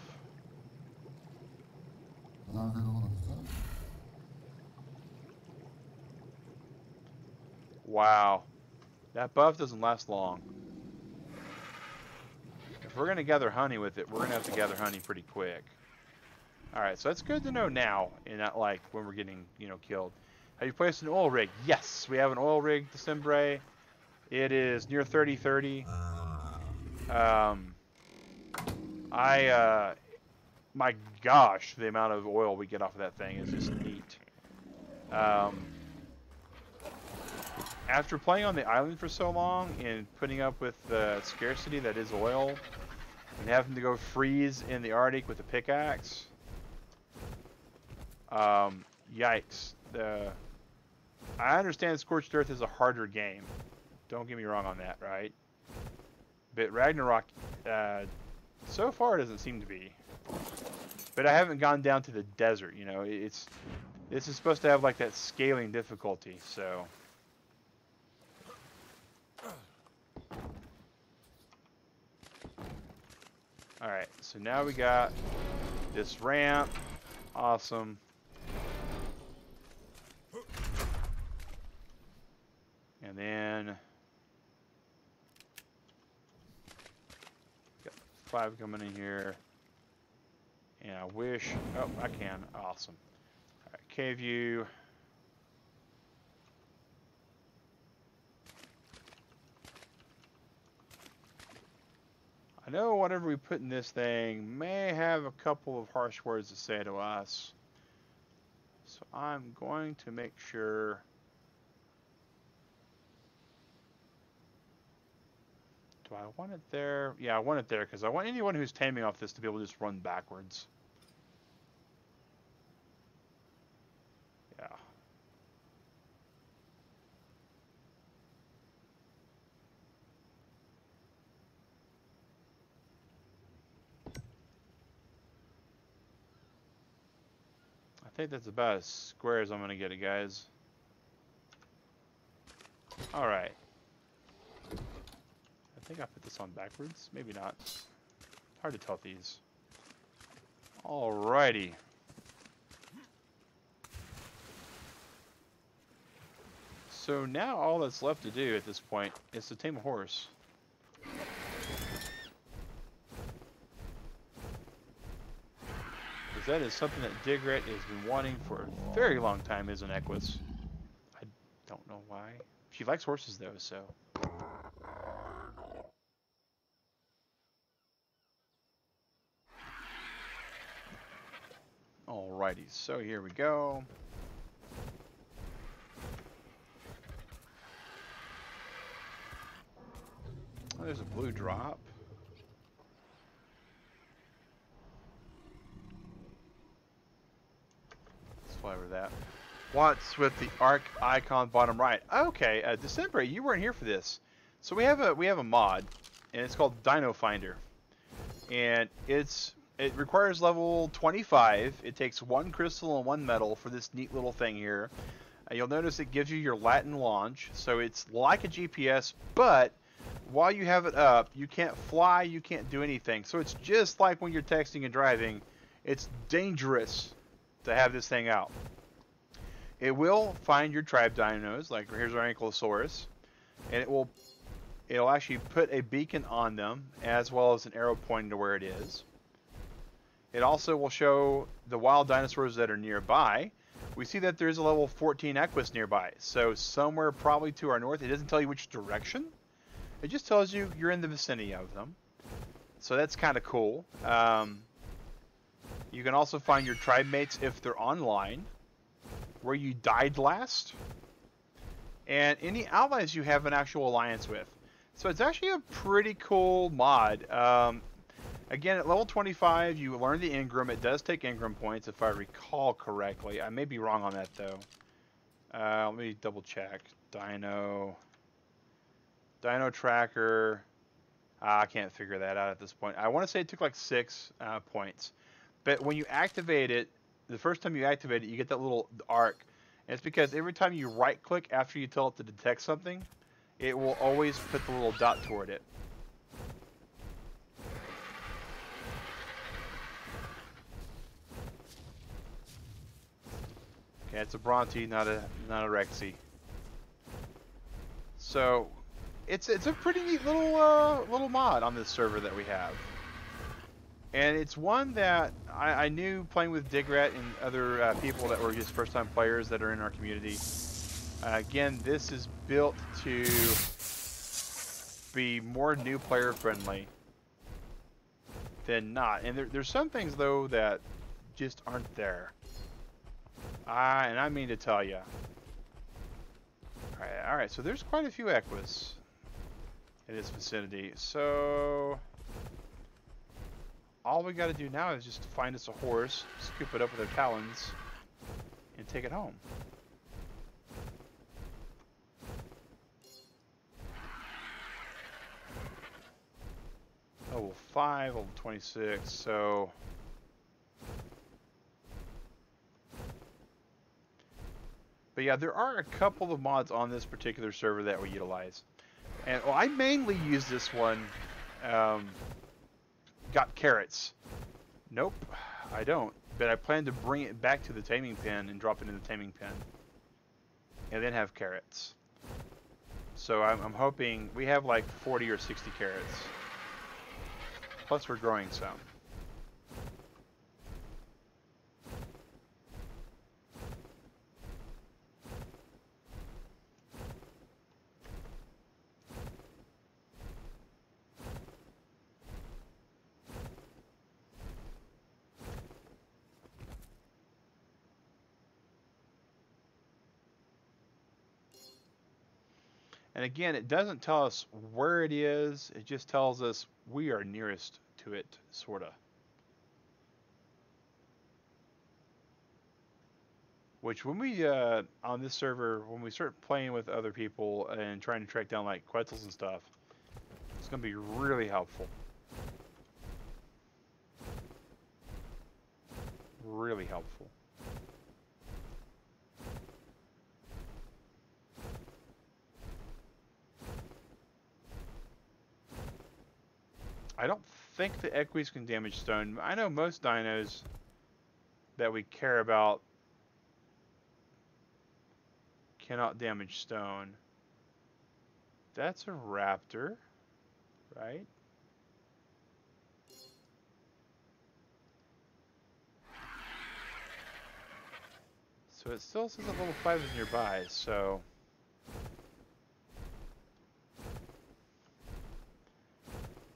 Wow. That buff doesn't last long. If we're going to gather honey with it, we're going to have to gather honey pretty quick. Alright, so that's good to know now, and not like when we're getting, you know, killed. Have you placed an oil rig? Yes, we have an oil rig, December. It is near 3030. My gosh, the amount of oil we get off of that thing is just neat. After playing on the island for so long and putting up with the scarcity that is oil, and having to go freeze in the Arctic with a pickaxe, yikes. I understand Scorched Earth is a harder game. Don't get me wrong on that, right? But Ragnarok, so far, doesn't seem to be. But I haven't gone down to the desert, you know. This is supposed to have like that scaling difficulty, so. Alright, so now we got this ramp. Awesome. And then got 5 coming in here. And I wish, oh, I can. Awesome. Alright, cave view. I know whatever we put in this thing may have a couple of harsh words to say to us. So I'm going to make sure. Do I want it there? Yeah, I want it there because I want anyone who's taming off this to be able to just run backwards. Yeah. I think that's about as square as I'm going to get it, guys. Alright. I think I put this on backwards. Maybe not. Hard to tell with these. Alrighty. So now all that's left to do at this point is to tame a horse. That is something that Digret has been wanting for a very long time as an Equus. I don't know why. She likes horses though, so. Alrighty, so here we go. Oh, there's a blue drop. Over that. What's with the arc icon bottom right? Okay, December, you weren't here for this. So we have a mod, and it's called Dino Finder, and it requires level 25. It takes 1 crystal and 1 metal for this neat little thing here. You'll notice it gives you your Latin launch, so it's like a GPS, but while you have it up, you can't fly, you can't do anything. So it's just like when you're texting and driving. It's dangerous to have this thing out. It will find your tribe dinos, like here's our Ankylosaurus, and it'll actually put a beacon on them as well as an arrow pointing to where it is. It also will show the wild dinosaurs that are nearby. We see that there's a level 14 Equus nearby, so somewhere probably to our north. It doesn't tell you which direction. It just tells you you're in the vicinity of them. So that's kind of cool. You can also find your tribe mates if they're online, where you died last, and any allies you have an actual alliance with. So it's actually a pretty cool mod. Again, at level 25, you learn the Ingram. It does take Ingram points, if I recall correctly. I may be wrong on that, though. Let me double check. Dino tracker. I can't figure that out at this point. I want to say it took like 6 points. But when you activate it, the first time you activate it, you get that little arc. And it's because every time you right-click after you tell it to detect something, it will always put the little dot toward it. Okay, it's a Bronte, not a Rexy. So, it's a pretty neat little mod on this server that we have. And it's one that I knew playing with Digrat and other people that were just first-time players that are in our community. Again, this is built to be more new player friendly than not. And there's some things, though, that just aren't there. And I mean to tell you. Alright, so there's quite a few Equus in this vicinity. So all we got to do now is just find us a horse, scoop it up with our talons, and take it home. Level 5, level 26, so but yeah, there are a couple of mods on this particular server that we utilize. And well, I mainly use this one. Got carrots. Nope, I don't. But I plan to bring it back to the taming pen and drop it in the taming pen. And then have carrots. So I'm hoping we have like 40 or 60 carrots. Plus we're growing some. And again, it doesn't tell us where it is, it just tells us we are nearest to it, sorta. Which when we, on this server, when we start playing with other people and trying to track down like Quetzals and stuff, it's gonna be really helpful. Really helpful. I don't think the Equus can damage stone. I know most dinos that we care about cannot damage stone. That's a raptor, right? So it still says that level 5 is nearby, so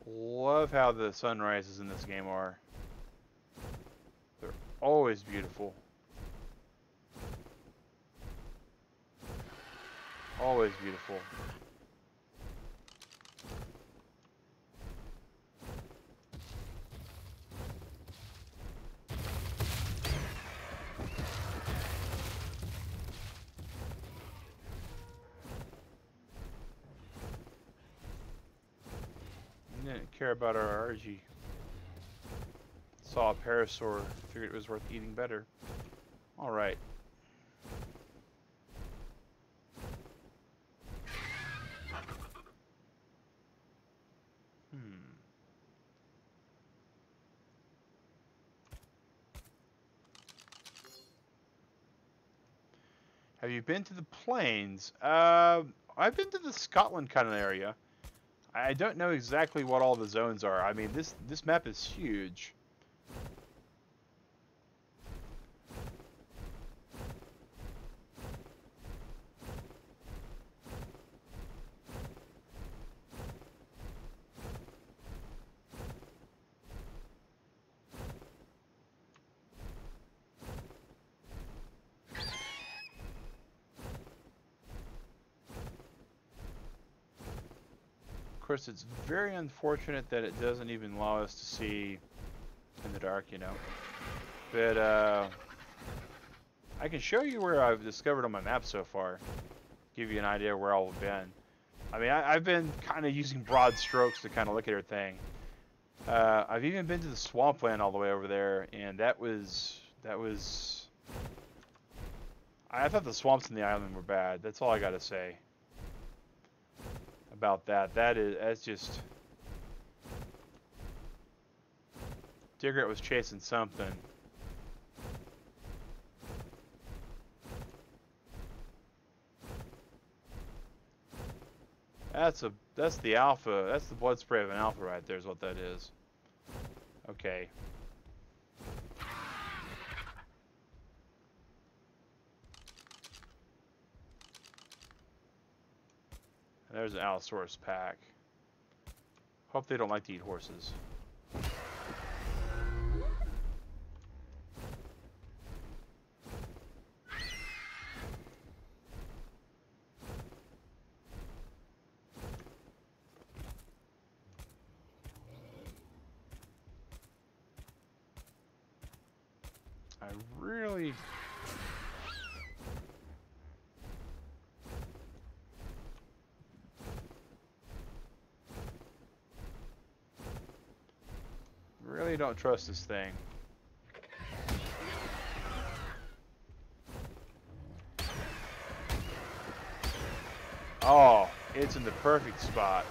love how the sunrises in this game are. They're always beautiful. Always beautiful. Didn't care about our RG. Saw a parasaur, figured it was worth eating better. Alright. Have you been to the plains? I've been to the Scotland kind of area. I don't know exactly what all the zones are. I mean, this map is huge. Of course, it's very unfortunate that it doesn't even allow us to see in the dark, you know. But I can show you where I've discovered on my map so far. Give you an idea where all have been. I mean, I've been kind of using broad strokes to kind of look at everything. I've even been to the swampland all the way over there, and that was. I thought the swamps in the island were bad. That's all I gotta say about that. That's just. Digret was chasing something. That's the alpha. That's the blood spray of an alpha right there is what that is. Okay. There's an Allosaurus pack. Hope they don't like to eat horses. I really don't trust this thing. Oh, it's in the perfect spot.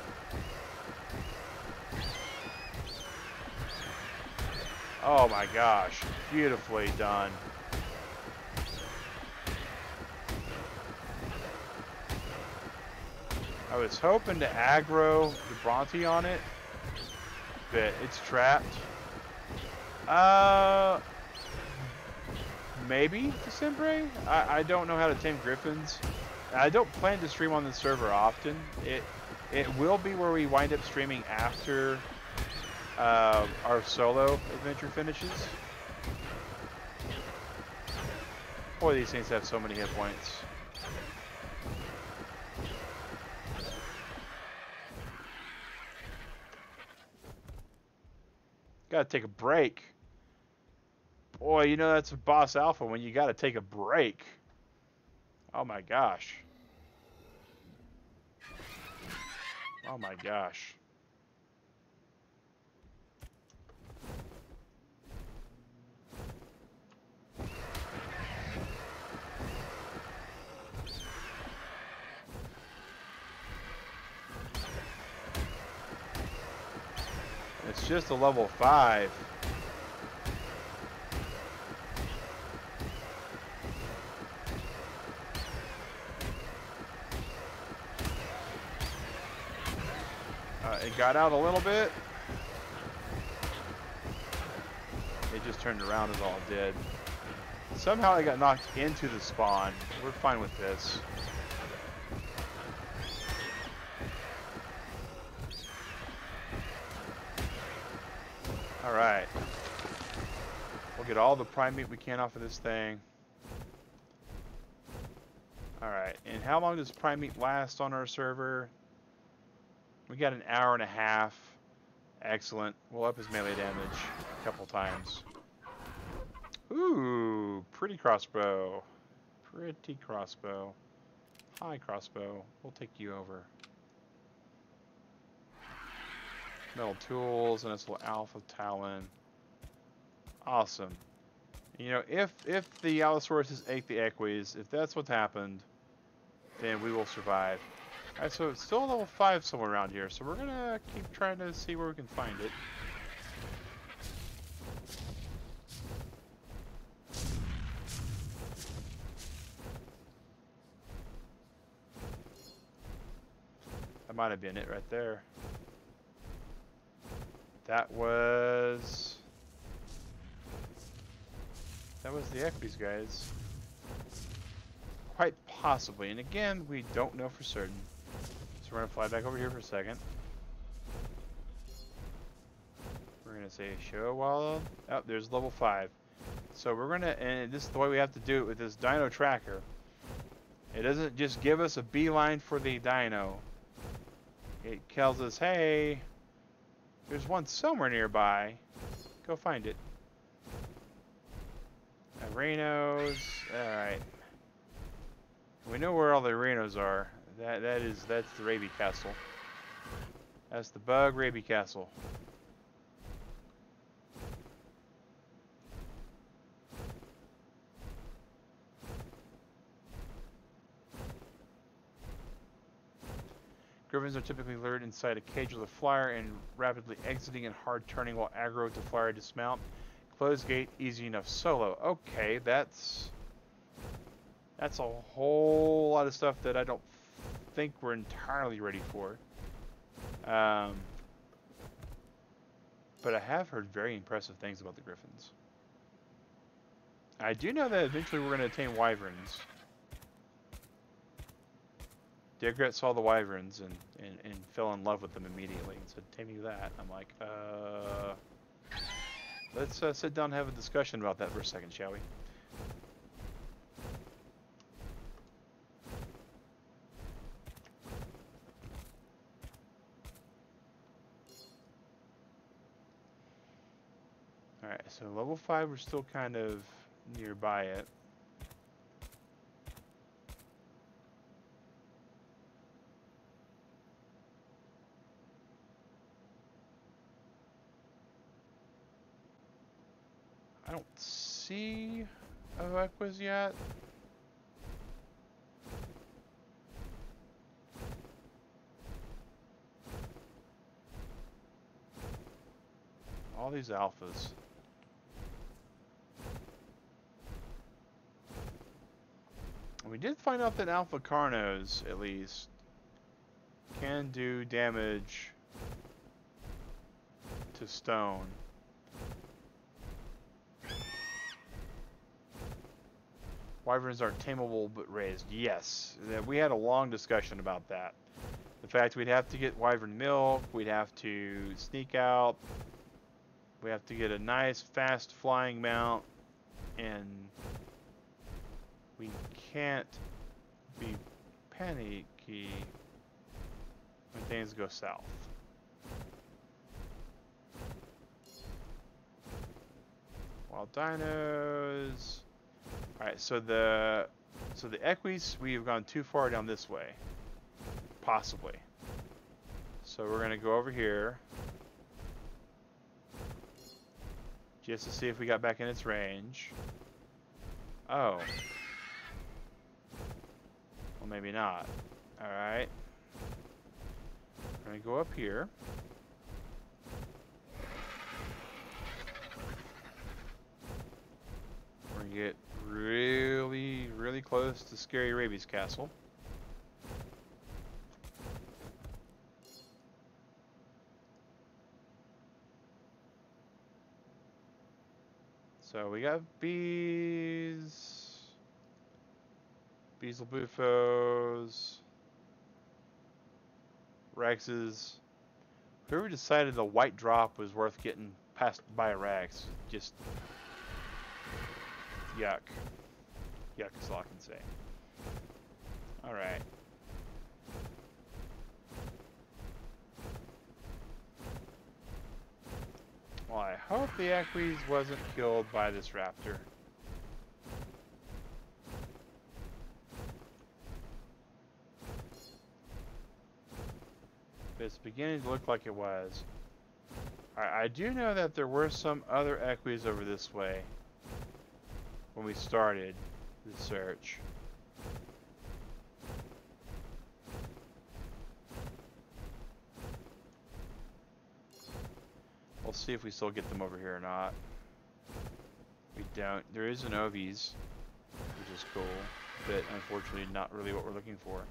Oh my gosh, beautifully done. I was hoping to aggro the Bronte on it, but it's trapped. Maybe December? I don't know how to tame griffins. I don't plan to stream on this server often. It will be where we wind up streaming after our solo adventure finishes. Boy, these things have so many hit points. Gotta take a break. Boy, you know that's a boss alpha when you gotta take a break. Oh my gosh. Oh my gosh. It's just a level 5. It got out a little bit. It just turned around is all it did. Somehow I got knocked into the spawn. We're fine with this. Alright. We'll get all the prime meat we can off of this thing. Alright, and how long does prime meat last on our server? We got an hour and a half. Excellent. We'll up his melee damage a couple times. Ooh, pretty crossbow. Pretty crossbow. Hi, crossbow. We'll take you over. Metal tools and this little alpha talon. Awesome. You know, if the Allosaurus ate the equies, if that's what's happened, then we will survive. Alright, so it's still level 5 somewhere around here, so we're gonna keep trying to see where we can find it. That might have been it right there. That was the equities, guys. Quite possibly. And again, we don't know for certain. So we're going to fly back over here for a second. We're going to say show while... Oh, there's level 5. So we're going to... And this is the way we have to do it with this dino tracker. It doesn't just give us a beeline for the dino. It tells us, hey, there's one somewhere nearby. Go find it. Rhinos. Alright. We know where all the rhinos are. That's the Raby Castle. That's the Bug Raby Castle. Griffins are typically lured inside a cage with a flyer and rapidly exiting and hard turning while aggro to flyer dismount. Closed gate, easy enough solo. Okay, that's a whole lot of stuff that I don't think we're entirely ready for. But I have heard very impressive things about the Griffins. I do know that eventually we're going to attain wyverns. Digret saw the wyverns and fell in love with them immediately and said, "Tame me that." I'm like, let's sit down and have a discussion about that for a second, shall we? Alright, so level 5, we're still kind of nearby it. I don't see Equus yet. All these alphas. We did find out that Alpha Carnos, at least, can do damage to stone. Wyverns are tameable but raised. Yes, we had a long discussion about that. The fact we'd have to get wyvern milk, we'd have to sneak out, we have to get a nice fast flying mount, and we can't be panicky when things go south. Wild dinos. Alright, so the Equus, we have gone too far down this way. Possibly. So we're gonna go over here. Just to see if we got back in its range. Oh. Well, maybe not. Alright. We're gonna go up here. We're gonna get really, really close to Scary Raby's castle. So we got bees, Beelzebufos, Rexes. Whoever decided the white drop was worth getting passed by a Rex, just yuck. Yuck is all I can say. Alright. Well, I hope the Equus wasn't killed by this raptor. It's beginning to look like it was. I do know that there were some other Equus over this way when we started the search. We'll see if we still get them over here or not. We don't. There is an Ovies, which is cool, but unfortunately not really what we're looking for.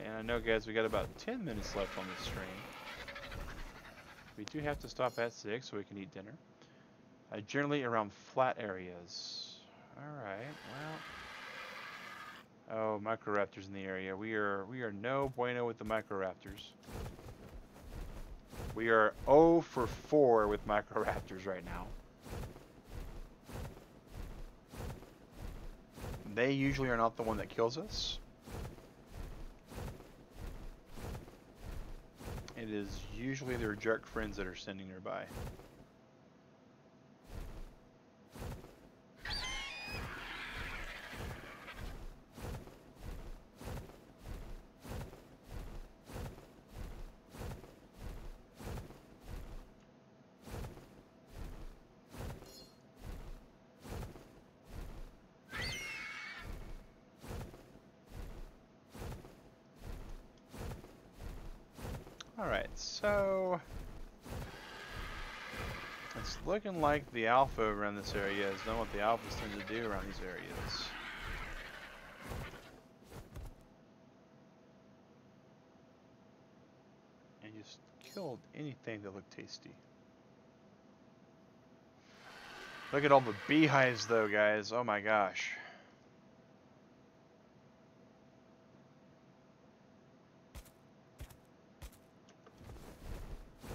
And I know, guys, we got about 10 minutes left on this stream. We do have to stop at 6 so we can eat dinner. Generally around flat areas. Alright, well. Oh, microraptors in the area. We are no bueno with the microraptors. We are 0 for 4 with microraptors right now. They usually are not the one that kills us. It is usually their jerk friends that are standing nearby. Alright, so it's looking like the alpha around this area is not what the alphas tend to do around these areas. And just killed anything that looked tasty. Look at all the beehives though, guys. Oh my gosh.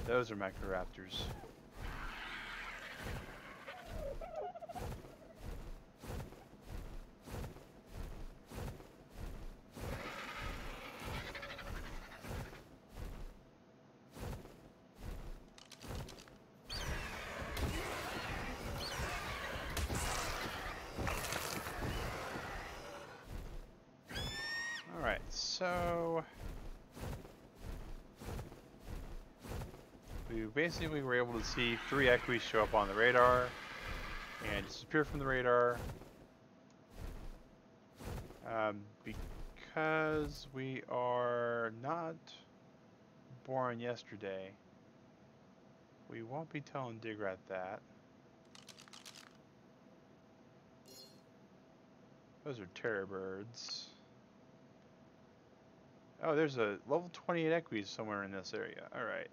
Those are microraptors. Alright, so we basically were able to see 3 equies show up on the radar and disappear from the radar. Because we are not born yesterday, we won't be telling Digrat that. Those are terror birds. Oh, there's a level 28 equies somewhere in this area. Alright.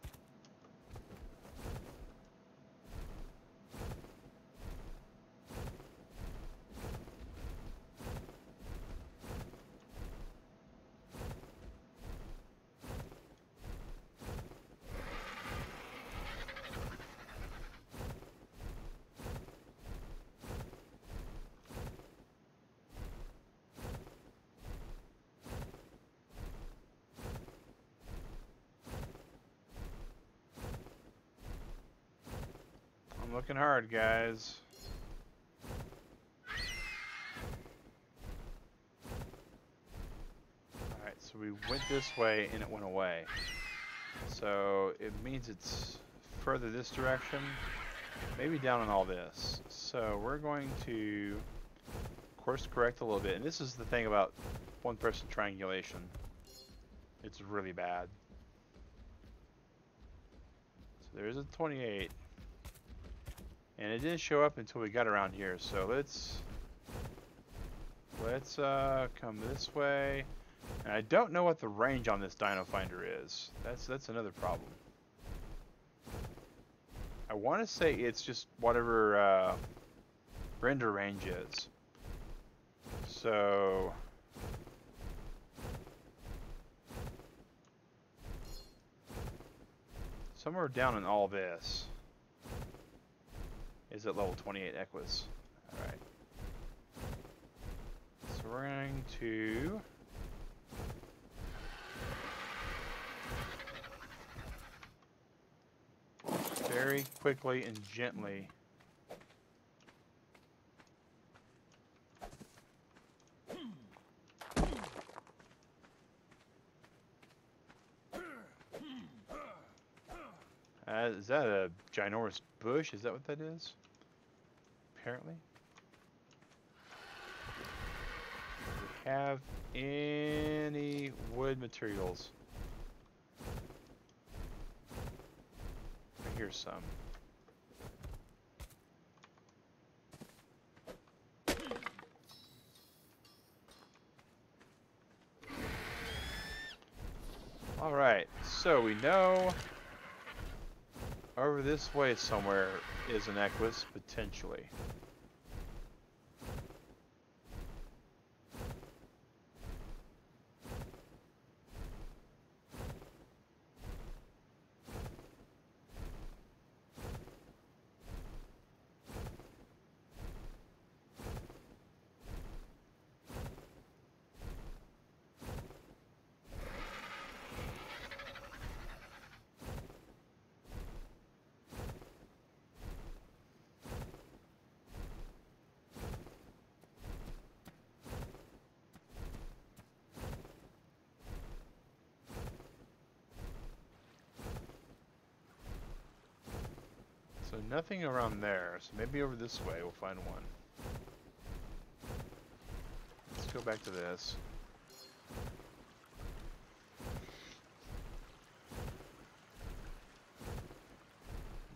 I'm looking hard, guys. Alright, so we went this way and it went away. So it means it's further this direction, maybe down on all this. So we're going to course correct a little bit. And this is the thing about one-person triangulation. It's really bad. So there's a 28. And it didn't show up until we got around here, so let's come this way. And I don't know what the range on this Dino Finder is. That's another problem. I want to say it's just whatever render range is. So somewhere down in all this is at level 28 Equus. Alright. So we're going to very quickly and gently is that a ginormous bush? Is that what that is? Apparently. Do we have any wood materials? I hear some. So we know over this way somewhere is an Equus, potentially. So nothing around there, so maybe over this way we'll find one. Let's go back to this.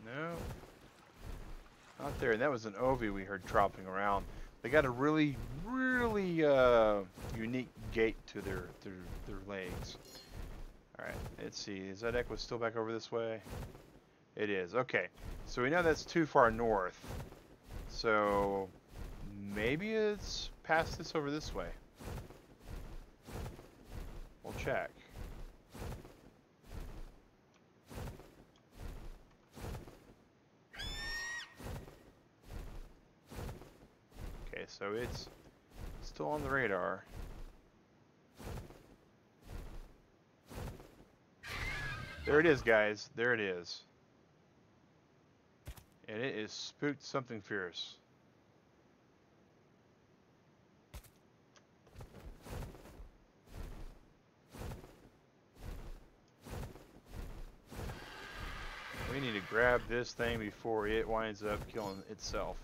No. Not there, and that was an Ovi we heard tropping around. They got a really unique gait to their legs. Alright, let's see, is that Equus still back over this way? It is, okay. So we know that's too far north. So maybe it's past this over this way. We'll check. Okay, so it's still on the radar. There it is, guys. There it is. And it is spooked something fierce. We need to grab this thing before it winds up killing itself.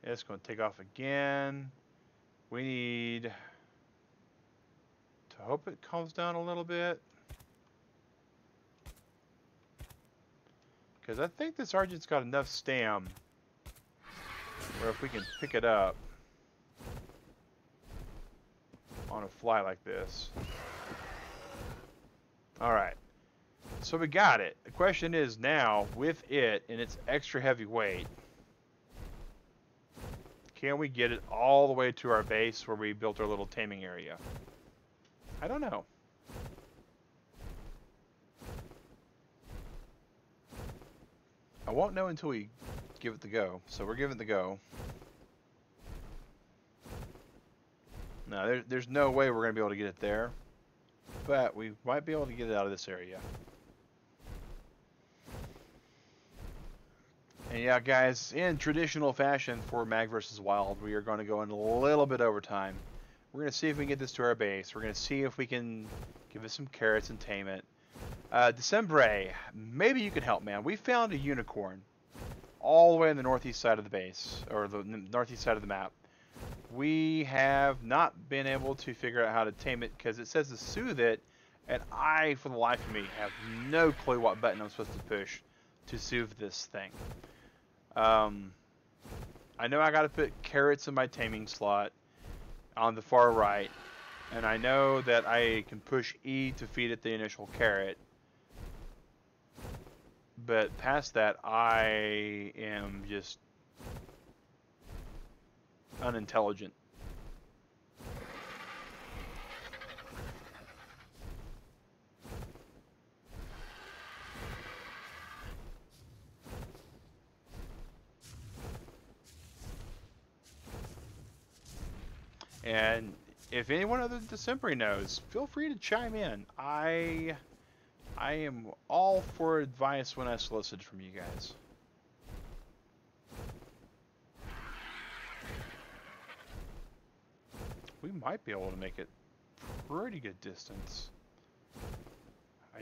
It's going to take off again. We need to hope it calms down a little bit. Because I think this Sergeant's got enough stam where if we can pick it up on a fly like this. Alright. So we got it. The question is now, with it and its extra heavy weight, can we get it all the way to our base where we built our little taming area? I don't know. I won't know until we give it the go. So we're giving it the go. No, there's no way we're going to be able to get it there. But we might be able to get it out of this area. And yeah, guys, in traditional fashion for Mag vs. Wild, we are going to go in a little bit over time. We're going to see if we can get this to our base. We're going to see if we can give it some carrots and tame it. December, maybe you can help, man. We found a unicorn all the way on the northeast side of the base, or the northeast side of the map. We have not been able to figure out how to tame it because it says to soothe it, and I, for the life of me, have no clue what button I'm supposed to push to soothe this thing. I know I got to put carrots in my taming slot on the far right, and I know that I can push E to feed it the initial carrot, but past that I am just unintelligent. And if anyone other than December knows, feel free to chime in. I am all for advice when I solicit from you guys. We might be able to make it pretty good distance. I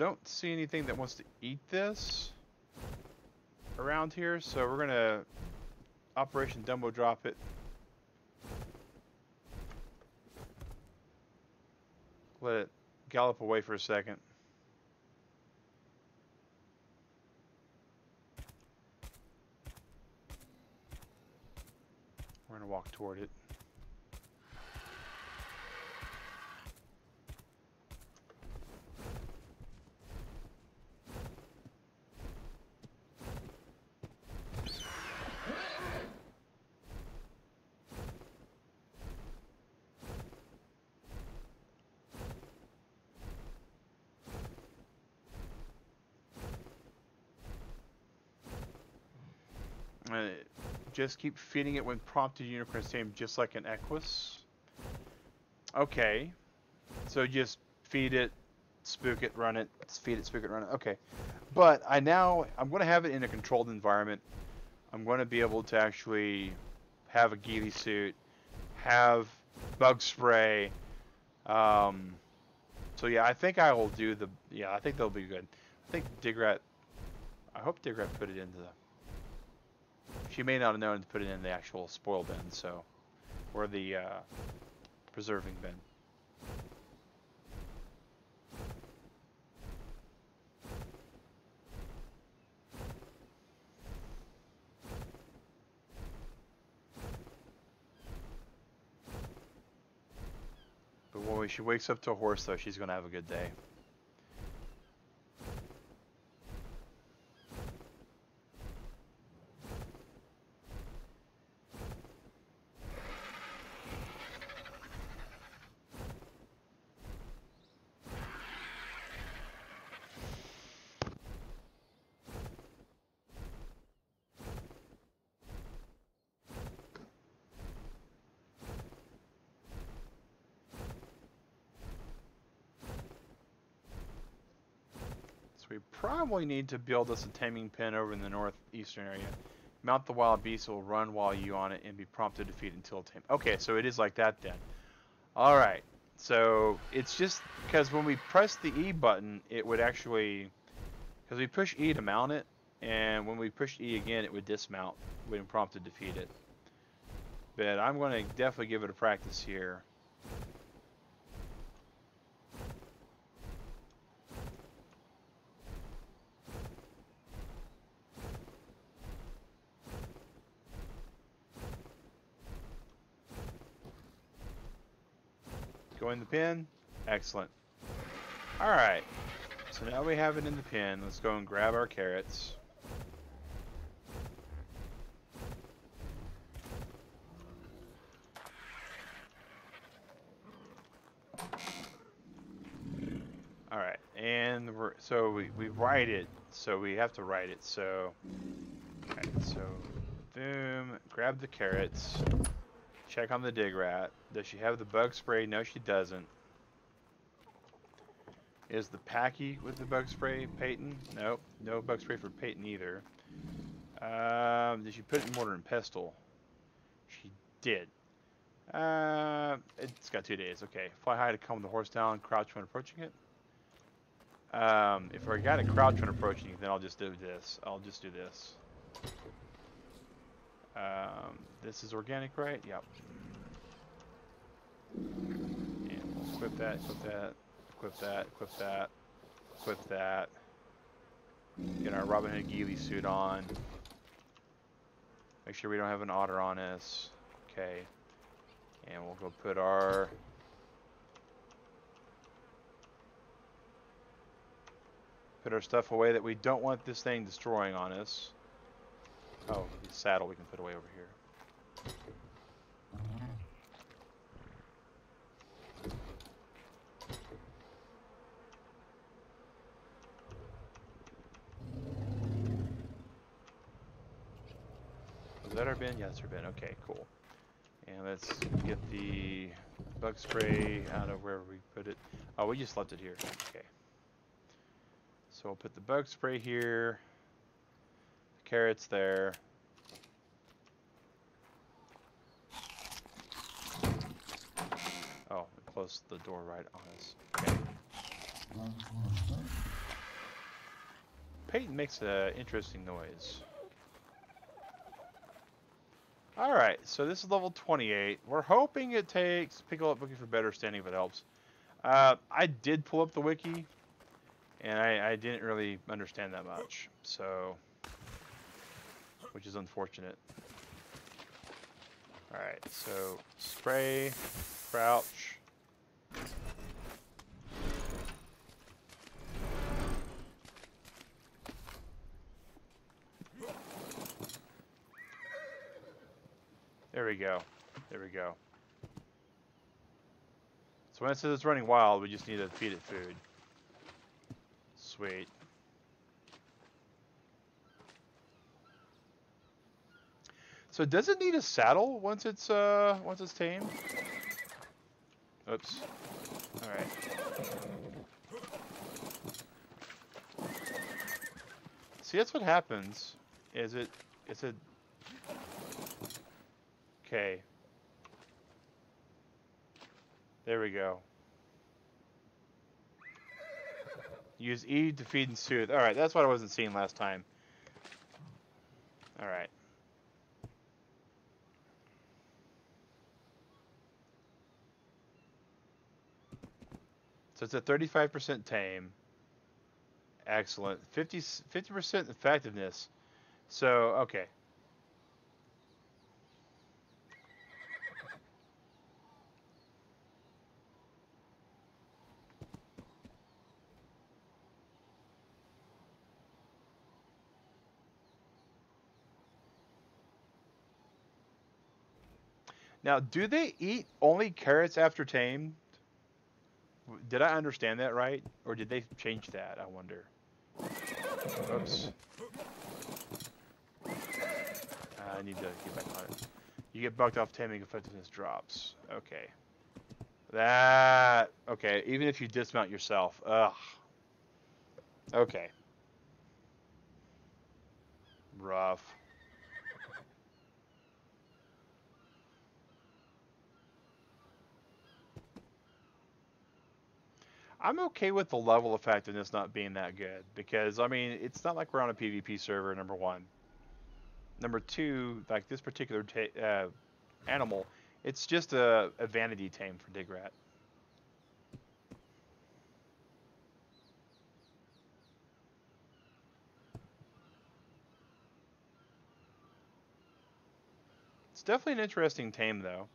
don't see anything that wants to eat this around here, so we're gonna Operation Dumbo drop it. Let it gallop away for a second. We're gonna walk toward it. Just keep feeding it when prompted. Unicorn same, just like an Equus. Okay, so just feed it, spook it, run it, feed it, spook it, run it. Okay, but I'm going to have it in a controlled environment. I'm going to be able to actually have a ghillie suit, have bug spray. So yeah, I think I will do the. Yeah, I think they'll be good. I think Digrat. I hope Digrat put it into the. She may not have known to put it in the actual spoil bin, so, or the preserving bin. But when she wakes up to a horse, though, she's gonna have a good day. We probably need to build us a taming pen over in the northeastern area. Mount the wild beast, will run while you on it and be prompted to feed until tamed. Okay, so it is like that then. Alright, so it's just because when we press the E button, it would actually, because we push E to mount it, and when we push E again, it would dismount when prompted to feed it. But I'm going to definitely give it a practice here. Go in the pen. Excellent. Alright. So now we have it in the pen. Let's go and grab our carrots. Alright. And we write it. So we have to write it. So, alright, so boom. Grab the carrots. Check on the dig rat. Does she have the bug spray? No, she doesn't. Is the Packy with the bug spray Peyton? Nope. No bug spray for Peyton either. Did she put it in mortar and pestle? She did. It's got 2 days. Okay. Fly high to calm the horse down. Crouch when approaching it. If I got a crouch when approaching it, then I'll just do this. I'll just do this. This is organic, right? Yep. And we'll equip that, equip that, equip that, equip that, equip that. Get our Robin Hood ghillie suit on. Make sure we don't have an otter on us. Okay. And we'll go put our stuff away that we don't want this thing destroying on us. Oh, the saddle we can put away over here. Is that our bin? Yeah, that's our bin. Okay, cool. And let's get the bug spray out of where we put it. Oh, we just left it here. Okay. So we'll put the bug spray here. The carrots there. Oh, we closed the door right on us. Okay. Peyton makes an interesting noise. Alright, so this is level 28. We're hoping it takes... Pick up Wiki for better standing if it helps. I did pull up the wiki, and I didn't really understand that much, so... Which is unfortunate. Alright, so spray, crouch. There we go. There we go. So when it says it's running wild, we just need to feed it food. Sweet. So does it need a saddle once it's tamed? Oops. All right. See, that's what happens. It's a okay. There we go. Use E to feed and soothe. All right, that's what I wasn't seeing last time. All right. So it's a 35% tame. Excellent. 50% effectiveness. So, okay. Now, do they eat only carrots after tamed? Did I understand that right? Or did they change that? I wonder. Oops. I need to get back on it. You get bucked off taming, effectiveness drops. Okay. That... Okay, even if you dismount yourself. Ugh. Okay. Rough. I'm okay with the level effectiveness not being that good because, I mean, it's not like we're on a PvP server, number one. Number two, like this particular animal, it's just a vanity tame for Digrat. It's definitely an interesting tame, though.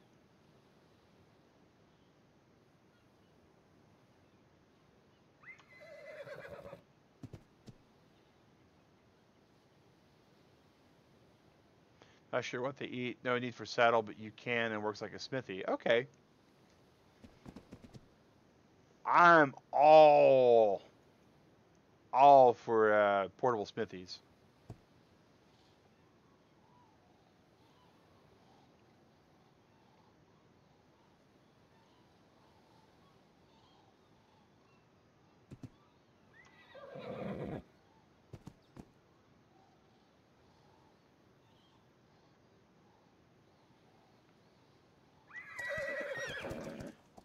Not sure what they eat. No need for saddle, but you can and works like a smithy. Okay. I'm all for portable smithies.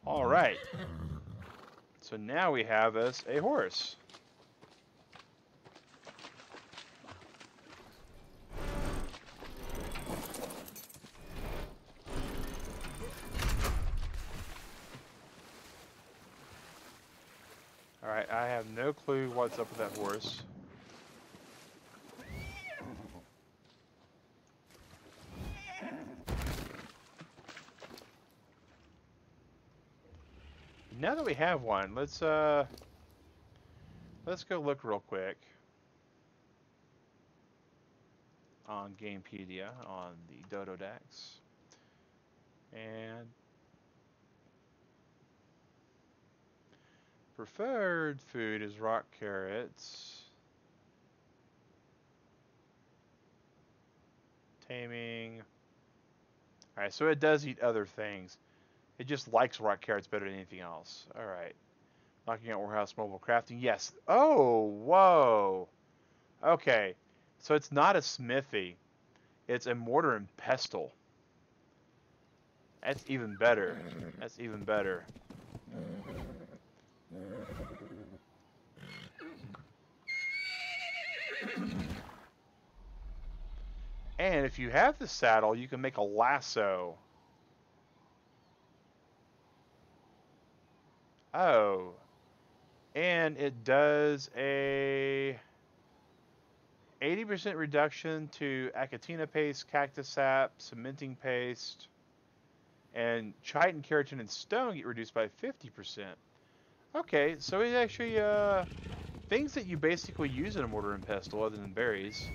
All right. So now we have us a horse. All right, I have no clue what's up with that horse. Now that we have one, let's go look real quick on Gamepedia on the Dodo Dax. And preferred food is rock carrots. Taming. Alright, so it does eat other things. It just likes rock carrots better than anything else. Alright. Knocking out warehouse mobile crafting. Yes. Oh, whoa. Okay. So it's not a smithy. It's a mortar and pestle. That's even better. That's even better. And if you have the saddle, you can make a lasso. Oh. And it does a 80% reduction to Achatina paste, cactus sap, cementing paste, and chitin, keratin, and stone get reduced by 50%. Okay, so it actually, things that you basically use in a mortar and pestle other than berries.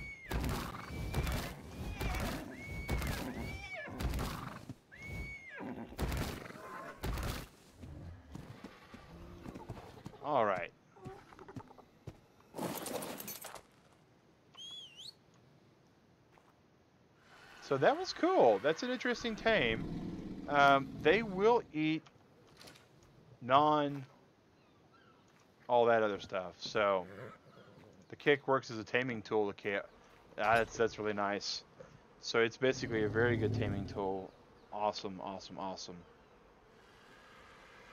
All right. So that was cool. That's an interesting tame. They will eat all that other stuff. So the kick works as a taming tool. That's really nice. So it's basically a very good taming tool. Awesome, awesome, awesome.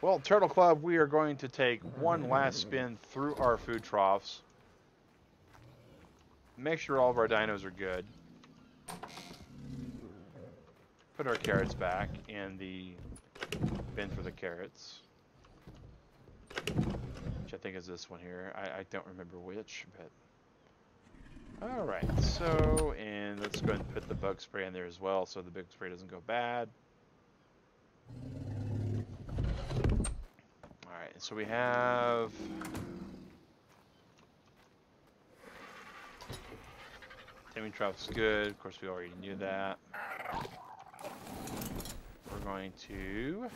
Well, Turtle Club, we are going to take one last spin through our food troughs. Make sure all of our dinos are good. Put our carrots back in the bin for the carrots. Which I think is this one here. I don't remember which, but... Alright, so, and let's go ahead and put the bug spray in there as well so the bug spray doesn't go bad. Alright, so we have... Taming trough's good. Of course, we already knew that. We're going to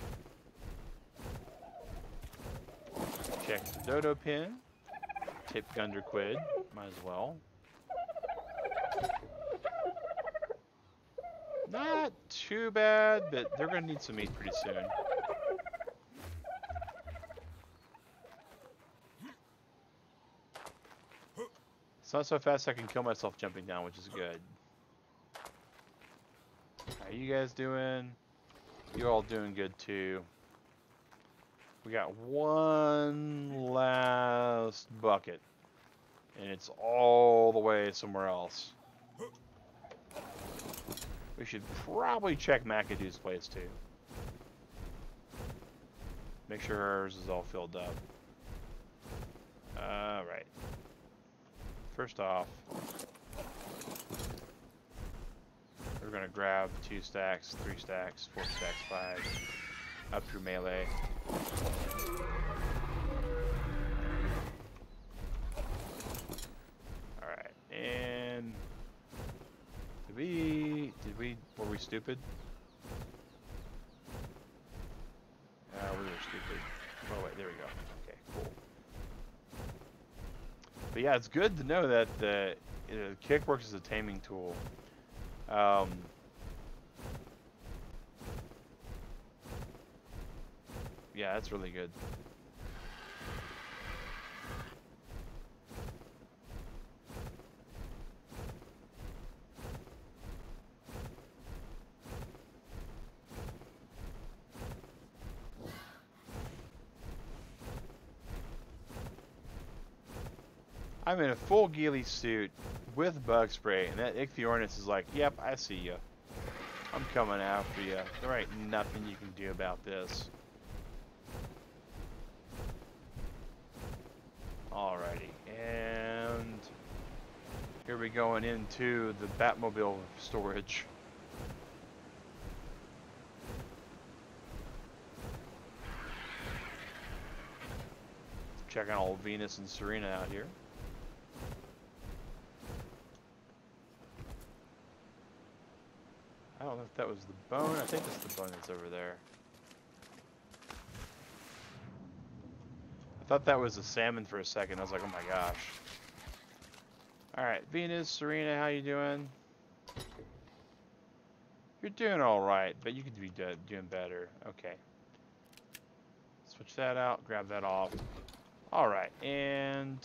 check the dodo pin. Tip Gunderquid. Might as well. Not too bad, but they're going to need some meat pretty soon. It's not so fast I can kill myself jumping down, which is good. How you guys doing? You all doing good too. We got one last bucket. And it's all the way somewhere else. We should probably check McAdoo's place too. Make sure hers is all filled up. Alright. First off, we're going to grab 2 stacks, 3 stacks, 4 stacks, 5, up through melee. Alright, and were we stupid? We were stupid. Oh wait, there we go. Okay, cool. But yeah, it's good to know that the kick works as a taming tool. Yeah, that's really good. I'm in a full ghillie suit with bug spray, and that Ichthyornis is like, yep, I see you. I'm coming after you. There ain't nothing you can do about this. Alrighty, and here we going into the Batmobile storage. Checking all Venus and Serena out here. I don't know if that was the bone. I think it's the bone that's over there. I thought that was a salmon for a second. I was like, oh my gosh. Alright, Venus, Serena, how you doing? You're doing alright, but you could be doing better. Okay. Switch that out, grab that off. Alright, and...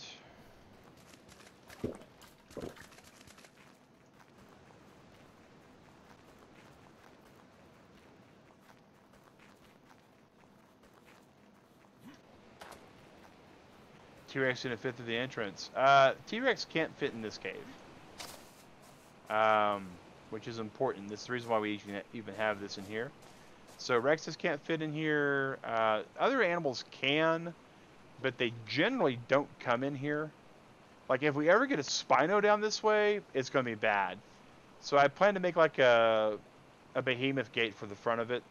T-Rex gonna fit through the entrance. T-Rex can't fit in this cave. which is important. This is the reason why we even have this in here. So Rexes can't fit in here. Other animals can, but they generally don't come in here. Like if we ever get a Spino down this way, it's going to be bad. So I plan to make like a behemoth gate for the front of it.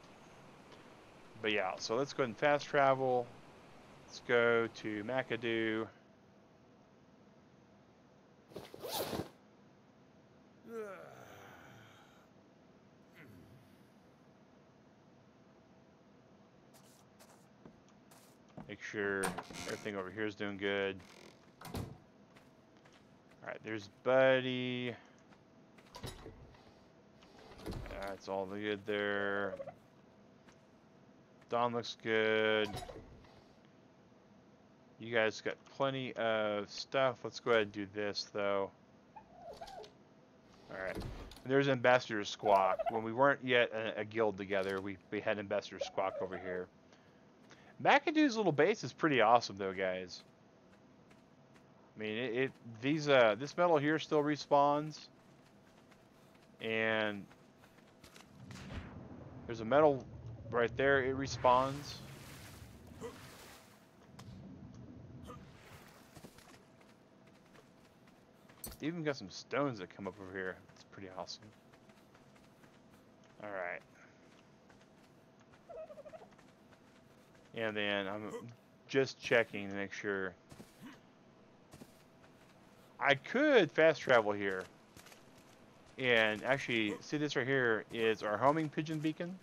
But yeah, so let's go ahead and fast travel. Let's go to McAdoo. Make sure everything over here is doing good. Alright, there's Buddy. That's all good there. Dawn looks good. You guys got plenty of stuff. Let's go ahead and do this, though. Alright. There's Ambassador Squawk. When we weren't yet a guild together, we had Ambassador Squawk over here. McAdoo's little base is pretty awesome, though, guys. I mean, this metal here still respawns. And there's a metal right there. It respawns. Even got some stones that come up over here. It's pretty awesome. Alright. And then I'm just checking to make sure. I could fast travel here. And actually, see this right here is our homing pigeon beacon.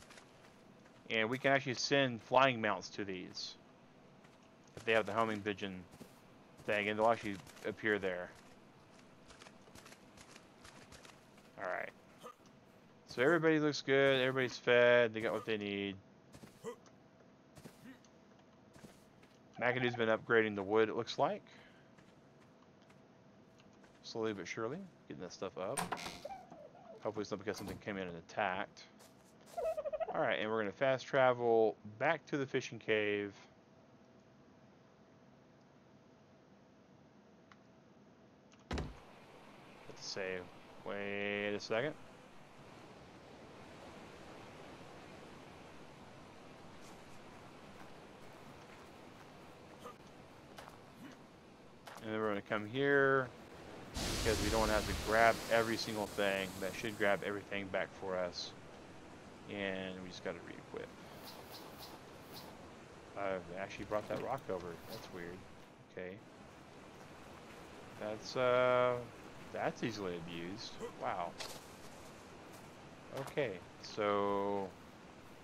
And we can actually send flying mounts to these. If they have the homing pigeon thing, and they'll actually appear there. Alright. So everybody looks good, everybody's fed, they got what they need. McAdoo's been upgrading the wood, it looks like. Slowly but surely, getting that stuff up. Hopefully it's not because something came in and attacked. Alright, and we're going to fast travel back to the fishing cave. Let's save. Wait a second. And then we're going to come here because we don't want to have to grab every single thing. That should grab everything back for us. And we just got to re-equip. I've actually brought that rock over. That's weird. Okay. That's easily abused. Wow. Okay, so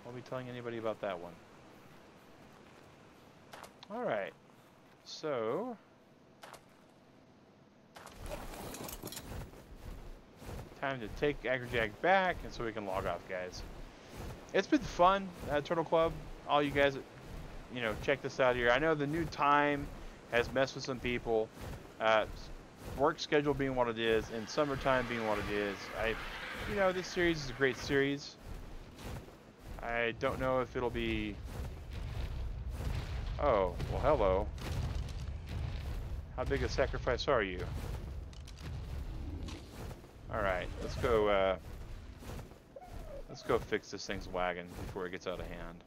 I won't be telling anybody about that one. Alright. So time to take Agrijack back, and so we can log off, guys. It's been fun, Turtle Club. All you guys, you know, check this out here. I know the new time has messed with some people. Work schedule being what it is, and summertime being what it is. You know, this series is a great series. I don't know if it'll be. Oh, well, hello. How big a sacrifice are you? Alright, let's go fix this thing's wagon before it gets out of hand.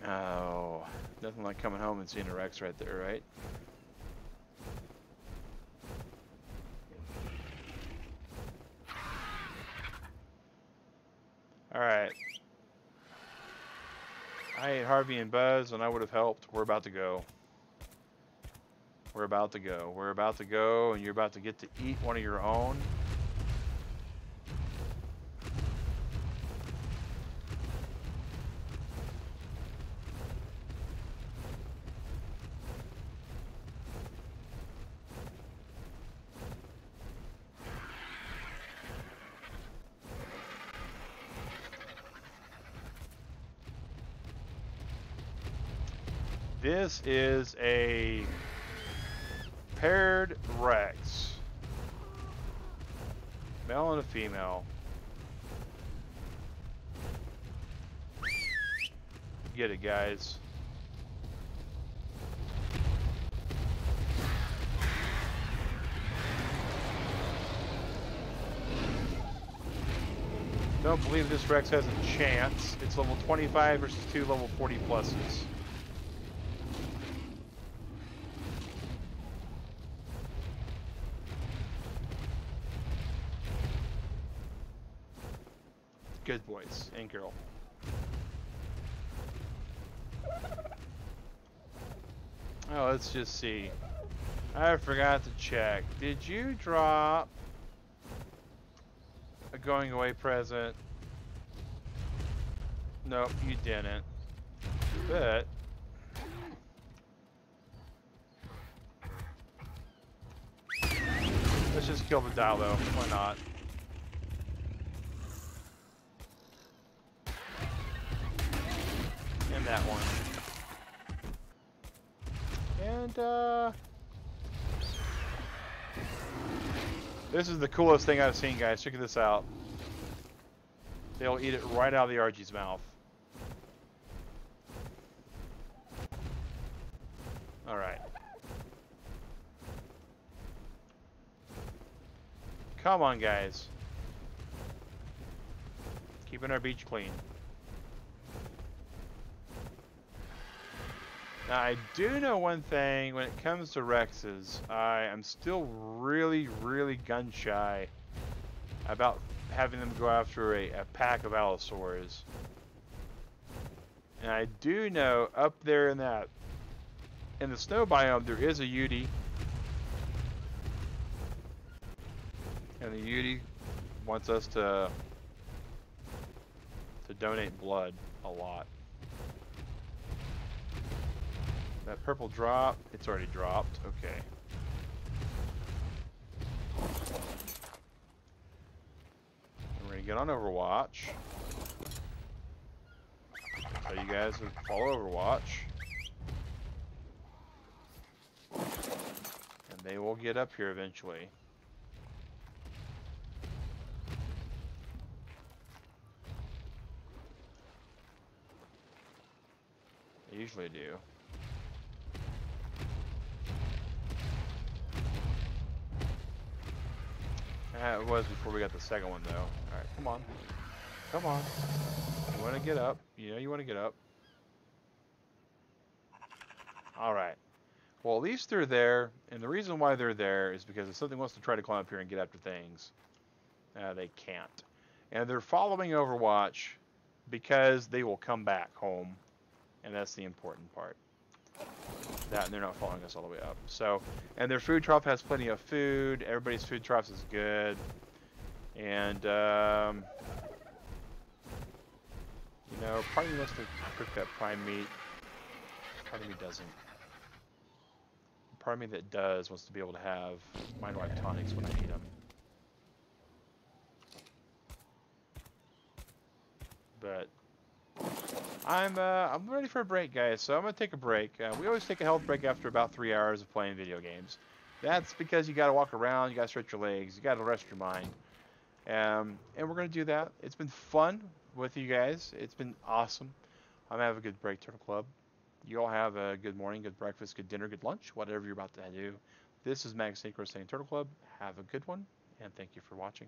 Oh, nothing like coming home and seeing a Rex right there, right? Alright. I ate Harvey and Buzz, and I would have helped. We're about to go. We're about to go. We're about to go, and you're about to get to eat one of your own. This is a paired Rex. Male and a female. Get it, guys. Don't believe this Rex has a chance. It's level 25 versus 2 level 40 pluses. Good boys and girl. Oh, let's just see. I forgot to check. Did you drop a going away present? Nope, you didn't. But let's just kill the dial though. Why not? And that one. And this is the coolest thing I've seen, guys. Check this out. They'll eat it right out of the RG's mouth. Alright. Come on, guys. Keeping our beach clean. Now, I do know one thing when it comes to Rexes. I am still really, really gun shy about having them go after a pack of Allosaurs. And I do know up there in the snow biome there is a Yeti. And the Yeti wants us to donate blood a lot. That purple drop, it's already dropped. Okay. And we're gonna get on Overwatch. So you guys would follow Overwatch. And they will get up here eventually. They usually do. It was before we got the second one, though. Alright, come on. Come on. You want to get up. You know you want to get up. Alright. Well, at least they're there. And the reason why they're there is because if something wants to try to climb up here and get after things, they can't. And they're following Overwatch because they will come back home. And that's the important part. That and they're not following us all the way up. So, and their food trough has plenty of food. Everybody's food troughs is good. And, you know, part of me wants to cook that prime meat. Part of me doesn't. Part of me that does wants to be able to have Mind Wipe tonics when I need them. But I'm ready for a break, guys, so I'm going to take a break. We always take a health break after about 3 hours of playing video games. That's because you got to walk around, you got to stretch your legs, you got to rest your mind. And we're going to do that. It's been fun with you guys. It's been awesome. I'm going to have a good break, Turtle Club. You all have a good morning, good breakfast, good dinner, good lunch, whatever you're about to do. This is Mag Synchro saying Turtle Club. Have a good one, and thank you for watching.